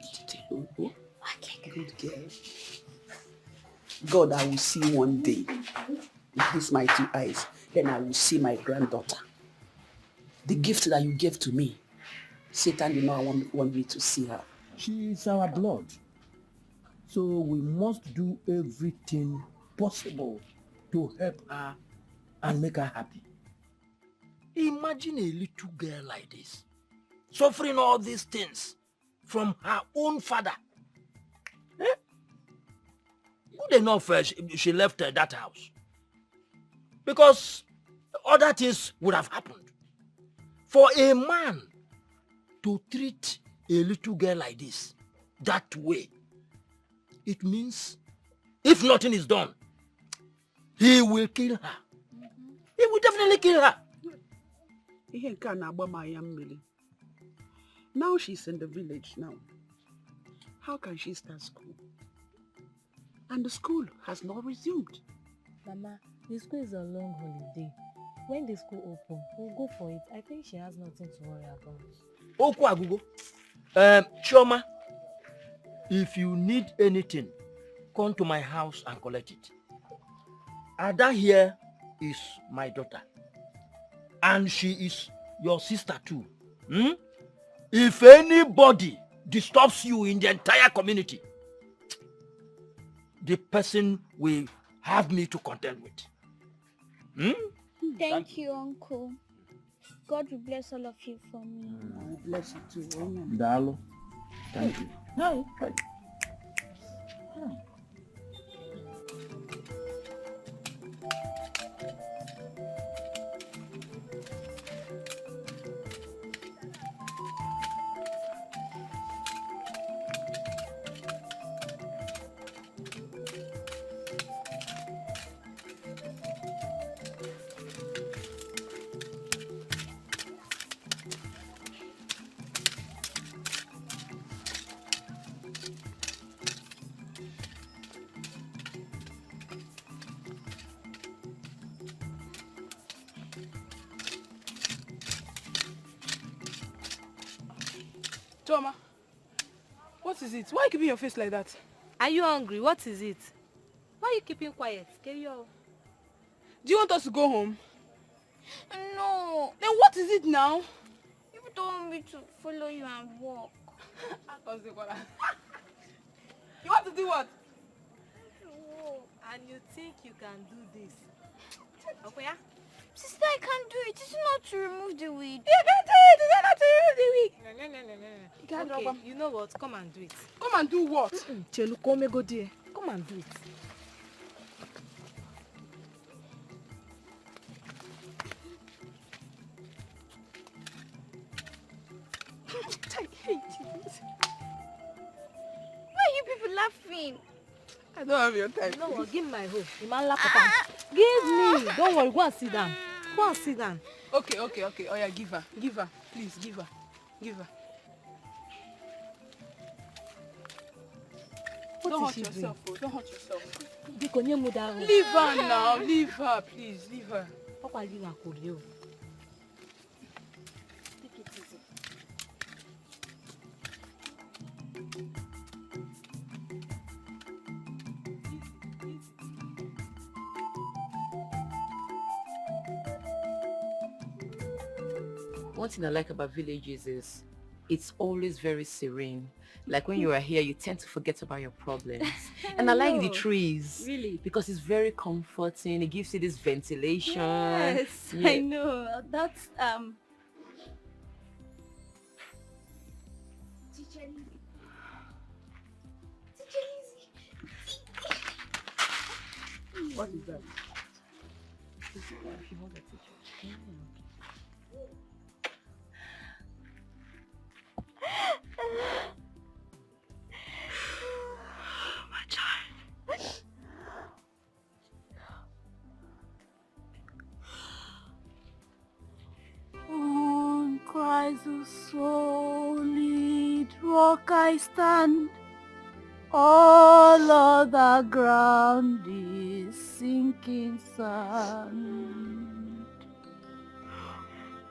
Eat it alone. Oh? Good girl. God, I will see one day with these my two eyes. Then I will see my granddaughter. The gift that you gave to me, Satan did not want me to see her. She is our blood. So we must do everything possible to help her and make her happy. Imagine a little girl like this, suffering all these things from her own father. Good enough she left that house. Because other things would have happened. For a man to treat a little girl like this, that way, it means if nothing is done, he will kill her. He will definitely kill her. Now she's in the village now. How can she start school? And the school has not resumed. Mama, the school is on long holiday. When the school open, we'll go for it. I think she has nothing to worry about. Chioma, if you need anything, come to my house and collect it. Ada here is my daughter. And she is your sister too. If anybody disturbs you in the entire community, the person will have me to contend with. Thank you, Uncle. God will bless all of you for me. I bless you too. Dalo. Thank you. Hi. Toma, what is it? Why are you keeping your face like that? Are you hungry? What is it? Why are you keeping quiet? Carry on. Do you want us to go home? No. Then what is it now? You don't want me to follow you and walk. You want to do what? And you think you can do this? Okay, yeah? Sister, I can't do it. It's not to remove the wig. You can do it. It's not to remove the wig. You Okay, you know what? Come and do it. Come and do what? Chelu, come go there. Come and do it. I hate this. Why are you people laughing? I don't have your time. You know what? Give me my hoe. The man laugh at Give me. Don't worry. Go and sit down. Go and sit down. Okay. Oh yeah, give her. Please, give her. Don't hurt yourself. Don't hurt yourself. Leave her now. Leave her, please. Leave her. Take it easy. One thing I like about villages is it's always very serene. Like when you are here, you tend to forget about your problems. And I like the trees. Really? Because it's very comforting. It gives you this ventilation. Yes, Yeah. I know. That's Teacher Lizzy. What is that? My child. On Christ the solid rock I stand. All other ground is sinking sand.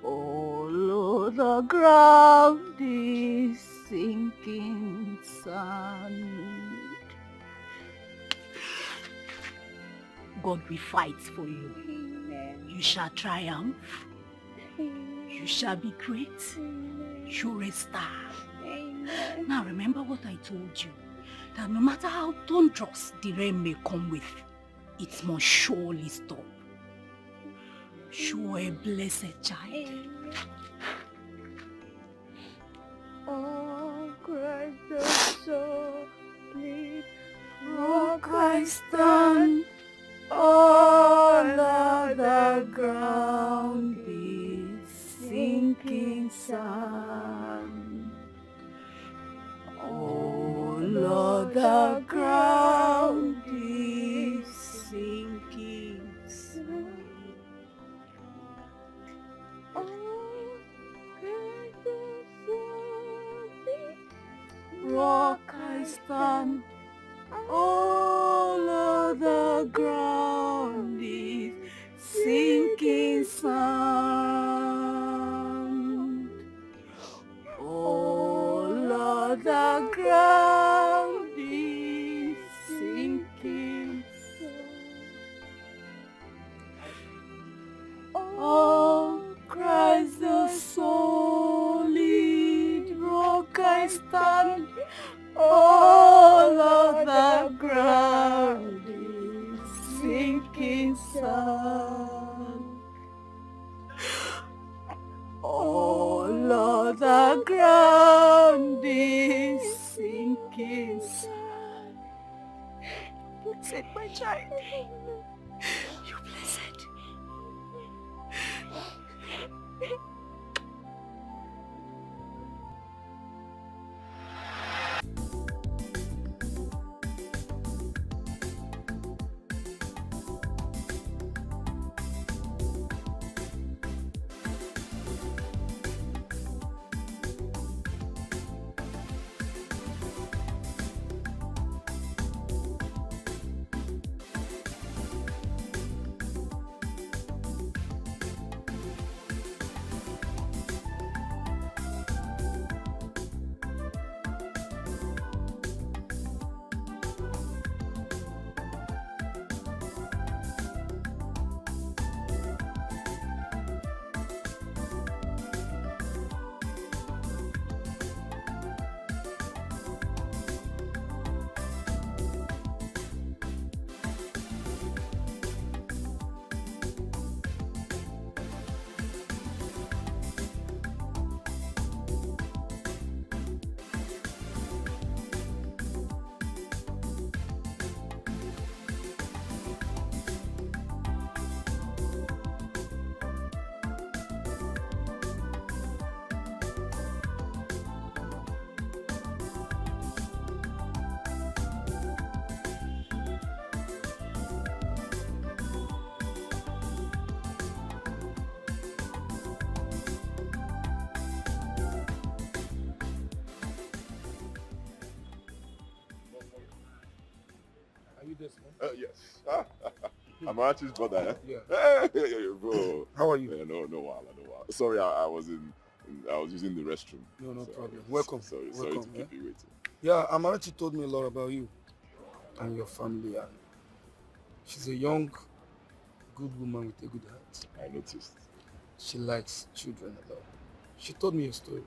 All other ground is sinking sand. God will fight for you. Amen. You shall triumph. You shall be great. You're a star. Amen. Now remember what I told you. That no matter how thunderous the rain may come with, it must surely stop. You're a blessed child. Amen. Oh, Christ the solid rock I stand. All other ground is sinking sand. All other ground is sinking sand. Rock I stand. All other ground is sinking sand. All other ground is sinking sand. Oh, Christ the solid rock I stand. All other ground is sinking sand. All other ground is sinking sand. Blessed, my child. You blessed. Yes. Amarachi's brother, eh? Yeah. Hey, bro. How are you? Yeah, no, no, wahala, no, wahala. Sorry, I was I was using the restroom. No So, problem. Welcome. Sorry Welcome, to keep you waiting. Yeah, Amarachi told me a lot about you and your family. And she's a young, good woman with a good heart. I noticed. She likes children a lot. She told me your story.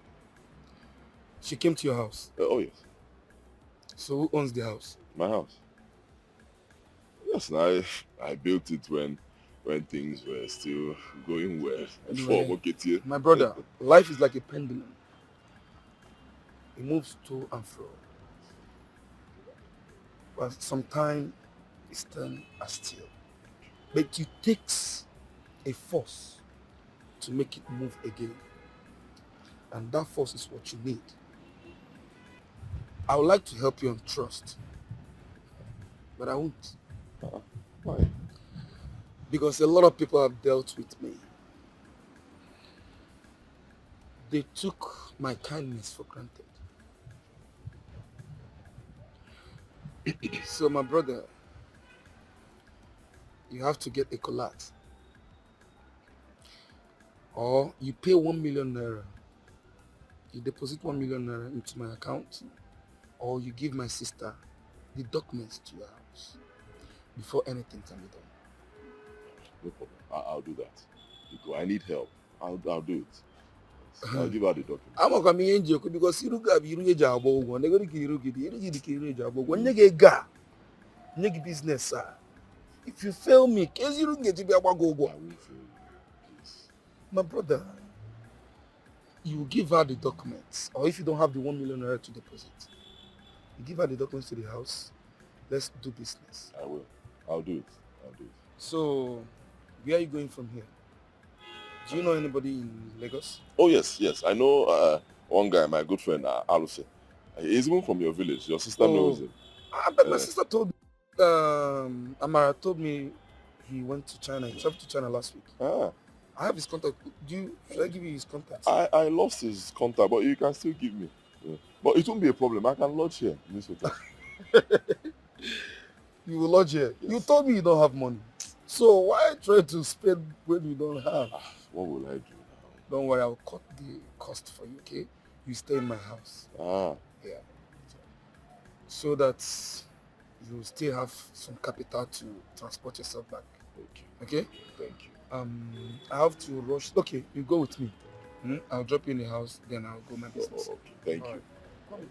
She came to your house. Oh, yes. So who owns the house? My house. Yes, I built it when things were still going well. Anyway, Before my brother, life is like a pendulum. It moves to and fro. But sometimes it's turn as still. But it takes a force to make it move again. And that force is what you need. I would like to help you on trust. But I won't. Why? Because a lot of people have dealt with me. They took my kindness for granted. So my brother, you have to get a collect. Or you pay 1 million naira. You deposit 1 million naira into my account. Or you give my sister the documents to your house before anything can be done. No problem. I'll do that. Because I need help. I'll do it. I'll give her the document. I'm not coming in because you got you job. One go you business, sir. If you fail me, case you don't get to be about go. I will fail you. Please. My brother, you give her the documents, or if you don't have the 1 million naira to deposit, you give her the documents to the house. Let's do business. I will. I'll do it. So, where are you going from here? Do you know anybody in Lagos? Oh, yes. I know one guy, my good friend, Aluse. He's even from your village. Your sister knows him. But my sister told me, Amara told me he went to China. He traveled to China last week. I have his contact. Should I give you his contact? I lost his contact, but you can still give me. Yeah. But it won't be a problem. I can lodge here in this hotel. You will lodge here. Yes. You told me you don't have money. So why try to spend when you don't have? What will I do now? Don't worry, I'll cut the cost for you, okay? You stay in my house. Yeah. So that you still have some capital to transport yourself back. Okay? Thank you. I have to rush. Okay, you go with me. I'll drop you in the house, then I'll go my business. Okay, thank you. Come.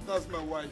That's my wife.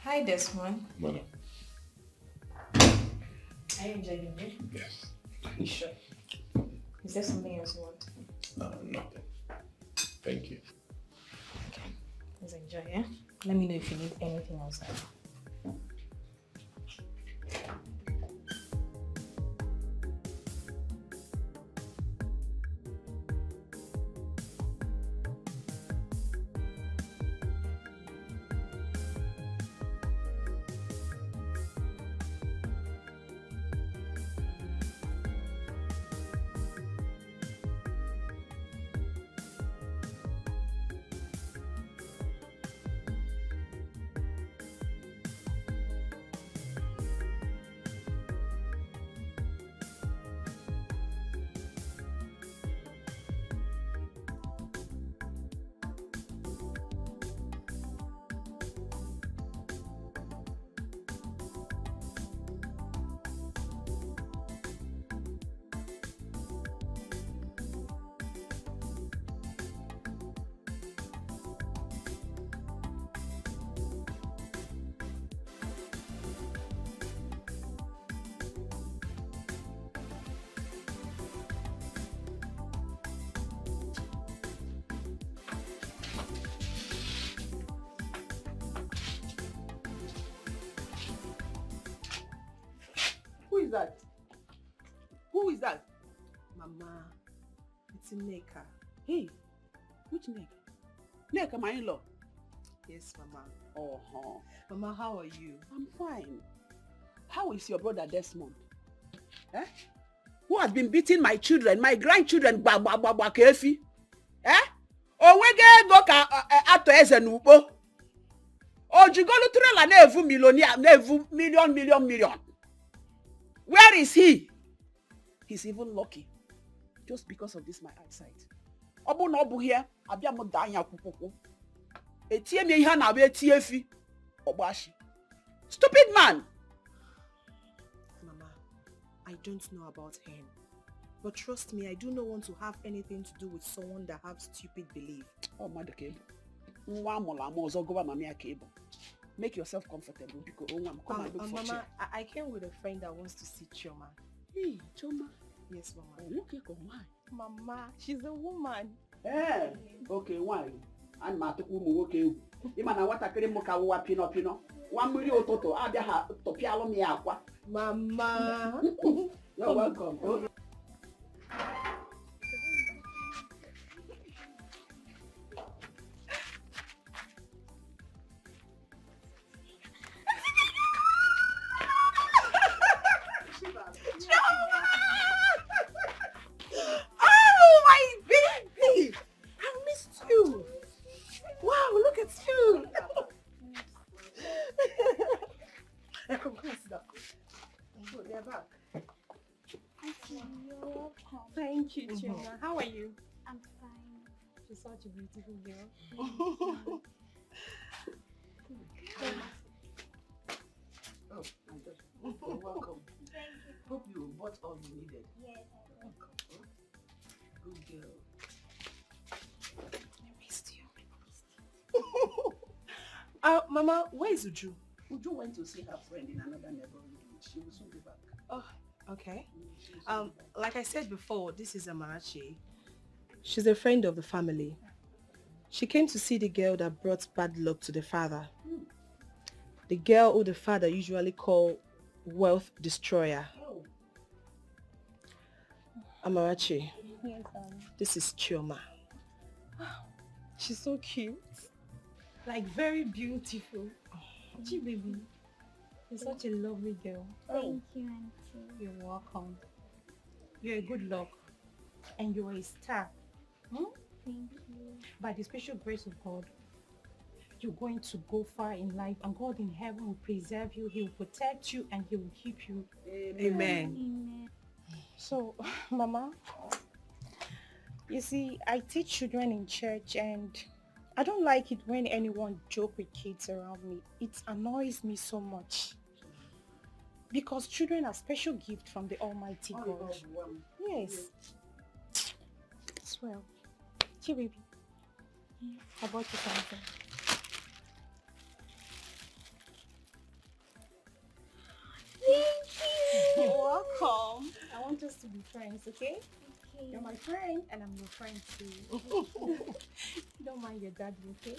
Hi, Desmond. Madam. Are you enjoying it? Yes. You sure? Is there something else you want? Nothing. Thank you. Okay. Please enjoy, yeah? Let me know if you need anything else. Who is that? Who is that? Mama, it's Neka. Hey, which Neka? Neka, my in-law. Yes, Mama. Oh, Mama, how are you? I'm fine. How is your brother Desmond? Eh? Who has been beating my children, my grandchildren, kefi? Eh? Owege go ka ato eze n'ugbo. Ojigolu trela na-evu millionaire, na-evu million. Where is he? He's even lucky. Just because of this my eyesight. Obu na obu here, abia mo da anya kwukwukwu. Etie me ihe na be tie fi. Ogbashi. Stupid man. Mama, I don't know about him. But trust me, I do not want to have anything to do with someone that have stupid belief. Oh, Mother Cable. Make yourself comfortable because come and look for Mama, chair. I came with a friend that wants to see Chioma. Hey, Chioma. Yes, Mama. Okay, come why? Mama, she's a woman. Hey, okay, why? And matuku okay. Imana watakere muka wa pino. 1 million toto. Abia ha topialo mi akwa. Mama. You're welcome. Okay. Oh, my baby! I missed you. Wow, look at you. Come sit down. Good, they're back. Thank you, Chioma. How are you? I'm fine. She's such a beautiful girl. Oh, you're welcome. Hope you bought all you needed. Yes, Good girl. I missed you. Mama, where is Uju? Uju went to see her friend in another neighborhood. She will soon be back. Oh, okay. Like I said before, this is Amarachi. She's a friend of the family. She came to see the girl that brought bad luck to the father. The girl who the father usually call wealth destroyer. Oh. Amarachi, Yes, this is Chioma. she's so cute. Like very beautiful. Gee, baby. You're such a lovely girl. Thank you, Auntie. You're welcome. You're a good luck. And you're a star. Thank you. By the special grace of God, you're going to go far in life, and God in heaven will preserve you, He will protect you, and He will keep you. Amen. Amen. So, Mama, you see, I teach children in church, and I don't like it when anyone joke with kids around me. It annoys me so much. Because children are special gift from the Almighty God. Yes. Swell. Here, baby. I bought you something. Thank you. You're welcome. I want us to be friends, okay? Okay. You're my friend and I'm your friend too. Don't mind your daddy, okay?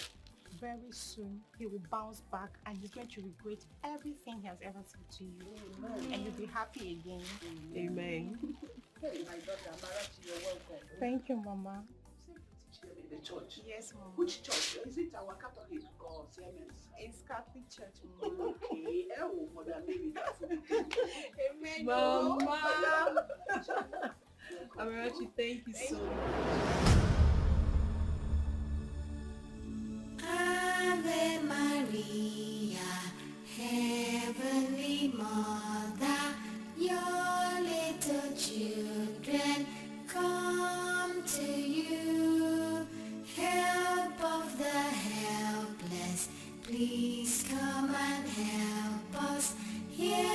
Very soon he will bounce back and he's going to regret everything he has ever said to you. Amen. And you'll be happy again. Amen. Hey, my daughter, Amarachi, you're welcome. Thank you, Mama. The church? Yes, Mama. Which church? Is it our Catholic or Siemens? It's Catholic Church, Mama. Okay. Oh, Mother Mary, that's Amen. Mama. Amarachi, thank you so much. Ave Maria, Heavenly Mother, your little children come to you. Help of the helpless, please come and help us. Hear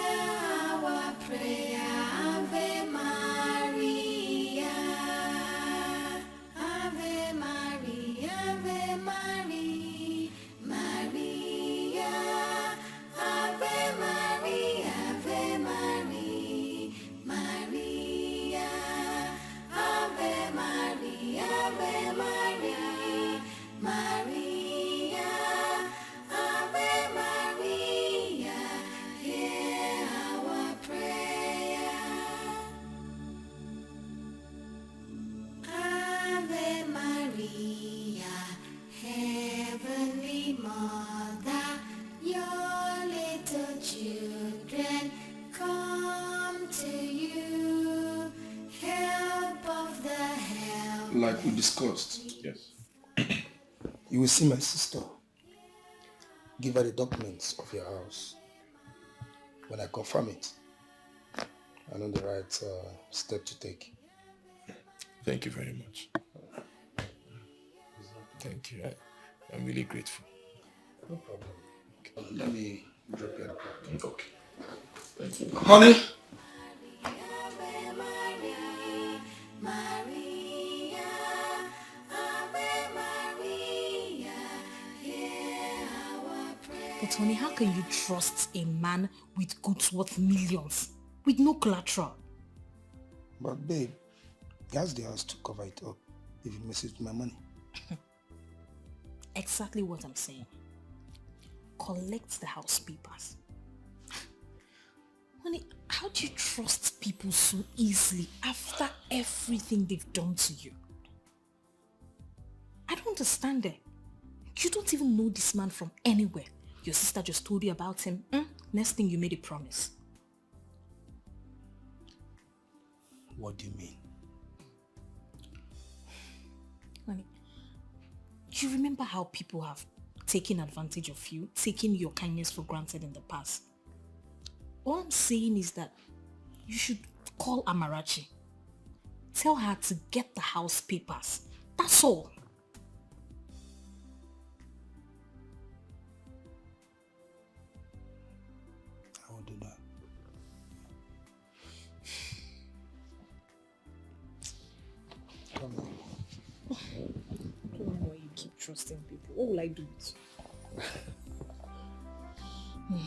our prayer, Ave Maria. Ave Maria, Ave Maria, Maria. Ave Maria, Ave Maria, Maria. Ave Maria, Ave Maria, Maria. Ave Maria, hear our prayer. Ave Maria, Heavenly Mother, your little children come to you. Help of the help. Like we discussed, Yes. you will see my sister. Give her the documents of your house. When I confirm it, I know the right step to take. Thank you very much. Thank you. I'm really grateful. No problem. Let me drop you at the park. Okay. Thank you. Honey? Ave Maria, Maria. Ave Maria, hear our prayer. But honey, how can you trust a man with goods worth millions, with no collateral? But babe, he has the house to cover it up if he messes with my money. Exactly what I'm saying. Collect the house papers. Honey, how do you trust people so easily after everything they've done to you? I don't understand it. You don't even know this man from anywhere. Your sister just told you about him. Next thing you made a promise. What do you mean? Honey, do you remember how people have taken advantage of you, taking your kindness for granted in the past? All I'm saying is that you should call Amarachi. Tell her to get the house papers. That's all. I will do that. Come on. I don't know why you keep trusting people. What will I do with you?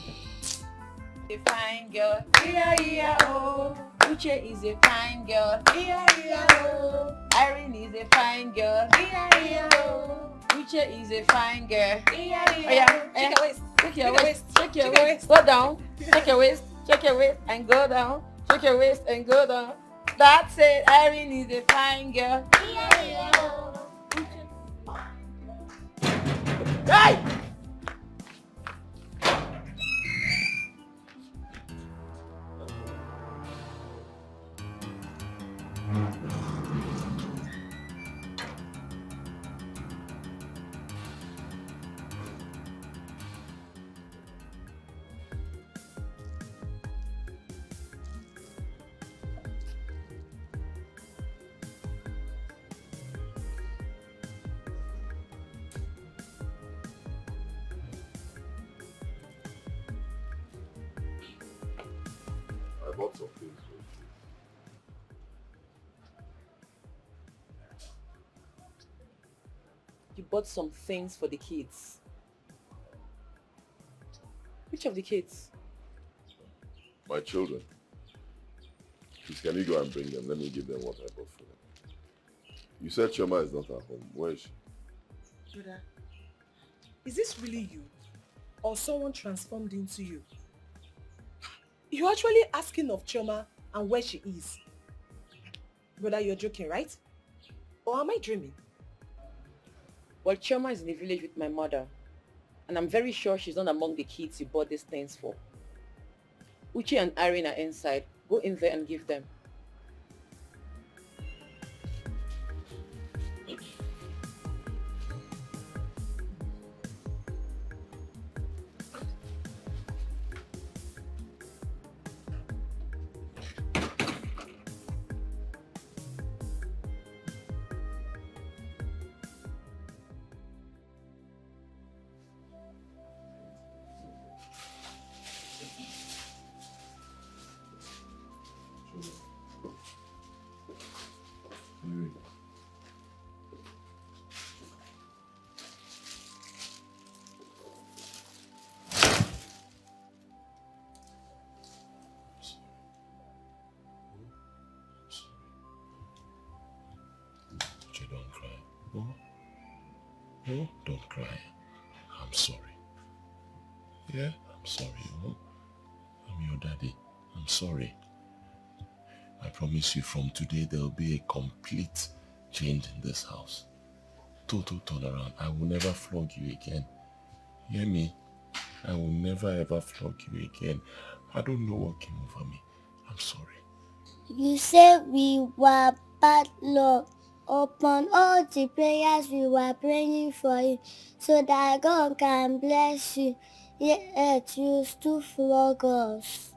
A fine girl, yeah, oh. Uche is a fine girl, yeah, oh. Irene is a fine girl, yeah, oh. Uche is a fine girl, yeah. Oh yeah, check your waist, check your waist, check your waist, go down, check your waist, and go down, check your waist and go down. That's it, Irene is a fine girl, yeah, oh. Hey! I bought some things for you. You bought some things for the kids. Which of the kids? My children. Please, can you go and bring them? Let me give them what I bought for them. You said Chioma is not at home. Where is she? Brother, is this really you? Or someone transformed into you? You're actually asking of Chioma and where she is. Brother, you're joking, right? Or am I dreaming? Well, Chioma is in the village with my mother. And I'm very sure she's not among the kids you bought these things for. Uche and Irene are inside. Go in there and give them. Don't cry. Oh? Oh, don't cry. I'm sorry. Yeah, I'm sorry. Oh? I'm your daddy. I'm sorry. I promise you from today there will be a complete change in this house. Total turnaround. I will never flog you again. Hear me? I will never ever flog you again. I don't know what came over me. I'm sorry. You said we were bad luck. Upon all the prayers we were praying for you, so that God can bless you, yet you still flog us.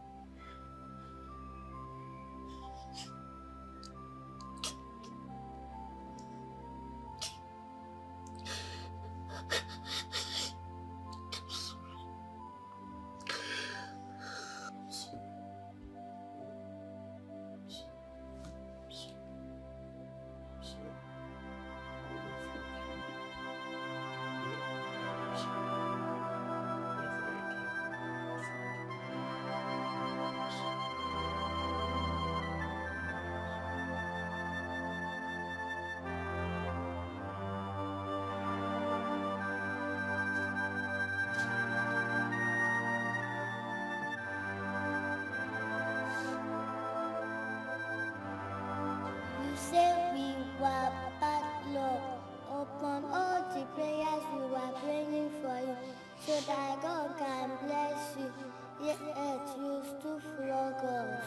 You said we were bad luck. Upon all the prayers we were praying for you, so that God can bless you, yet you still flog us.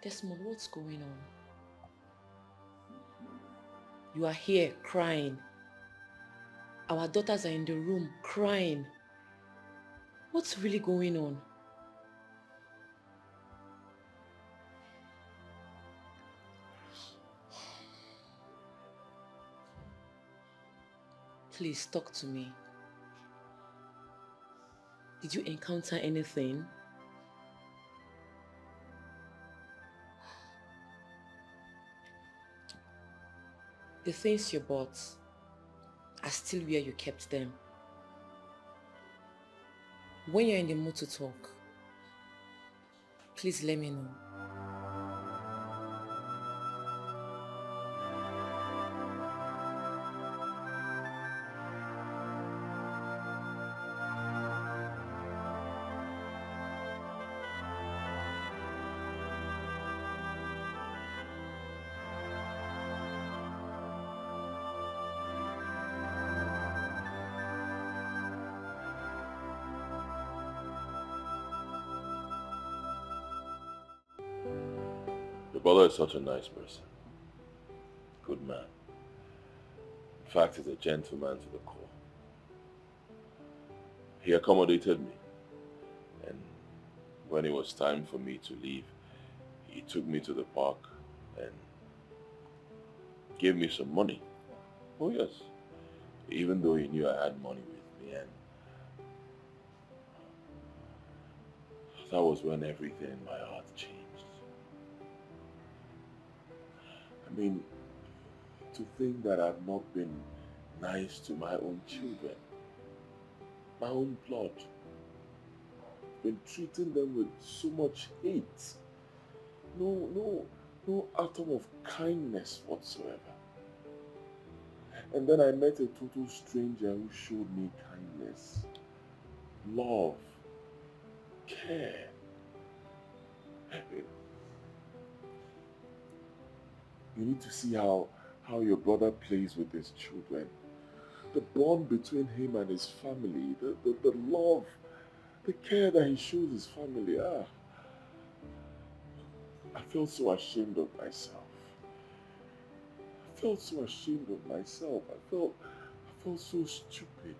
Desmond, what's going on? You are here crying. Our daughters are in the room crying. What's really going on? Please talk to me. Did you encounter anything? The things you bought are still where you kept them. When you're in the mood to talk, please let me know. brother is such a nice person. Good man. In fact, he's a gentleman to the core. He accommodated me. And when it was time for me to leave, he took me to the park and gave me some money. Oh yes. Even though he knew I had money with me, and that was when everything in my heart changed. I mean, to think that I've not been nice to my own children, my own blood, been treating them with so much hate, no atom of kindness whatsoever. And then I met a total stranger who showed me kindness, love, care. You need to see how your brother plays with his children. The bond between him and his family, the love, the care that he shows his family. I felt so ashamed of myself. I felt so ashamed of myself. I felt so stupid.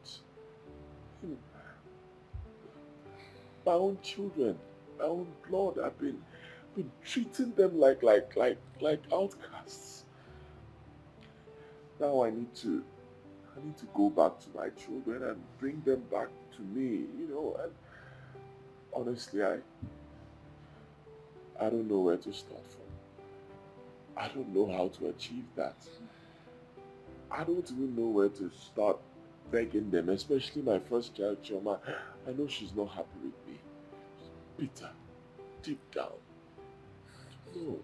My own children, my own blood, I've been treating them like outcasts. Now I need to go back to my children and bring them back to me, and honestly, I don't know where to start from. I don't know how to achieve that. I don't even know where to start begging them, especially my first child, Chioma. I know she's not happy with me. She's bitter, deep down. No.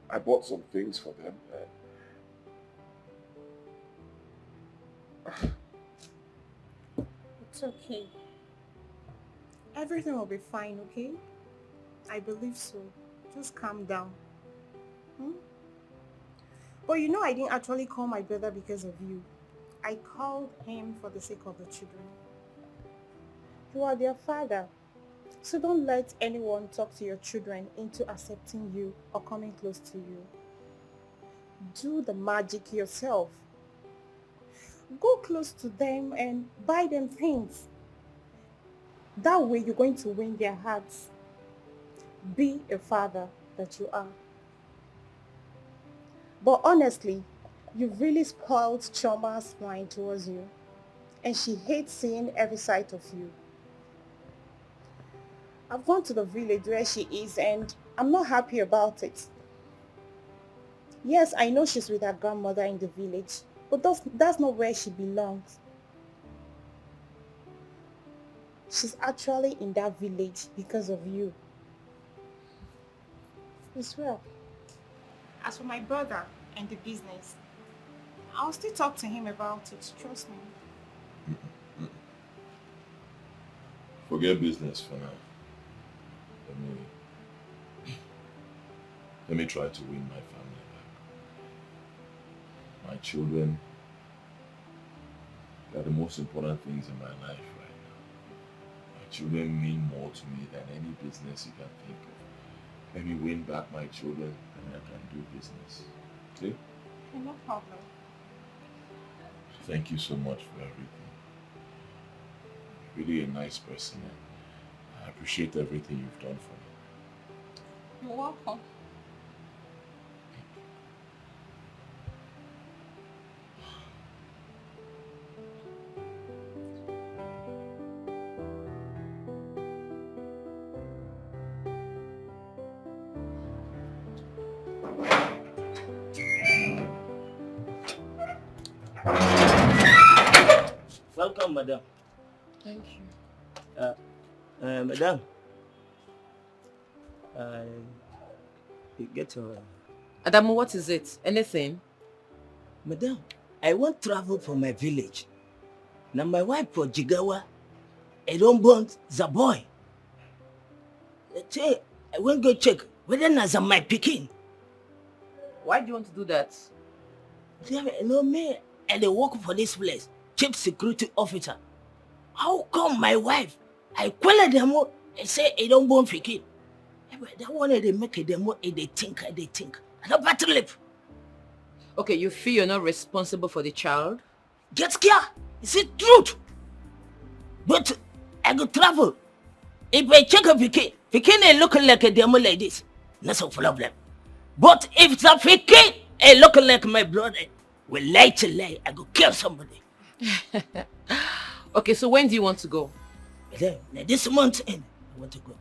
I bought some things for them. It's okay. Everything will be fine, okay? I believe so. Just calm down. But I didn't actually call my brother because of you. I called him for the sake of the children. You are their father. So don't let anyone talk to your children into accepting you or coming close to you. Do the magic yourself. Go close to them and buy them things. That way you're going to win their hearts. Be a father that you are. But honestly, you've really spoiled Chioma's mind towards you. And she hates seeing every side of you. I've gone to the village where she is and I'm not happy about it. Yes, I know she's with her grandmother in the village, but that's not where she belongs. She's actually in that village because of you. As well. As for my brother and the business, I'll still talk to him about it, trust me. Forget business for now. Let me try to win my family back. My children, they are the most important things in my life right now. My children mean more to me than any business you can think of. Let me win back my children and I can do business. Okay? No problem. Thank you so much for everything. You're really a nice person and I appreciate everything you've done for me. You're welcome. Welcome, madam. Thank you. Madam. You get your... Adamu, what is it? Anything? Madam, I want travel from my village. Now my wife for Jigawa, I don't want the boy. I won't go check whether that's my picking. Why do you want to do that? You know me, and they work for this place, chief security officer. How come my wife, I call them and say I don't want picking? That one they make it, they think. I don't battle lip. Okay, you feel you're not responsible for the child? Get scared. Is it truth? But I go travel. If I check a Pikin ain't looking like a demo like this, that's a problem. But if the Pikin ain't looking like my brother, well, lie to lie, I go kill somebody. Okay, so when do you want to go? This month end, I want to go.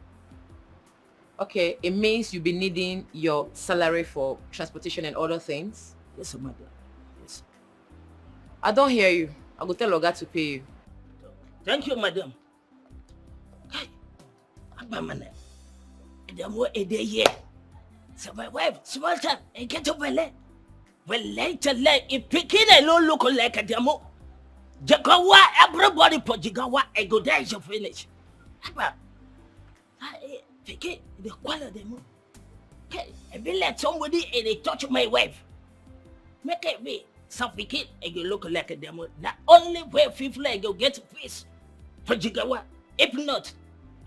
Okay, it means you'll be needing your salary for transportation and other things? Yes, madam. Yes. I don't hear you. I will tell Oga to pay you. Thank you, madam. Hey, Abamana. The more a day here. So my wife, small time, and get over there. Well, later, if Pikin alone look like a demo, Jagawa, everybody put Jagawa, and go there, you finish. Pikin, the quality demo. Okay, I be let somebody and they touch my wife. Make it be suffocate and you look like a demo. The only way people I go get peace for Jagawa. If not,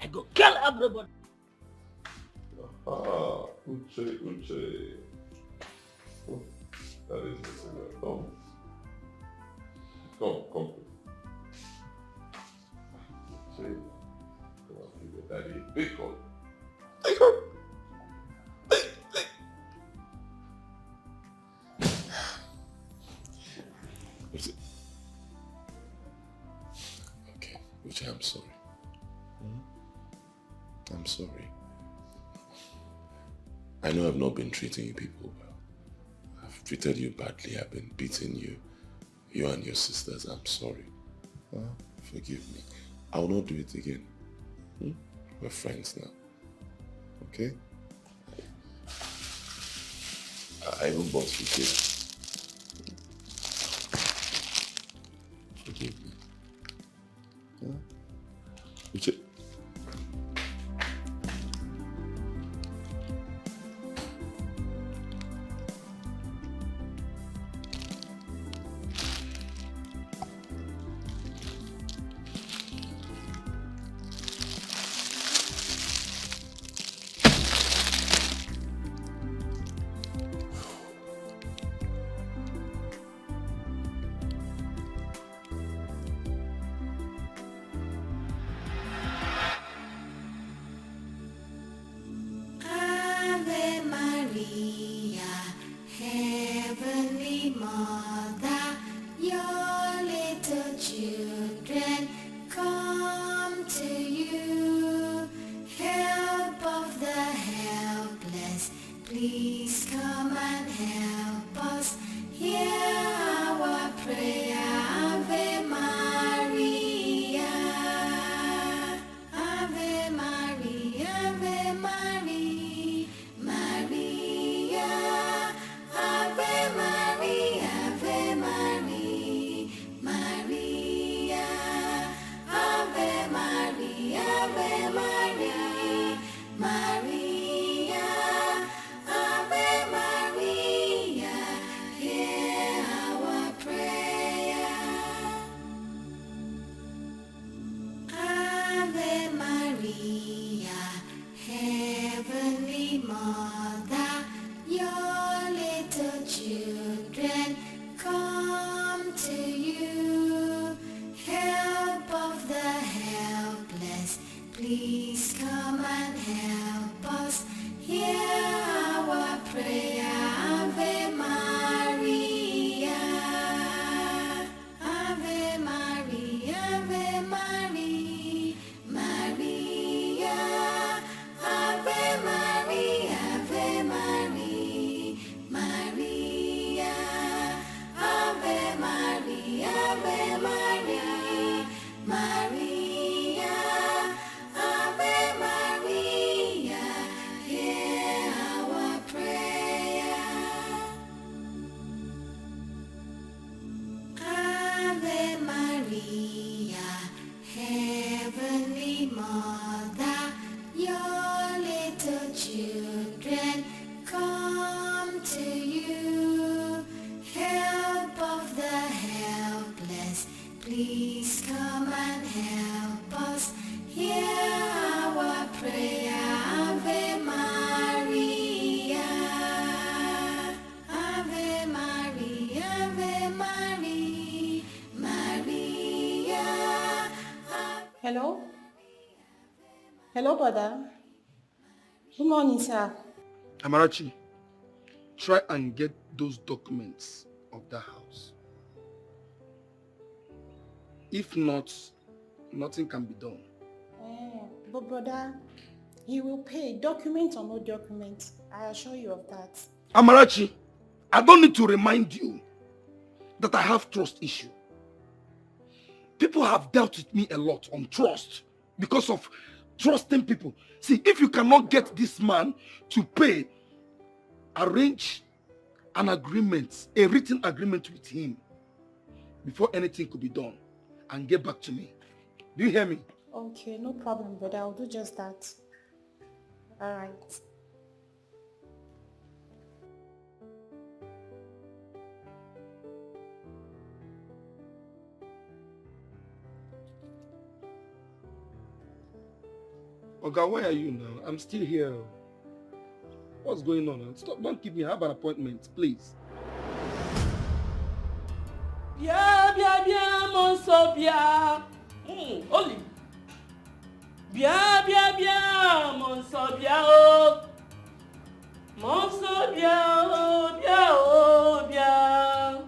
I go kill everybody. Uche. Oh, that is the singer. Come. Uche. Come on, give your daddy a big hug. Take her. Okay, Uche, I'm sorry. I'm sorry. I know I've not been treating you people well. I've treated you badly. I've been beating you and your sisters. I'm sorry. Forgive me. I will not do it again. We're friends now. Okay? I even bought you gifts. Forgive me. Uche. Hello? Hello, brother. Good morning, sir. Amarachi, try and get those documents of that house. If not, nothing can be done. But brother, he will pay, document or no document. I assure you of that. Amarachi, I don't need to remind you that I have trust issue. People have dealt with me a lot on trust because of trusting people. See, if you cannot get this man to pay, arrange an agreement, a written agreement with him before anything could be done and get back to me. Do you hear me? Okay, no problem, brother. I'll do just that. All right. Oga, where are you now? I'm still here. What's going on? Stop, don't keep me. Have an appointment, please. Bia, bia, bia, monso, bia. Oli. Bia, bia, bia, monso, bia, oh. Monso, bia, oh, bia, oh, bia.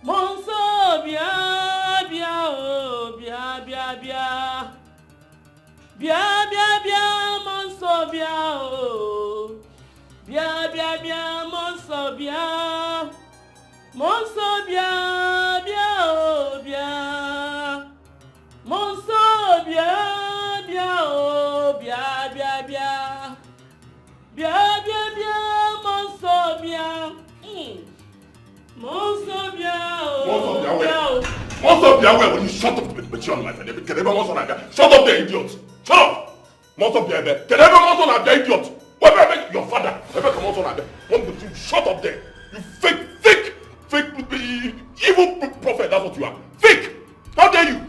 Monso, bia, bia, oh, bia, bia, bia. Bia, bia, bia, monso, bia, oh. Bia, bia, bia, monso, bia. Monso, bia, bia, oh, bia. Monso, bia, bia, oh, bia, bia, bia. Bia, bia, bia, monso, bia. Monso, bia, oh, bia. Monso, bia, where will you shut up with you on my friend? Can everyone monso like shut up there, idiot. Shut up! Monso, bia, there. Can everyone monso like that, idiot? Where your father? Where come monso like that? You shut up there. You fake evil prophet, that's what you are. Fake! How dare you?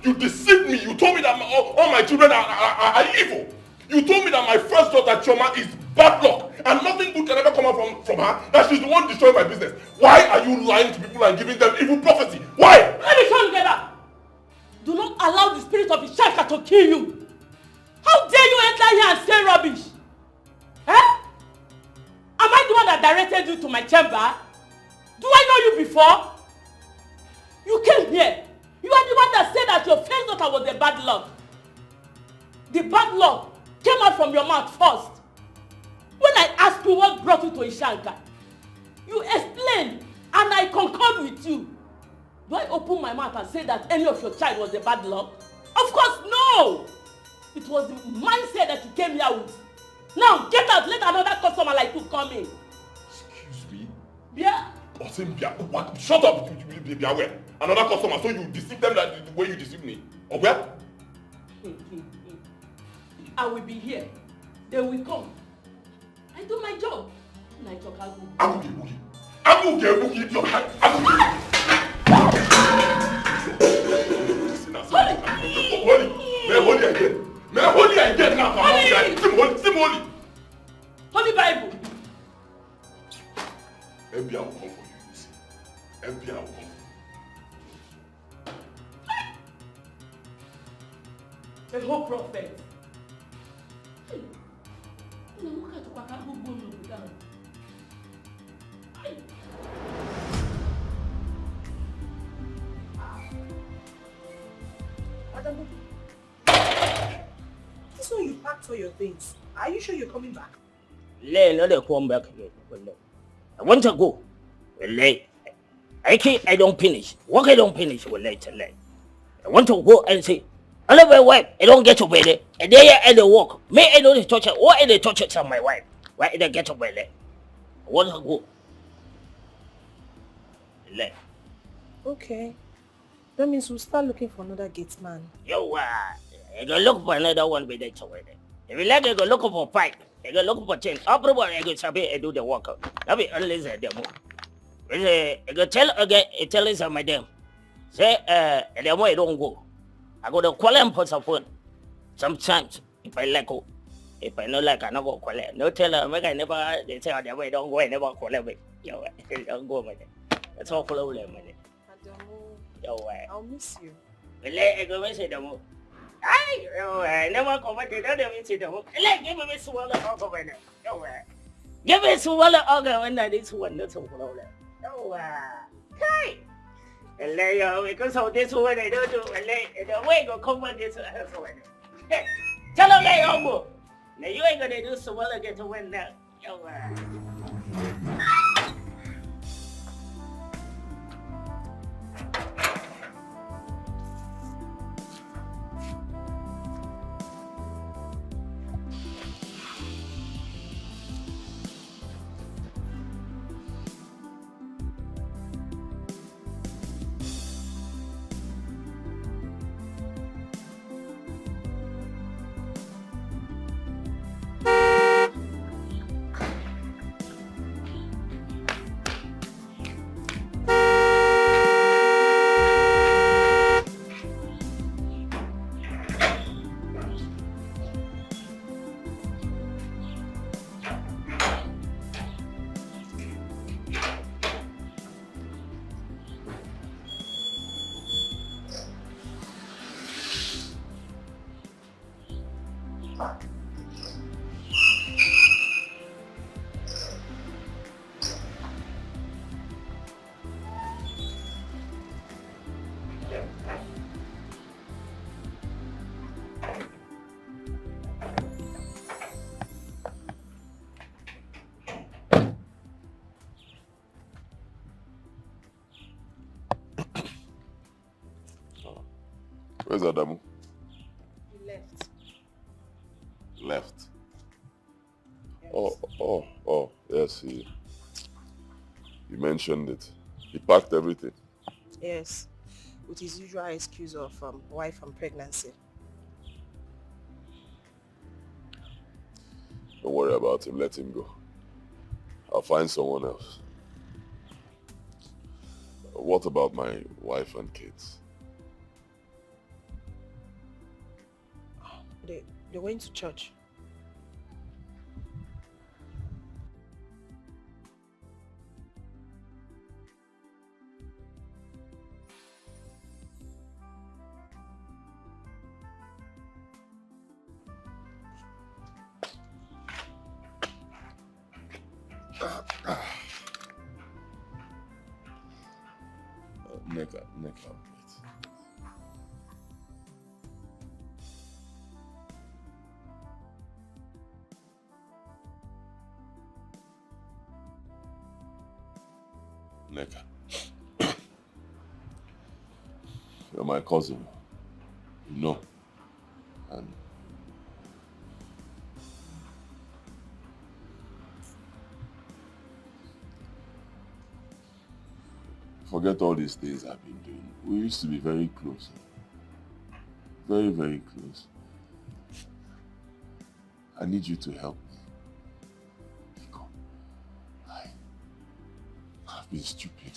You deceived me. You told me that all my children are evil. You told me that my first daughter, Choma, is bad luck. And nothing good can ever come out from her. That she's the one destroying my business. Why are you lying to people and giving them evil prophecy? Why? Let me come together. Do not allow the spirit of Ishaka to kill you. How dare you enter here and say rubbish? Eh? Am I the one that directed you to my chamber? Do I know you before? You came here. You are the one that said that your first daughter was a bad luck. The bad luck came out from your mouth first. When I asked you what brought you to Ishanka, you explained and I concurred with you. Do I open my mouth and say that any of your child was a bad luck? Of course, no! It was the mindset that you came here with. Now, get out. Let another customer like you come in. Excuse me? Yeah? What? Shut up, be aware. Another customer, so you deceive them like the way you deceive me. Or where? I will be here. They will come. I do my job. And I talk Holy Bible. FBI will come for you, you see. FBI will come. A whole prophet. Adamu, this one you packed all your things. Are you sure you're coming back? Let her come back again. I want to go. I don't finish. Work I don't finish. I want to go and say, I love my wife. I don't get to bed. And there I don't work. May I don't touch her. Why I don't touch it on my wife? Why I don't get to bed? I want to go. Okay. That means we'll start looking for another gate man. Yo, I go look for another one with that away. If you like, I go look for pipe. I go look for chain. Everybody, I go sabi and do the work. That be unless I demo. I go tell again. Tell us my damn. Say, the more I don't go. I go to call him for support. Sometimes, if I like go. If I not like, I never call him. No tell her, I never, they say, the way don't go, I never call him. Yo, don't go, my damn. That's all for them, my damn. Adamu, Yo, I'll miss you. I go and say Adamu. I never commented on them into Adamu. Give me swallow over there. Give me swallow over when I need one not so low. Hey! Because of this one I don't do, and the way go come on this one. Tell them they humble. Now you ain't gonna do so well again to win that. Where's Adamu? He left. Left. Yes. Oh, yes, he mentioned it. He packed everything. Yes, with his usual excuse of wife and pregnancy. Don't worry about him, let him go. I'll find someone else. What about my wife and kids? They went to church. Neck out. Neka. You're my cousin. You know. And forget all these things I've been doing. We used to be very close. Very, very close. I need you to help me. I've been stupid.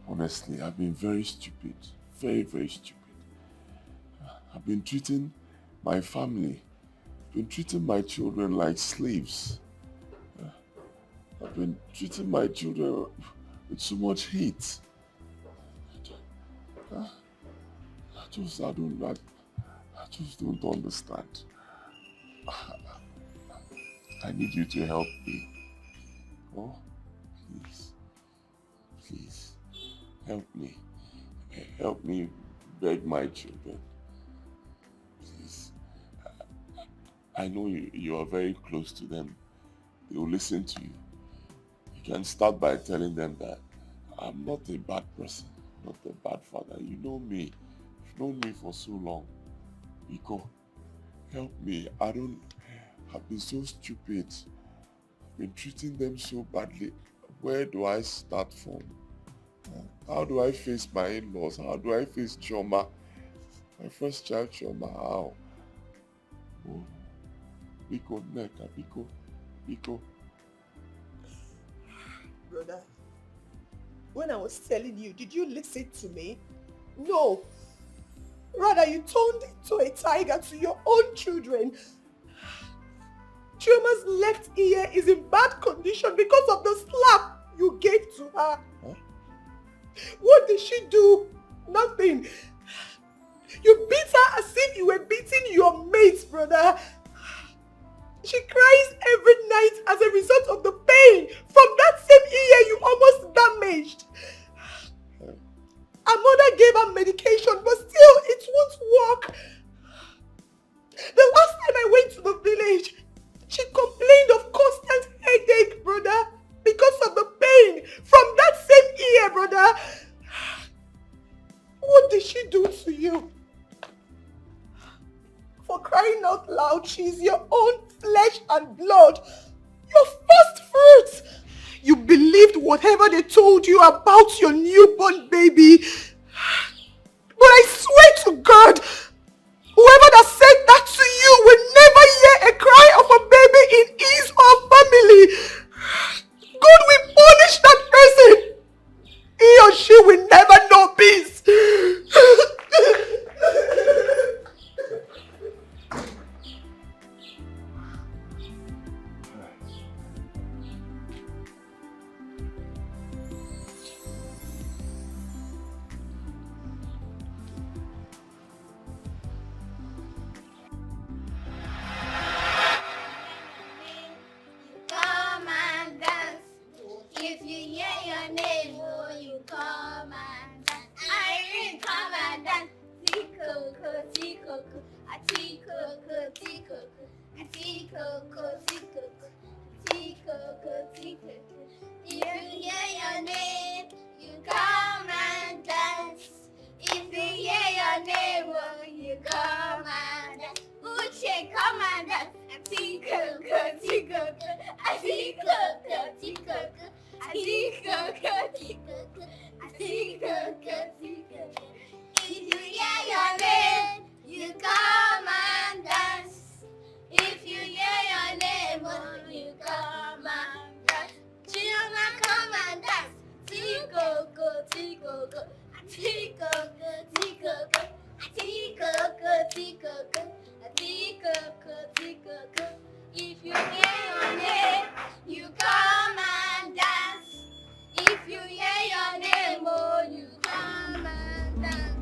Honestly, I've been very stupid. Very, very stupid. I've been treating my family, been treating my children like slaves. I've been treating my children with so much hate. I just don't understand. I need you to help me. Oh, please, help me. Help me beg my children. Please. I know you are very close to them. They will listen to you. You can start by telling them that I'm not a bad person, not a bad father. You know me. You've known me for so long. Biko, help me. I've been so stupid. I've been treating them so badly. Where do I start from? How do I face my in-laws? How do I face Chioma? My first child, Chioma, how? Oh. Biko, Neka, Biko. Brother, when I was telling you, did you listen to me? No. Rather, you turned into a tiger to your own children. Chioma's left ear is in bad condition because of the slap you gave to her. Huh? What did she do? Nothing. her as if you were beating your mates, brother. She cries every night as a result of the pain from that same ear you almost damaged. Her mother gave her medication, but still it won't work. The last time I went to the village, she complained of constant headache, brother, because of the pain from that same ear, brother. What did she do to you? For crying out loud, she is your own flesh and blood, your first fruit. You believed whatever they told you about your newborn baby. But I swear to God, whoever that said that to you will never hear a cry of a baby in his or family. God will punish that person. He or she will never know peace. Come and dance. If you hear your name, oh, you come and dance. Irene, come and dance. Tikoko, tikoko, a tikoko, tikoko, a tikoko, tikoko, tikoko, tikoko. If you hear your name, you come and dance. If you hear your name, oh, you come and dance. Uche, come and dance. A tikoko, tikoko, a tikoko, tikoko, a tikoko, tikoko, a tikoko, tikoko. If you hear your name, you come and dance. If you hear your name, oh, you come and dance. Children, come and dance. Tikoko, tikoko, a tikoko, tikoko, a tikoko, tikoko, a tikoko, tikoko. If you hear your name, you come and dance. If you hear your name, oh, you come and dance.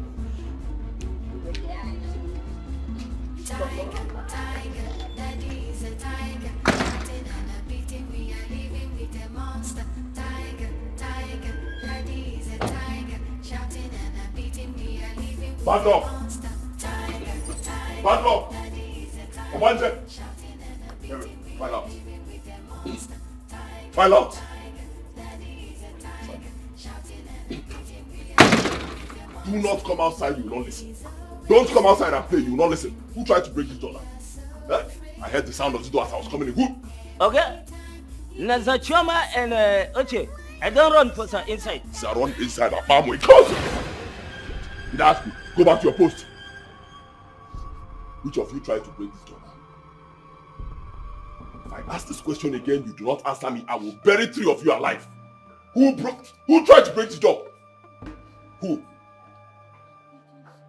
Tiger, tiger, daddy is a tiger. Nothing and a beating, we are living with a monster. Tiger, tiger, daddy is a tiger. Shouting and a beating, we are living with Back a up. monster. Tiger, tiger, Back up. daddy is a tiger. Come on, Jen. Shouting and a Here, beating, we file are out. living with a monster. Tiger, File out. tiger, daddy is a tiger. Shouting and a beating, we are living with a monster. Do not come outside, you will not listen. Don't come outside and play, you will not listen. Who tried to break this door now? Eh? I heard the sound of the door as I was coming in. Who? Okay. Nazachoma and Oche, I don't run for some inside. Say I run inside a farm with close. Did I ask you? Go back to your post. Which of you tried to break this door now? If I ask this question again, you do not answer me, I will bury 3 of you alive. Who tried to break this door? Who?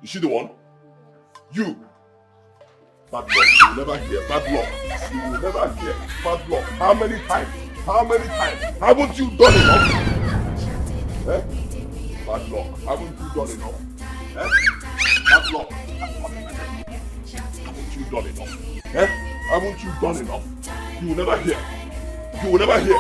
Is she the one? You. Bad luck. You will never hear. Bad luck. You will never hear. Bad luck. How many times? How many times? Haven't you done enough? Eh? Bad luck. Haven't you done enough? Eh? Bad luck. Haven't you done enough? Eh? Haven't you done enough? You will never hear. You will never hear.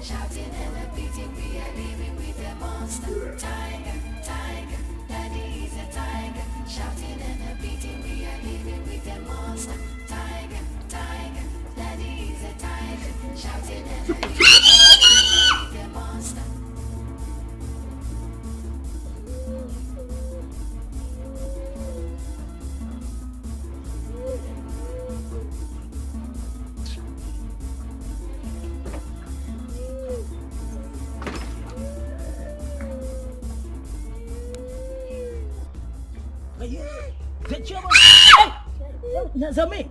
Shouting and a beating, we are living with a monster. Tiger, tiger, daddy is a tiger. Shouting and a beating, we are living with a monster. Tiger, tiger, daddy is a tiger. Shouting and a beating, we are living with a monster. Nazami.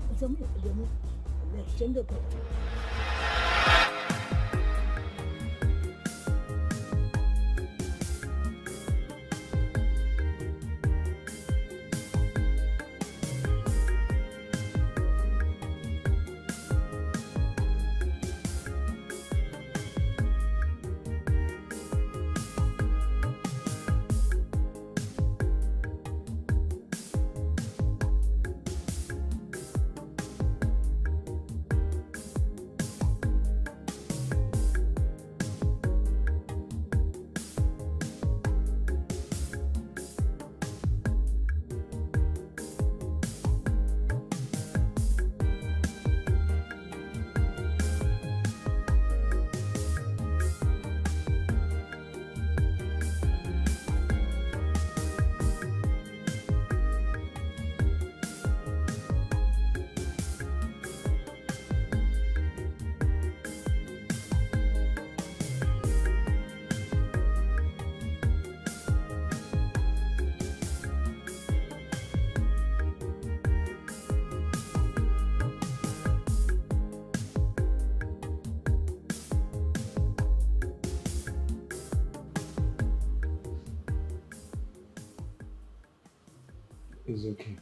It's okay.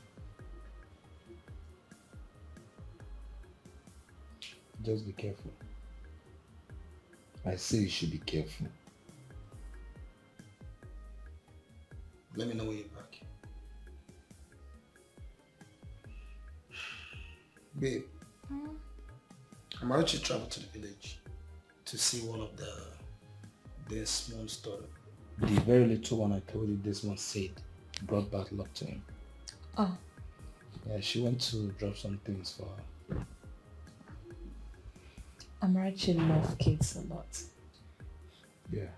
Just be careful. I say you should be careful. Let me know when you're back. Babe, I'm about to travel to the village to see one of the Desmond's daughter. The very little one I told you Desmond said brought bad luck to him. Oh. Yeah, she went to drop some things for her. Amarachi loves kids a lot. Yeah.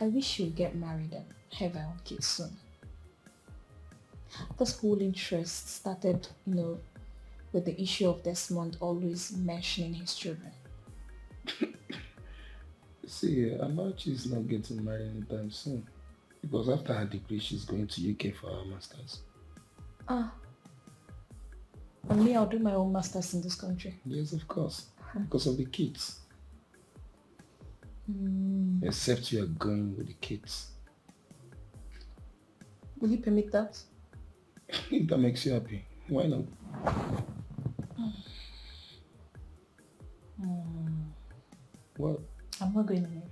I wish you'd get married and have our own kids soon. This whole interest started, with the issue of Desmond always mentioning his children. See, Amarachi is not getting married anytime soon. Because after her degree, she's going to UK for her master's. Ah. And me, I'll do my own master's in this country. Yes, of course. Because of the kids. Except you are going with the kids. Will you permit that? If that makes you happy, why not? What? I'm not going anywhere.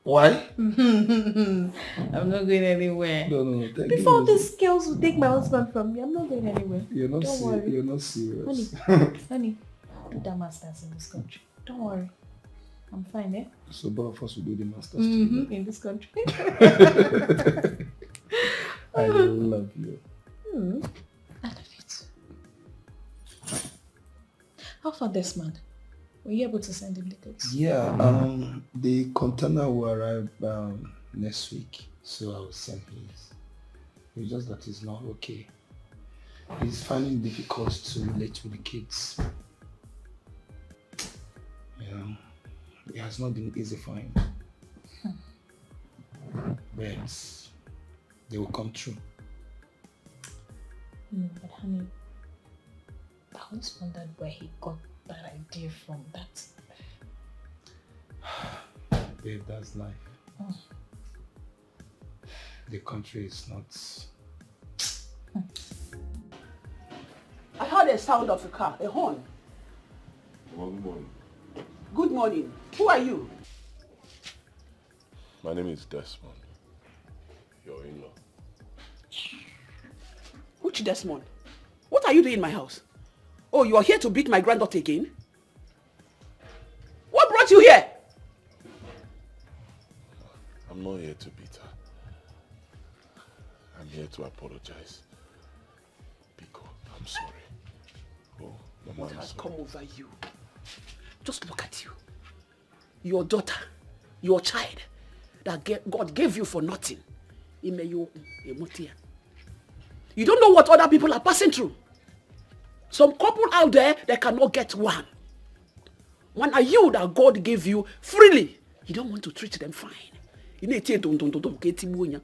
Why? I'm not going anywhere. No. Before these girls will take my husband from me, I'm not going anywhere. Don't worry. You're not serious. Honey, do that masters in this country. Don't worry. I'm fine, eh? So both of us will do the masters together. In this country. I love you. I love you too. How far Desmond? Were you able to send him the goods? Yeah, the container will arrive next week, so I will send his. It's just that he's not okay. He's finding it difficult to relate with the kids. It has not been easy for him. But they will come true. But honey, I always wondered where he got that idea from. That. Babe, that's life. The country is not... I heard a sound of a car, a horn. Good morning. Good morning. Who are you? My name is Desmond. Your in-law. Which Desmond? What are you doing in my house? Oh, you are here to beat my granddaughter again? What brought you here? I'm not here to beat her. I'm here to apologize. Because I'm sorry. Oh, Mama, What I'm has sorry. come over you? Just look at you. Your daughter, your child, that God gave you for nothing. You don't know what other people are passing through. Some couple out there, they cannot get one. One are you that God gave you freely. You don't want to treat them fine. You need to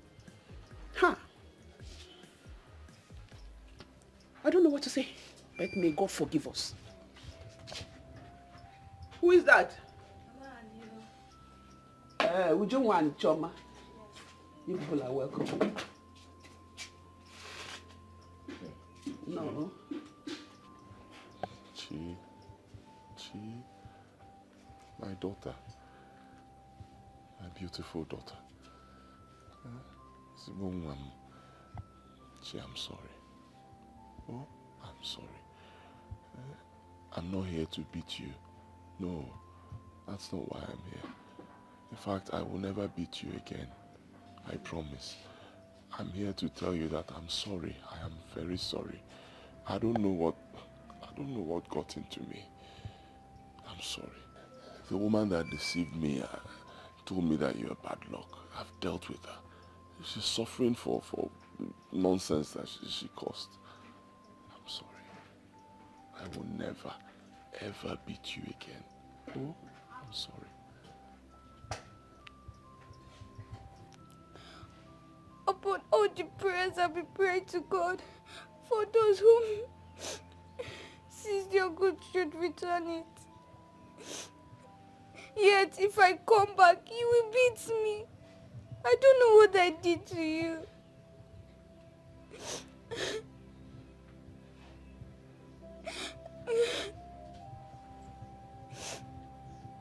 huh? I don't know what to say, but may God forgive us. Who is that? Ujunwa and Choma. You people are welcome. No. Chi, my daughter, my beautiful daughter. Chi, I'm sorry. Oh, I'm sorry. I'm not here to beat you. No, that's not why I'm here. In fact, I will never beat you again. I promise. I'm here to tell you that I'm sorry. I am very sorry. I don't know what got into me. I'm sorry. The woman that deceived me told me that you're bad luck. I've dealt with her. She's suffering for nonsense that she caused. I'm sorry. I will never, ever beat you again. Oh, I'm sorry. Upon all the prayers I be praying to God for those whom sees your good should return it. Yet if I come back, you will beat me. I don't know what I did to you.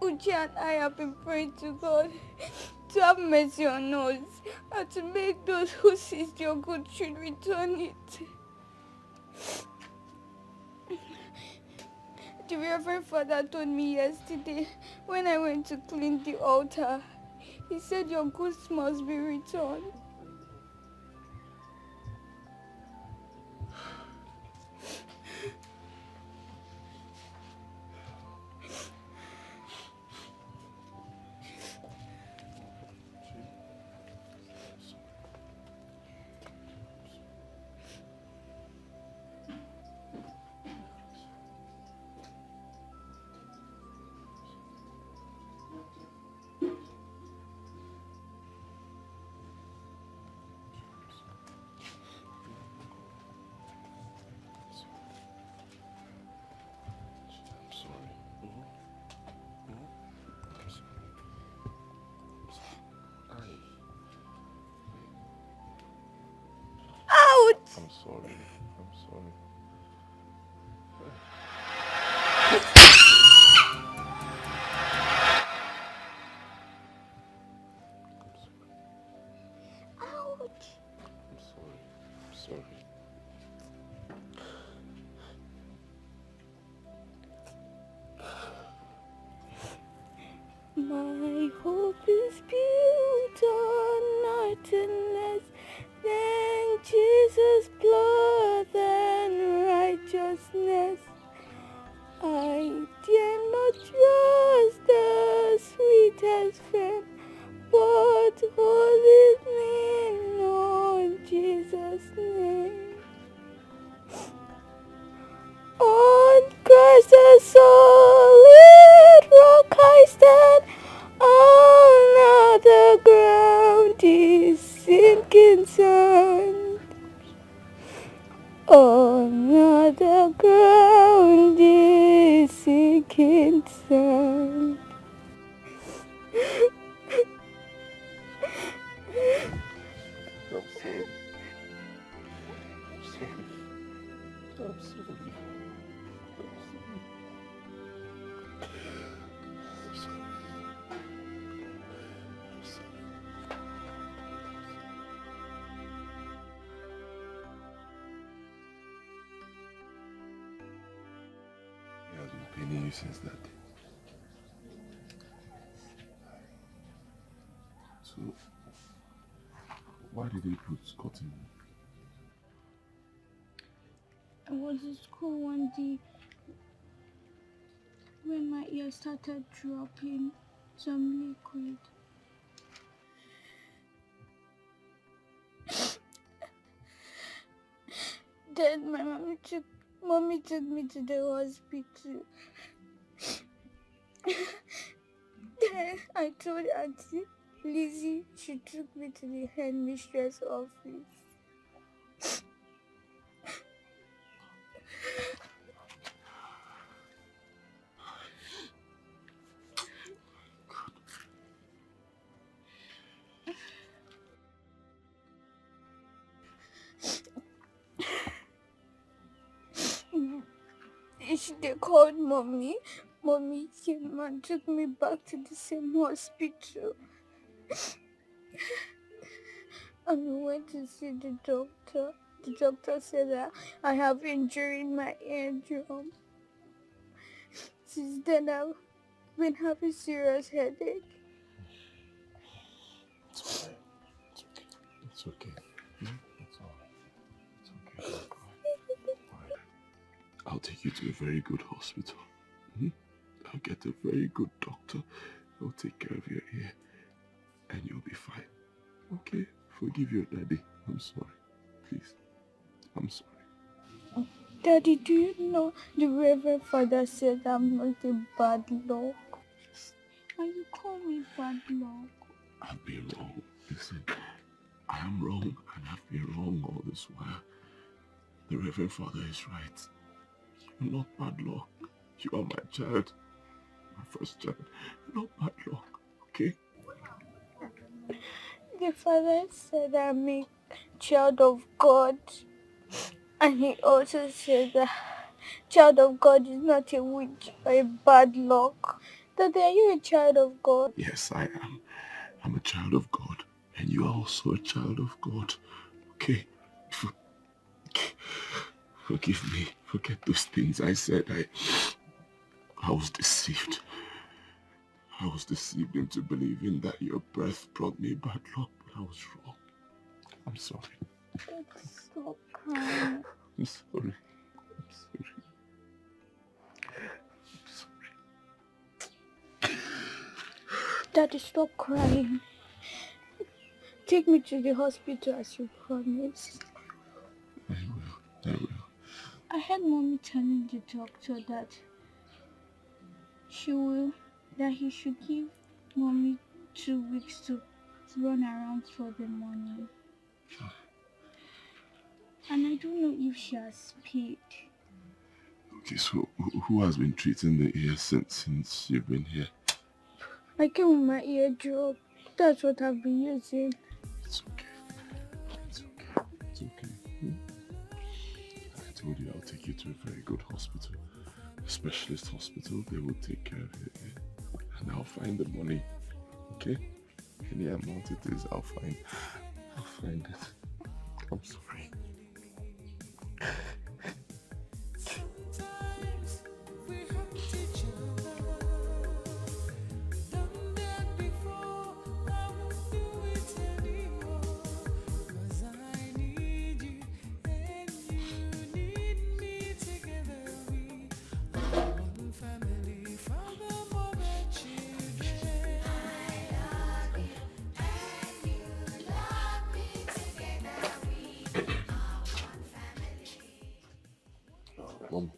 Uche and I have been praying to God to have mercy on us and to make those who seized your good should return it. The Reverend Father told me yesterday when I went to clean the altar, he said your goods must be returned. I'm sorry. I'm sorry. Ouch! I'm sorry. I'm sorry. My hope is built on nothing less than Jesus' blood and righteousness. I dare not trust the sweetest friend, but wholly lean on Jesus' name. On Christ the solid rock I stand, on other ground is sinking sand. On other ground is sinking sand. I'm sorry. I'm sorry. I'm sorry. He has been paining you since that day. So, why did he put cotton? I was in school one day when my ear started dropping some liquid. Then my mommy took me to the hospital. Then I told Auntie Lizzy, she took me to the headmistress office. They called mommy. Mommy came and took me back to the same hospital. And we went to see the doctor. The doctor said that I have injury in my eardrum. Since then I've been having serious headache. It's okay. It's okay. It's alright. It's okay. Don't cry. Alright. I'll take you to a very good hospital. I'll get a very good doctor who'll take care of your ear. And you'll be fine. Okay? Forgive your daddy. I'm sorry. Please. I'm sorry. Daddy, do you know the Reverend Father said I'm not a bad luck? And you call me bad luck. I've been wrong. Listen, I am wrong and I've been wrong all this while. The Reverend Father is right. You're not bad luck. You are my child. My first child. You're not bad luck. Okay? The Father said I'm a child of God. And he also said that child of God is not a witch or a bad luck. Daddy, are you a child of God? Yes, I am. I'm a child of God. And you are also a child of God. Okay? Forgive me. Forget those things I said. I was deceived. I was deceived into believing that your breath brought me bad luck, but I was wrong. I'm sorry. Stop crying. I'm sorry. Daddy, stop crying. Take me to the hospital as you promised. I will. I heard Mommy telling the doctor that he should give Mommy 2 weeks to run around for the money. And I don't know if she has paid. Okay, so who has been treating the ear since you've been here? I came with my eardrop. That's what I've been using. It's okay. I told you I'll take you to a very good hospital. A specialist hospital. They will take care of your ear. And I'll find the money. Okay? Any amount it is, I'll find it. I'm sorry. Mom,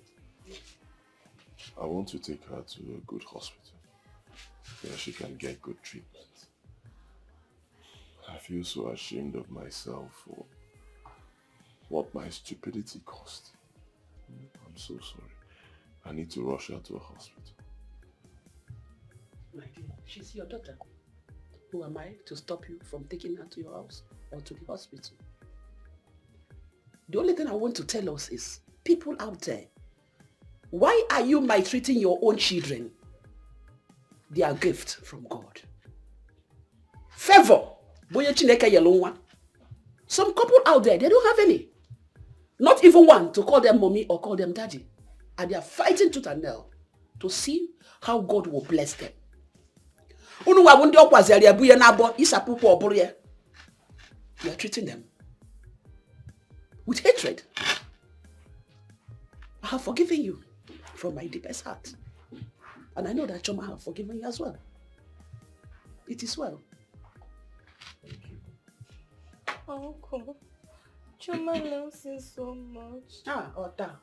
I want to take her to a good hospital where she can get good treatment. I feel so ashamed of myself for what my stupidity cost. I'm so sorry. I need to rush her to a hospital. My dear, she's your daughter. Who am I to stop you from taking her to your house or to the hospital? The only thing I want to tell us is, people out there, why are you maltreating your own children? They are a gift from God. Favor. Some couple out there, they don't have any. Not even one to call them mommy or call them daddy. And they are fighting tooth and nail to see how God will bless them. You are treating them with hatred. I have forgiven you from my deepest heart. And I know that Choma have forgiven you as well. It is well. Uncle, Choma loves you so much. Ota.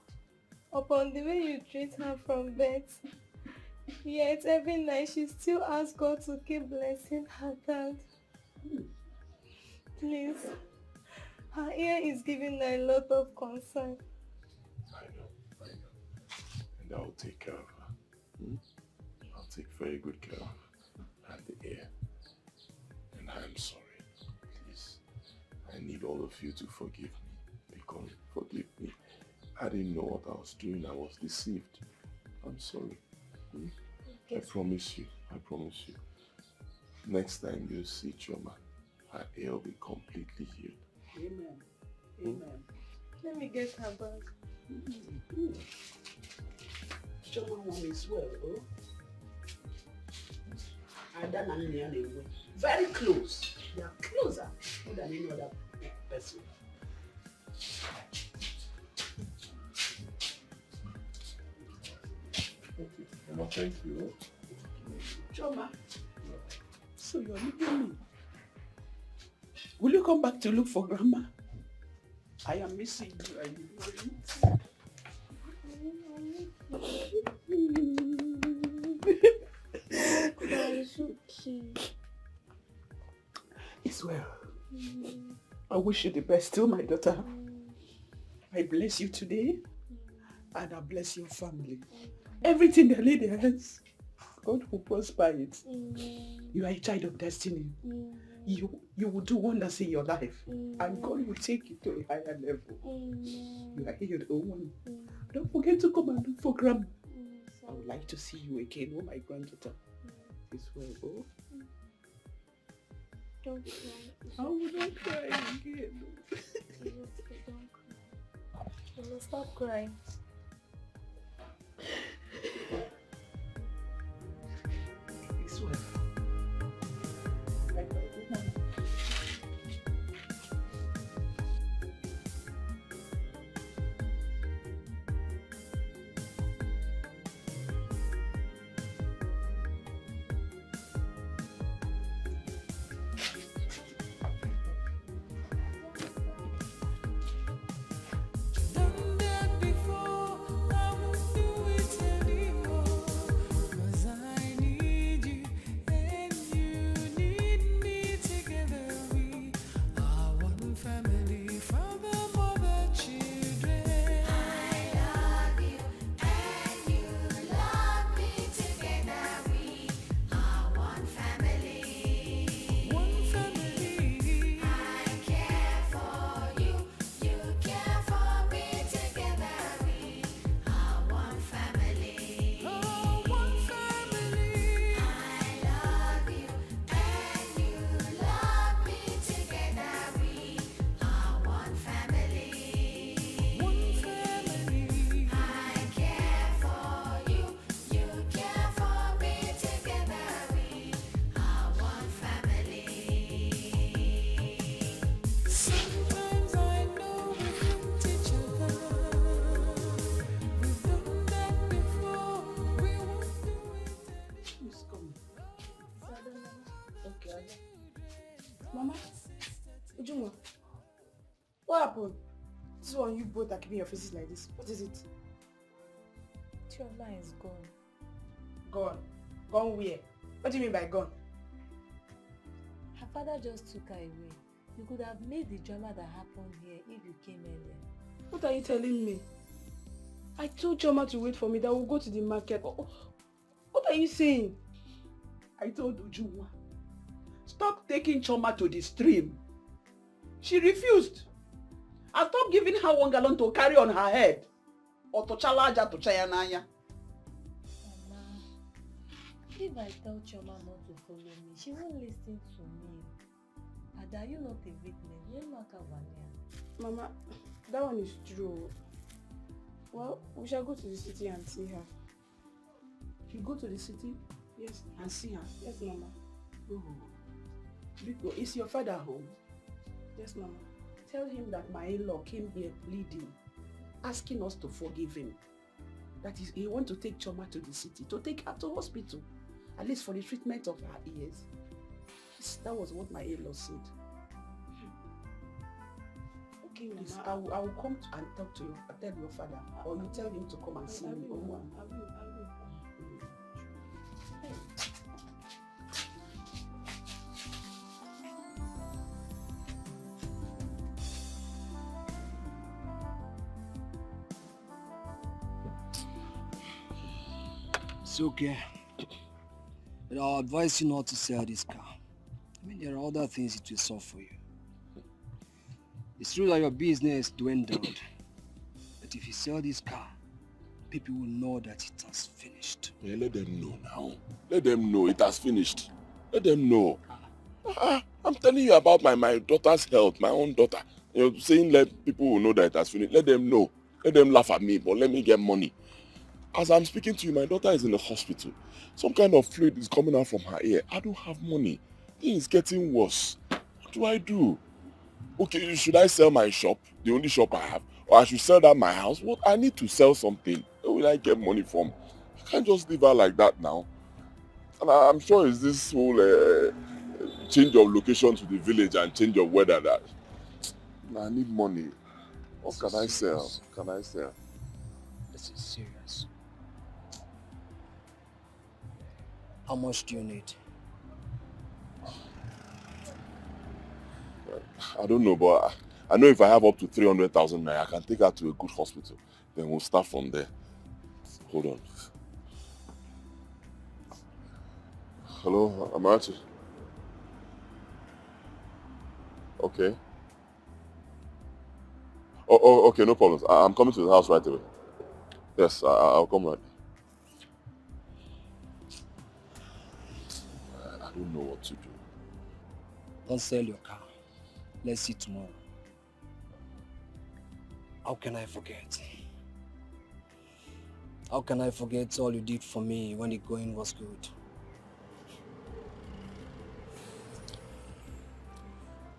Upon the way you treat her from birth, yet every night she still asks God to keep blessing her dad. Please, her ear is giving her a lot of concern. I know. And I'll take care of her. I'll take very good care of her. And the ear. And I'm sorry. Please. I need all of you to forgive me. Because forgive me. I didn't know what I was doing. I was deceived. I'm sorry. I promise you. Next time you see Choma, her ear will be completely healed. Amen. Let me get her back. Choma one is well, oh? Adam and Nian very close. They are closer than any other person. Mama, thank you. Choma, so you're leaving me. Will you come back to look for Grandma? I am missing you. I need It's well. I wish you the best too, my daughter. I bless you today, and I bless your family. Everything they lay their hands, God will prosper it. You are a child of destiny. You will do wonders in your life. And God will take you to a higher level. You are healed, oh woman. Don't forget to come and look for Grandma. I would like to see you again, oh my granddaughter. This way, oh. Don't cry. I will not cry again. Don't cry. Mama, stop crying. This way. Mama, Ujunwa, what happened? This one you both are keeping your faces like this. What is it? Chioma is gone. Gone? Gone where? What do you mean by gone? Her father just took her away. You could have made the drama that happened here if you came earlier. What are you telling me? I told Chioma to wait for me, that we'll go to the market. What are you saying? I told Ujunwa, stop taking Chioma to the stream. She refused. And stop giving her 1 gallon to carry on her head. Or to chalaja to chayanaya. Mama, if I tell Chioma not to follow me, she won't listen to me. Ada, you not a witness. Mama, that one is true. Well, we shall go to the city and see her. You go to the city? Yes. And see her? Yes, Mama. Oh. Because is your father home? Yes, Mama. Tell him that my in-law came here pleading, asking us to forgive him. That is, he wants to take Chioma to the city, to take her to hospital, at least for the treatment of her ears. Yes, that was what my in-law said. Okay, please, Mama. I will come and talk to you, tell your father, or you tell him to come and see me. I will. It's okay. But I'll advise you not to sell this car. I mean, there are other things it will solve for you. It's true that your business dwindled. But if you sell this car, people will know that it has finished. Yeah, let them know now. Let them know it has finished. Let them know. I'm telling you about my daughter's health, my own daughter. You know, saying let people will know that it has finished. Let them know. Let them laugh at me, but let me get money. As I'm speaking to you, my daughter is in the hospital. Some kind of fluid is coming out from her ear. I don't have money. Things getting worse. What do I do? Okay, should I sell my shop, the only shop I have? Or I should sell that my house? What? I need to sell something. Where will I get money from? I can't just leave her like that now. And I'm sure it's this whole change of location to the village and change of weather that I need money. What can I sell? Can I sell? This is serious. How much do you need? I don't know, but I know if I have up to 300,000 naira, I can take her to a good hospital. Then we'll start from there. Hold on. Hello, Amarachi. Okay. Okay, no problems. I'm coming to the house right away. Yes, I'll come right. I don't know what to do. Don't sell your car. Let's see tomorrow. How can I forget? How can I forget all you did for me when the going was good?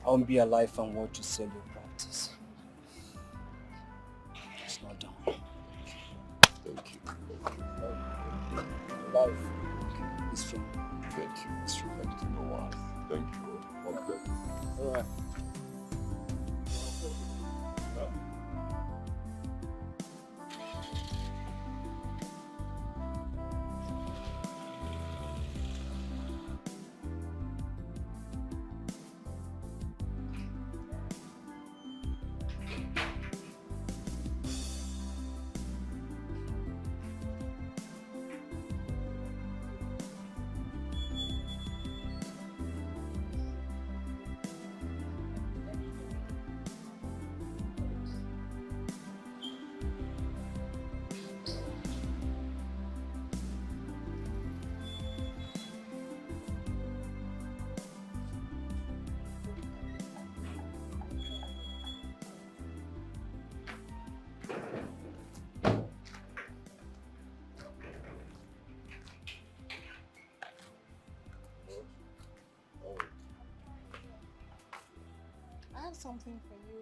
I won't be alive and watch you sell your practice. It's not done. Thank you. Life is from. Thank you. It's true. Thank you. No worries. Thank you. Okay. All right. I have something for you.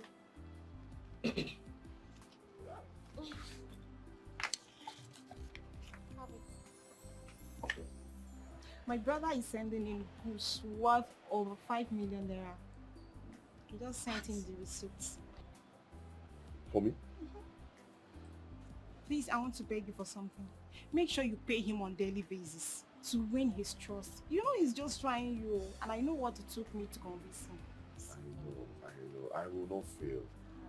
Have it. My brother is sending in goods worth over 5 million naira. He just sent him the receipts. For me? Please, I want to beg you for something. Make sure you pay him on daily basis to win his trust. You know he's just trying you, and I know what it took me to convince him. I know. I will not fail.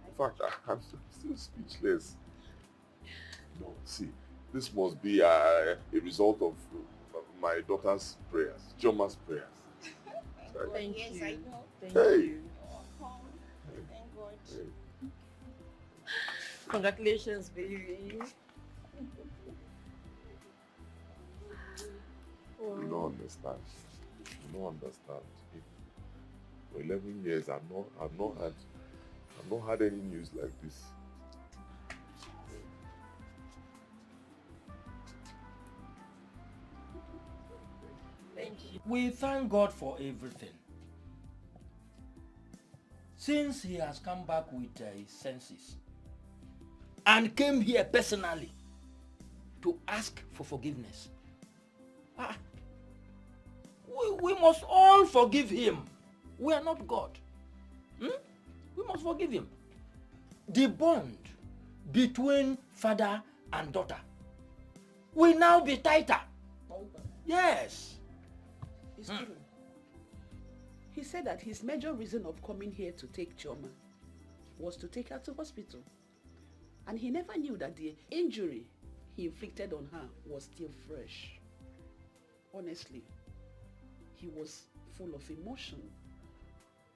In fact, I'm still speechless. No, see, this must be a result of my daughter's prayers, Joma's prayers. Thank you. I know. Hey. Thank God. Hey. Congratulations, baby. You don't understand. You don't understand. For 11 years, I've not had any news like this. Thank you. We thank God for everything. Since he has come back with his senses and came here personally to ask for forgiveness. We must all forgive him. We are not God. We must forgive him. The bond between father and daughter will now be tighter. Yes. It's true. He said that his major reason of coming here to take Choma was to take her to hospital. And he never knew that the injury he inflicted on her was still fresh. Honestly, he was full of emotion.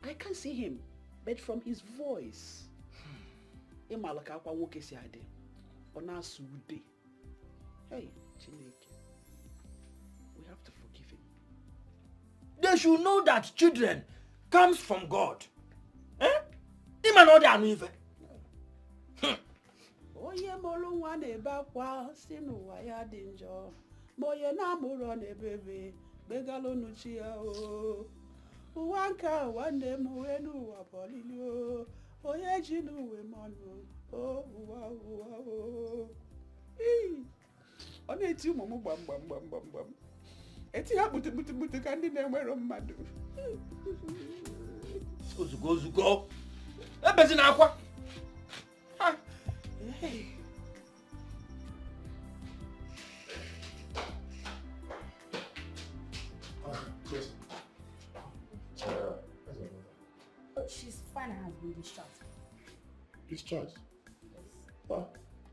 I can't see him, but from his voice, hey, Chineke, we have to forgive him. They should know that children comes from God. Ima no dey anu ife. Oye molu nwa na-ebe akwa si n'ụwa ya dị njọ. Ma onye na-amụrụ na-ebebe begalonu chi ya o. Ụwa nke a nwanne m wee n'ụwa bọlili o. Onye ji n'uwe mọnụ o ụwa o. Ọ na-eti ụmụ m gbam. Eti ha kputu ka ndị na-enwero mmadụ. Ozugbo. Ebezi na akwa. She's fine and has been discharged. Discharged? Yes.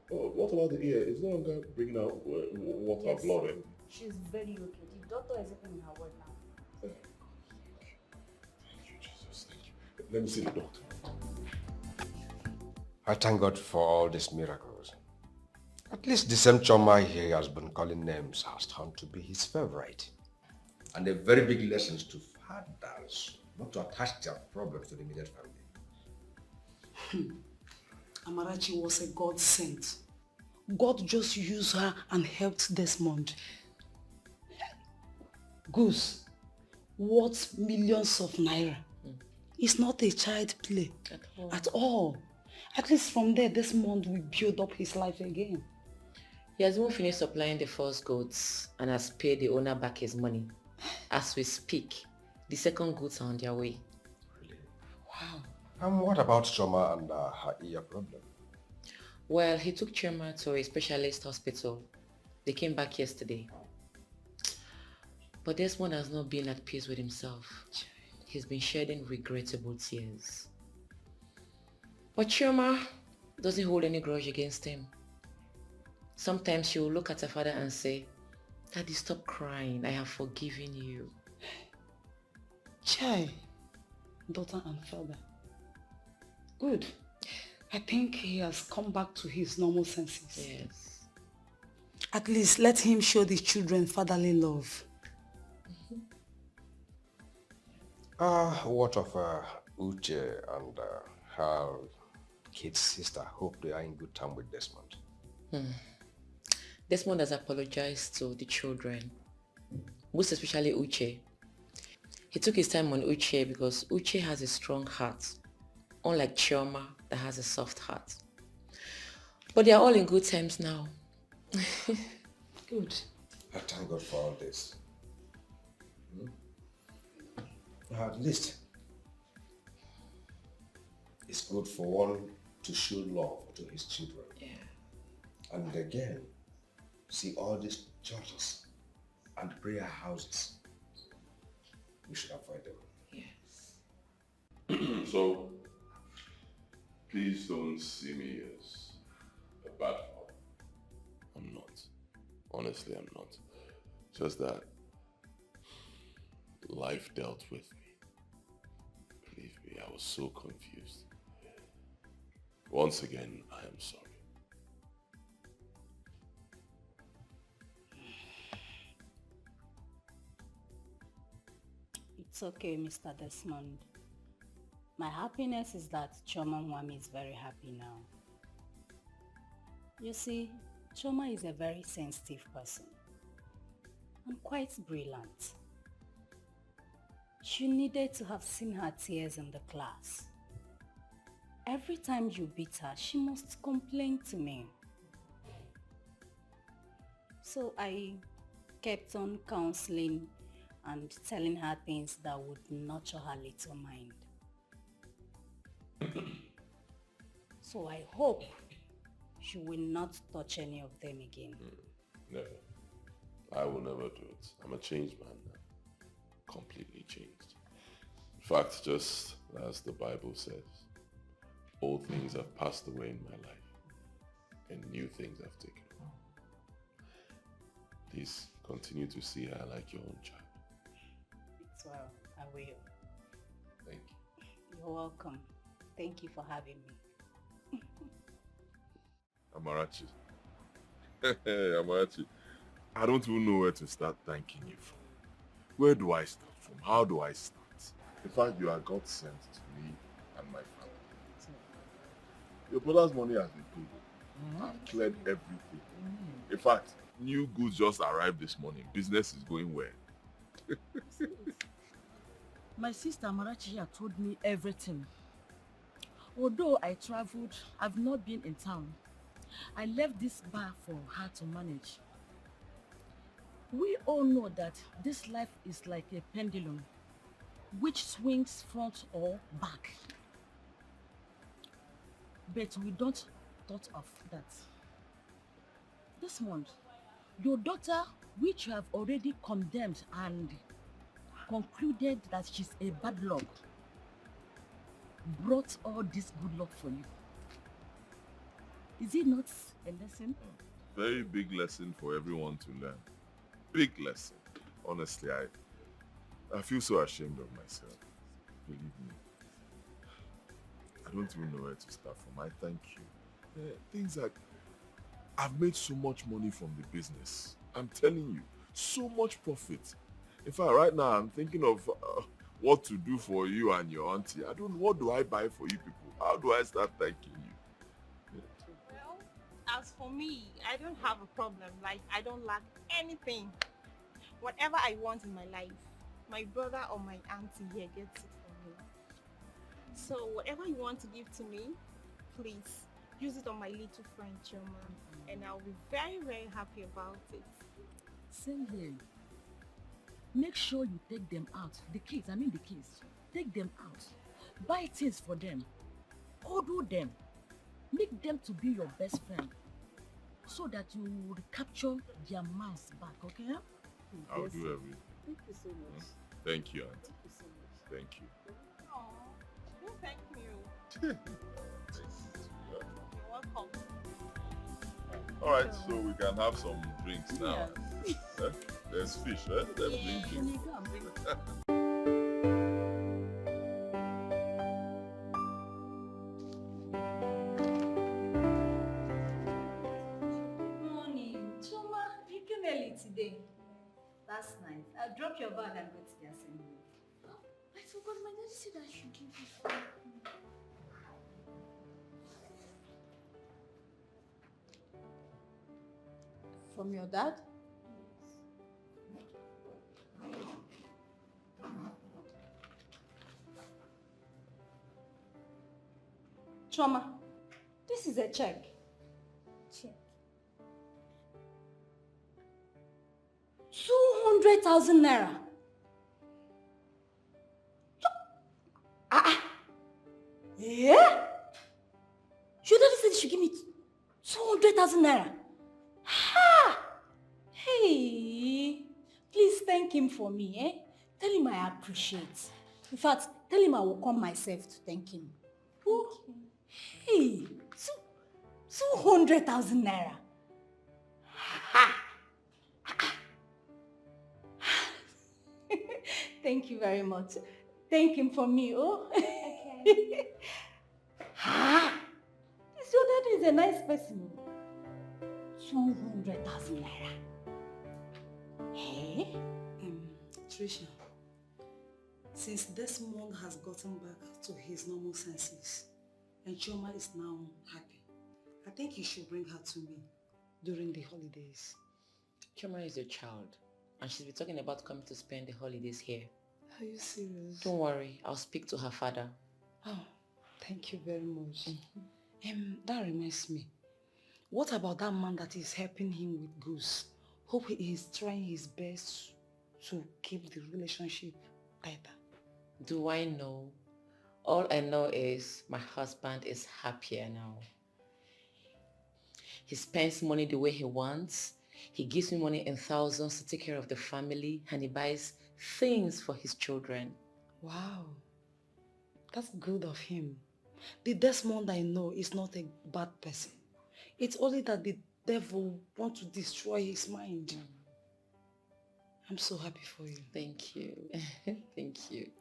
What about the ear? Is no longer bringing out water, Yes, blood? she's very okay. The doctor is even in her ward now. Thank you, Jesus. Thank you. Let me see the doctor. I thank God for all these miracles. At least the same Choma he has been calling names has turned to be his favorite. And a very big lesson to fathers not to attach their problems to the immediate family. Amarachi was a godsend. God just used her and helped Desmond. Goose, worth millions of naira. It's not a child play at all. At least from there, Desmond will build up his life again. He has even finished supplying the first goods and has paid the owner back his money. As we speak, the second goods are on their way. Really? Wow. And what about Choma and her ear problem? Well, he took Choma to a specialist hospital. They came back yesterday. But Desmond has not been at peace with himself. He's been shedding regrettable tears. But Choma doesn't hold any grudge against him. Sometimes she will look at her father and say, "Daddy, stop crying. I have forgiven you." Chai, daughter and father. Good. I think he has come back to his normal senses. Yes. At least let him show the children fatherly love. What of Uche and her kid's sister? Hope they are in good time with Desmond. Desmond has apologized to the children, most especially Uche. He took his time on Uche because Uche has a strong heart, unlike Chioma that has a soft heart. But they are all in good times now. Good. I thank God for all this. At least it's good for one to show love to his children. Yeah. And again, see all these churches and prayer houses. We should avoid them. Yes. So, please don't see me as a bad father. I'm not. Honestly, I'm not. Just that life dealt with me. Believe me, I was so confused. Once again, I am sorry. It's okay, Mr. Desmond. My happiness is that Choma Nwami is very happy now. You see, Choma is a very sensitive person and quite brilliant. You needed to have seen her tears in the class. Every time you beat her, she must complain to me. So I kept on counseling and telling her things that would nurture her little mind. So I hope she will not touch any of them again. Never. I will never do it. I'm a changed man now. Completely changed. In fact, just as the Bible says, old things have passed away in my life and new things have taken over. Please continue to see her like your own child. It's well, I will. Thank you. You're welcome. Thank you for having me. Amarachi. Amarachi. I don't even know where to start thanking you from. Where do I start from? How do I start? In fact, you are God sent to me and my family. Your brother's money has been paid. I've cleared everything. In fact, new goods just arrived this morning. Business is going well. My sister Amarachi here told me everything. Although I traveled, I've not been in town. I left this bar for her to manage. We all know that this life is like a pendulum, which swings front or back. But we don't thought of that. This month, your daughter, which you have already condemned and concluded that she's a bad luck, brought all this good luck for you. Is it not a lesson? Very big lesson for everyone to learn. Big lesson. Honestly, I feel so ashamed of myself. Believe me. I don't even know where to start from. I thank you. Things like, I've made so much money from the business. I'm telling you, so much profit. In fact, right now I'm thinking of what to do for you and your auntie. I don't know, what do I buy for you people? How do I start thanking you? Well, as for me, I don't have a problem. Like, I don't lack anything. Whatever I want in my life, my brother or my auntie here gets it for me. So whatever you want to give to me, please use it on my little friend Choma, and I'll be very, very happy about it. Same here. Make sure you take them out. The kids. Take them out. Buy things for them. Order them. Make them to be your best friend, so that you will capture their minds back, okay? I'll do everything. Thank you so much. Thank you, auntie. Thank you so much. Thank you. Aww, no thank you. Thank you. You're welcome. All right, so we can have some drinks now. There's fish, right? Let's bring drinks. Morning, Choma. You came early today. That's nice. I'll drop your bag and go to the assembly. I forgot my dad said I should give you something. From your dad? Choma, this is a check. Check. 200,000 naira. Yeah? Your daddy said you should give me 200,000 naira. Ha! Hey, please thank him for me, eh? Tell him I appreciate. In fact, tell him I will come myself to thank him. Oh, hey, 200,000 naira. Ha! Thank you very much. Thank him for me, oh. Okay. Ha! This your daddy is a nice person. 200,000 naira. Hey? Trisha, since Desmond has gotten back to his normal senses and Choma is now happy, I think you should bring her to me during the holidays. Choma is your child, and she's been talking about coming to spend the holidays here. Are you serious? Don't worry, I'll speak to her father. Oh, thank you very much. That reminds me. What about that man that is helping him with Goose? Hope he is trying his best to keep the relationship tighter. Do I know? All I know is my husband is happier now. He spends money the way he wants. He gives me money in thousands to take care of the family, and he buys things for his children. Wow, that's good of him. The Desmond I know is not a bad person. It's only that the devil wants to destroy his mind. I'm so happy for you. Thank you. Thank you.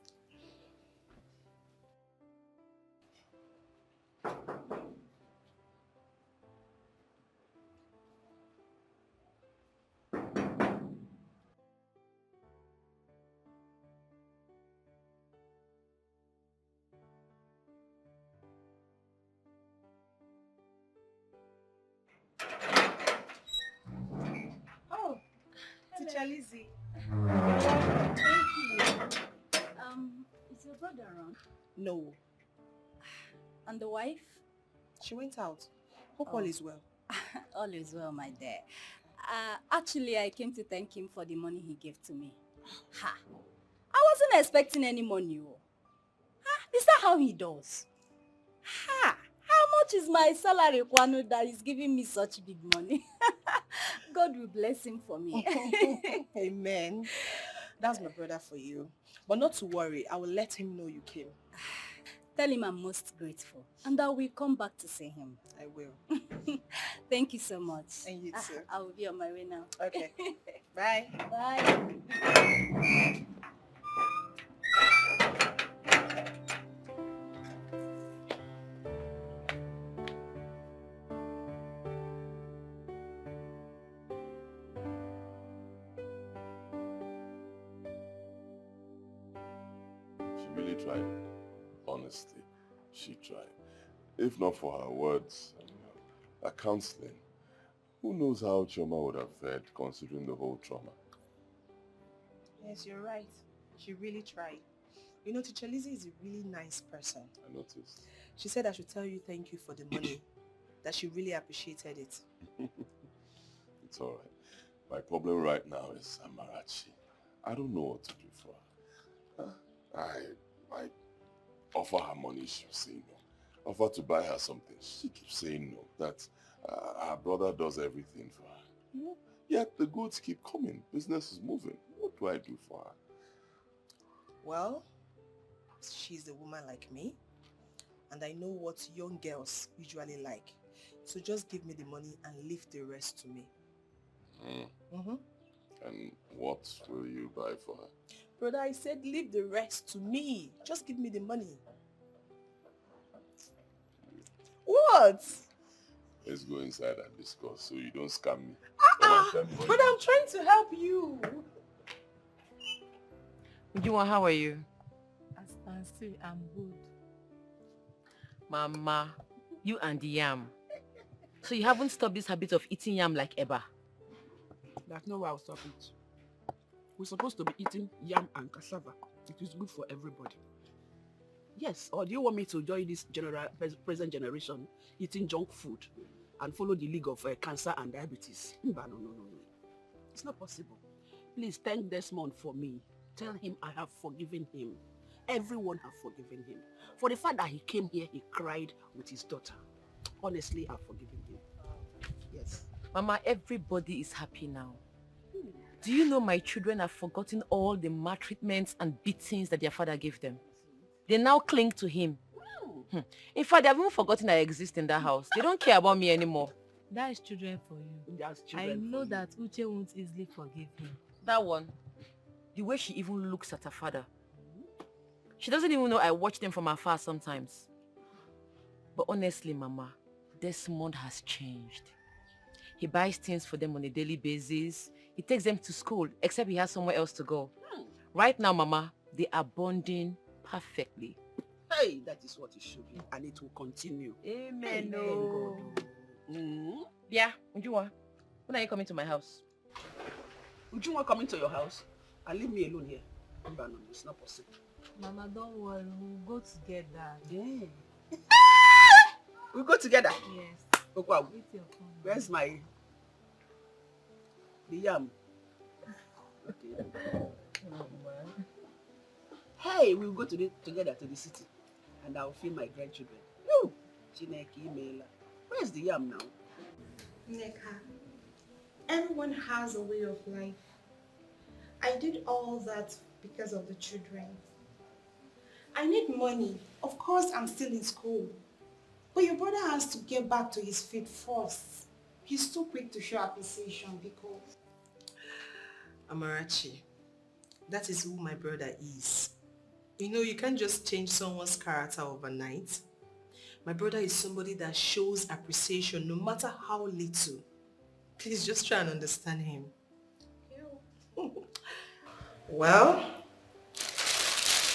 Oh, Teacher Lizzy. Thank you. Is your brother around? No. And the wife? She went out. Hope Oh. all is well. All is well, my dear. Actually, I came to thank him for the money he gave to me. Ha! I wasn't expecting any money. Is that how he does? Ha! How much is my salary, Kwano, that is giving me such big money? God will bless him for me. Amen. That's my brother for you. But not to worry, I will let him know you came. Tell him I'm most grateful and I will come back to see him. I will. Thank you so much. And you too. I will be on my way now. Okay. Bye. Bye. really tried. Honestly, she tried. If not for her words and her counseling, who knows how Chioma would have fared considering the whole trauma. Yes, you're right. She really tried. You know, Teacher Lizzy is a really nice person. I noticed. She said I should tell you thank you for the money, that she really appreciated it. It's alright. My problem right now is Amarachi. I don't know what to do for her. I offer her money, she'll say no. Offer to buy her something, she keeps saying no. That her brother does everything for her. You know? Yet the goods keep coming. Business is moving. What do I do for her? Well, she's a woman like me, and I know what young girls usually like. So just give me the money and leave the rest to me. And what will you buy for her? Brother, I said leave the rest to me. Just give me the money. What? Let's go inside and discuss so you don't scam me. But I'm trying to help you. Ujunwa, how are you? As you can see, I'm good. Mama, you and the yam. So you haven't stopped this habit of eating yam like Eba? That's not why I'll stop it. We're supposed to be eating yam and cassava. It is good for everybody. Yes, or do you want me to join this present generation eating junk food and follow the league of cancer and diabetes? No. It's not possible. Please thank Desmond for me. Tell him I have forgiven him. Everyone have forgiven him. For the fact that he came here, he cried with his daughter. Honestly, I've forgiven him. Yes. Mama, everybody is happy now. Do you know my children have forgotten all the maltreatments and beatings that their father gave them? They now cling to him. In fact, they have even forgotten I exist in that house. They don't care about me anymore. That is children for you. That's I children know for that Uche won't easily forgive him. That one, the way she even looks at her father. She doesn't even know I watch them from afar sometimes. But honestly, Mama, Desmond has changed. He buys things for them on a daily basis. He takes them to school, except he has somewhere else to go. Right now, Mama, they are bonding perfectly. Hey, that is what it should be, and it will continue. Amen. God. Yeah, Ujunwa, when are you coming to my house? Ujunwa coming to your house and leave me alone here? No, it's not possible. Mama, don't worry, we'll go together. Yeah. We'll go together? Yes. Okay. Where's my... the yam? Okay. Hey, we'll go together to the city and I'll feed my grandchildren. Woo! Chineke Imela. Where's the yam now? Neka, everyone has a way of life. I did all that because of the children. I need money. Of course, I'm still in school. But your brother has to get back to his feet first. He's too quick to show appreciation because... Amarachi, that is who my brother is. You know, you can't just change someone's character overnight. My brother is somebody that shows appreciation no matter how little. Please just try and understand him. Well,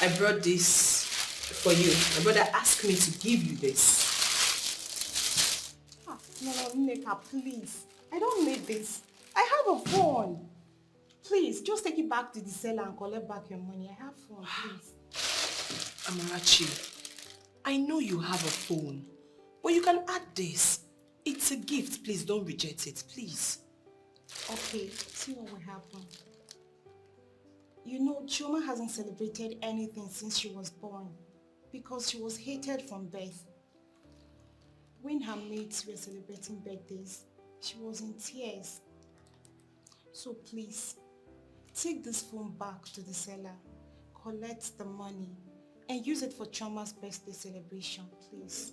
I brought this for you. My brother asked me to give you this. No, Neka, please. I don't need this. I have a phone. Please, just take it back to the seller and collect back your money. I have phone, please. Amarachi, I know you have a phone, but you can add this. It's a gift. Please don't reject it, please. Okay, see what will happen. You know, Chioma hasn't celebrated anything since she was born because she was hated from birth. When her mates were celebrating birthdays, she was in tears. So please, take this phone back to the seller, collect the money, and use it for Chioma's birthday celebration, please.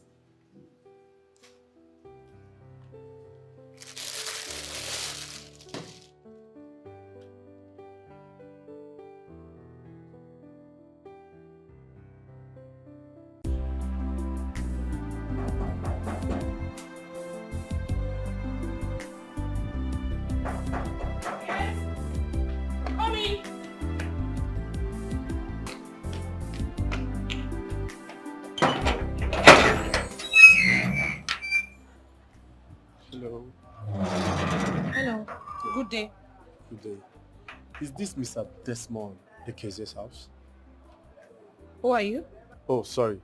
day. Good day. Is this Mr. Desmond Ekeze's house? Who are you? Oh, sorry.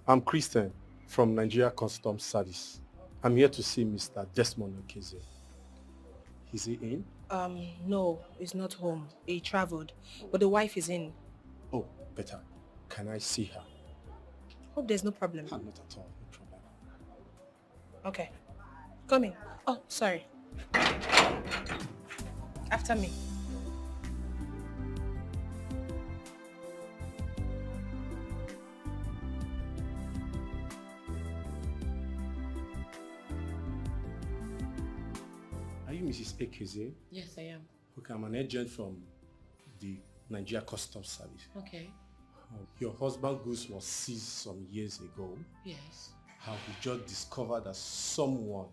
I'm Christian from Nigeria Customs Service. I'm here to see Mr. Desmond Ekeze. Is he in? No, he's not home. He traveled, but the wife is in. Oh, better. Can I see her? Hope there's no problem. Not at all. No problem. Okay. Come in. Oh, sorry. After me. Are you Mrs. Ekeze? Yes, I am. Okay, I'm an agent from the Nigeria Customs Service. Okay. Your husband's goods was seized some years ago. Yes. How we just discovered that someone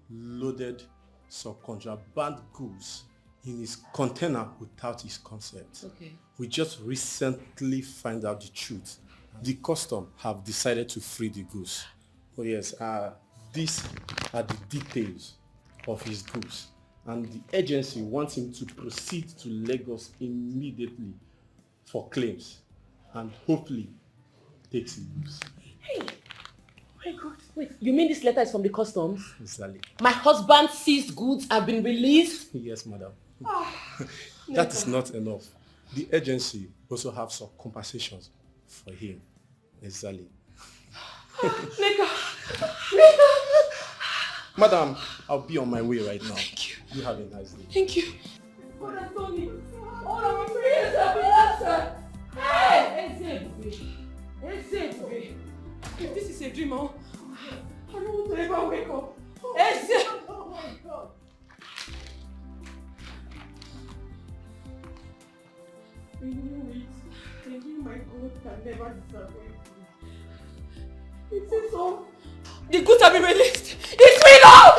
loaded some contraband goods in his container without his consent. Okay. We just recently find out the truth. The custom have decided to free the goods. Oh yes, these are the details of his goods. And the agency wants him to proceed to Lagos immediately for claims and hopefully takes the goods. Hey, my God. Wait, you mean this letter is from the customs? Exactly. My husband's seized goods have been released? Yes, madam. That is not enough. The agency also have some compensations for him. Exactly. Madam, I'll be on my way right now. Thank you. You have a nice day. Thank you. Brother Tony, all our prayers have been answered. Hey! If this is a dream, I don't want to ever wake up. Oh my God. You know it. And you, my God, can never disappoint me. It says so. The goods have been released. It's free now!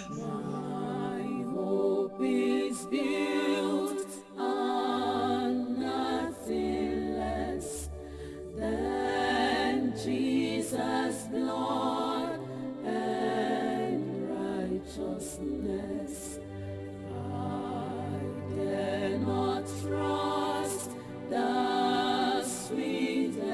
My hope is built on nothing less than Jesus' blood and righteousness. I dare not trust the sweetest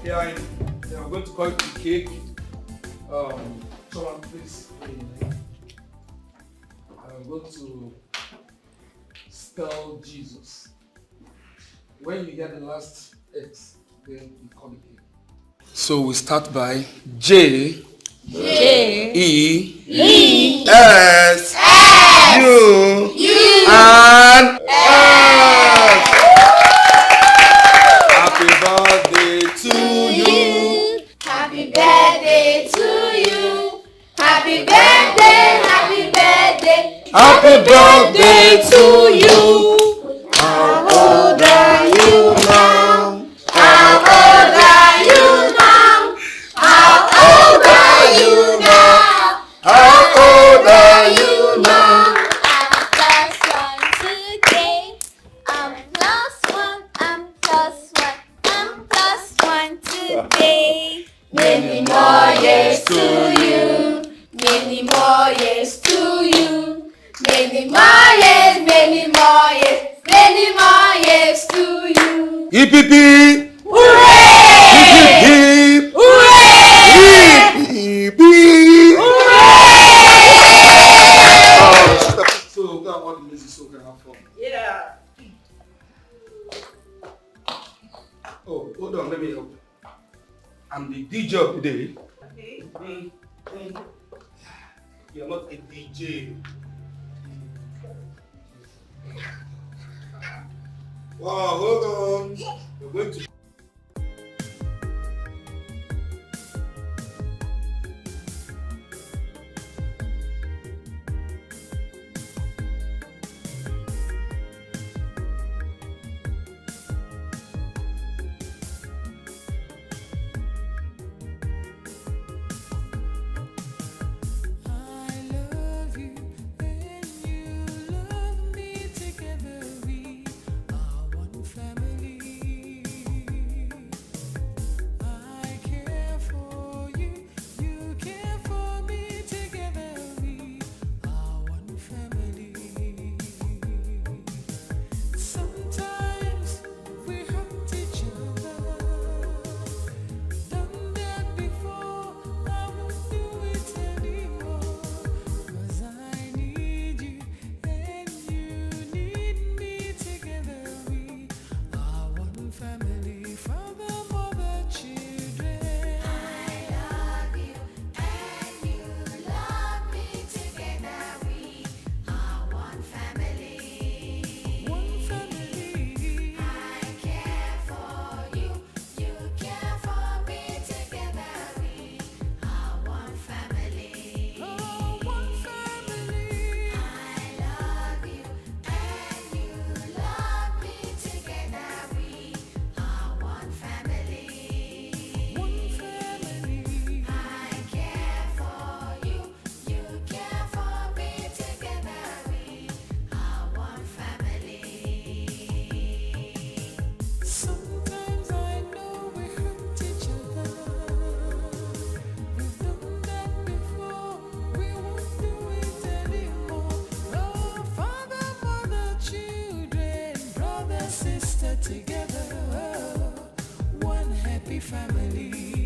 Yeah, I'm going to call it the cake. Someone please. I'm going to spell Jesus. When you get the last X, then you call it cake. So we start by J. E. S. U. And S. Happy birthday to you. Happy birthday to you. Happy birthday, happy birthday. Happy birthday to you. How old are you now? How old are you now? How old are you now? How old are you now? I'm plus one today. I'm plus one. I'm plus one today. Many more years to you. Many more years to you. Many more years, many more years, many more years to you. Hip hip hip. Hooray! Hip hip hip. Hooray! Hip hip hip. So go and watch the music so we can have fun. Yeah. Oh, hold on, let me help. I'm the DJ of the day. Okay. You're not a DJ. Wow, hold on. We're going to Together, one happy family.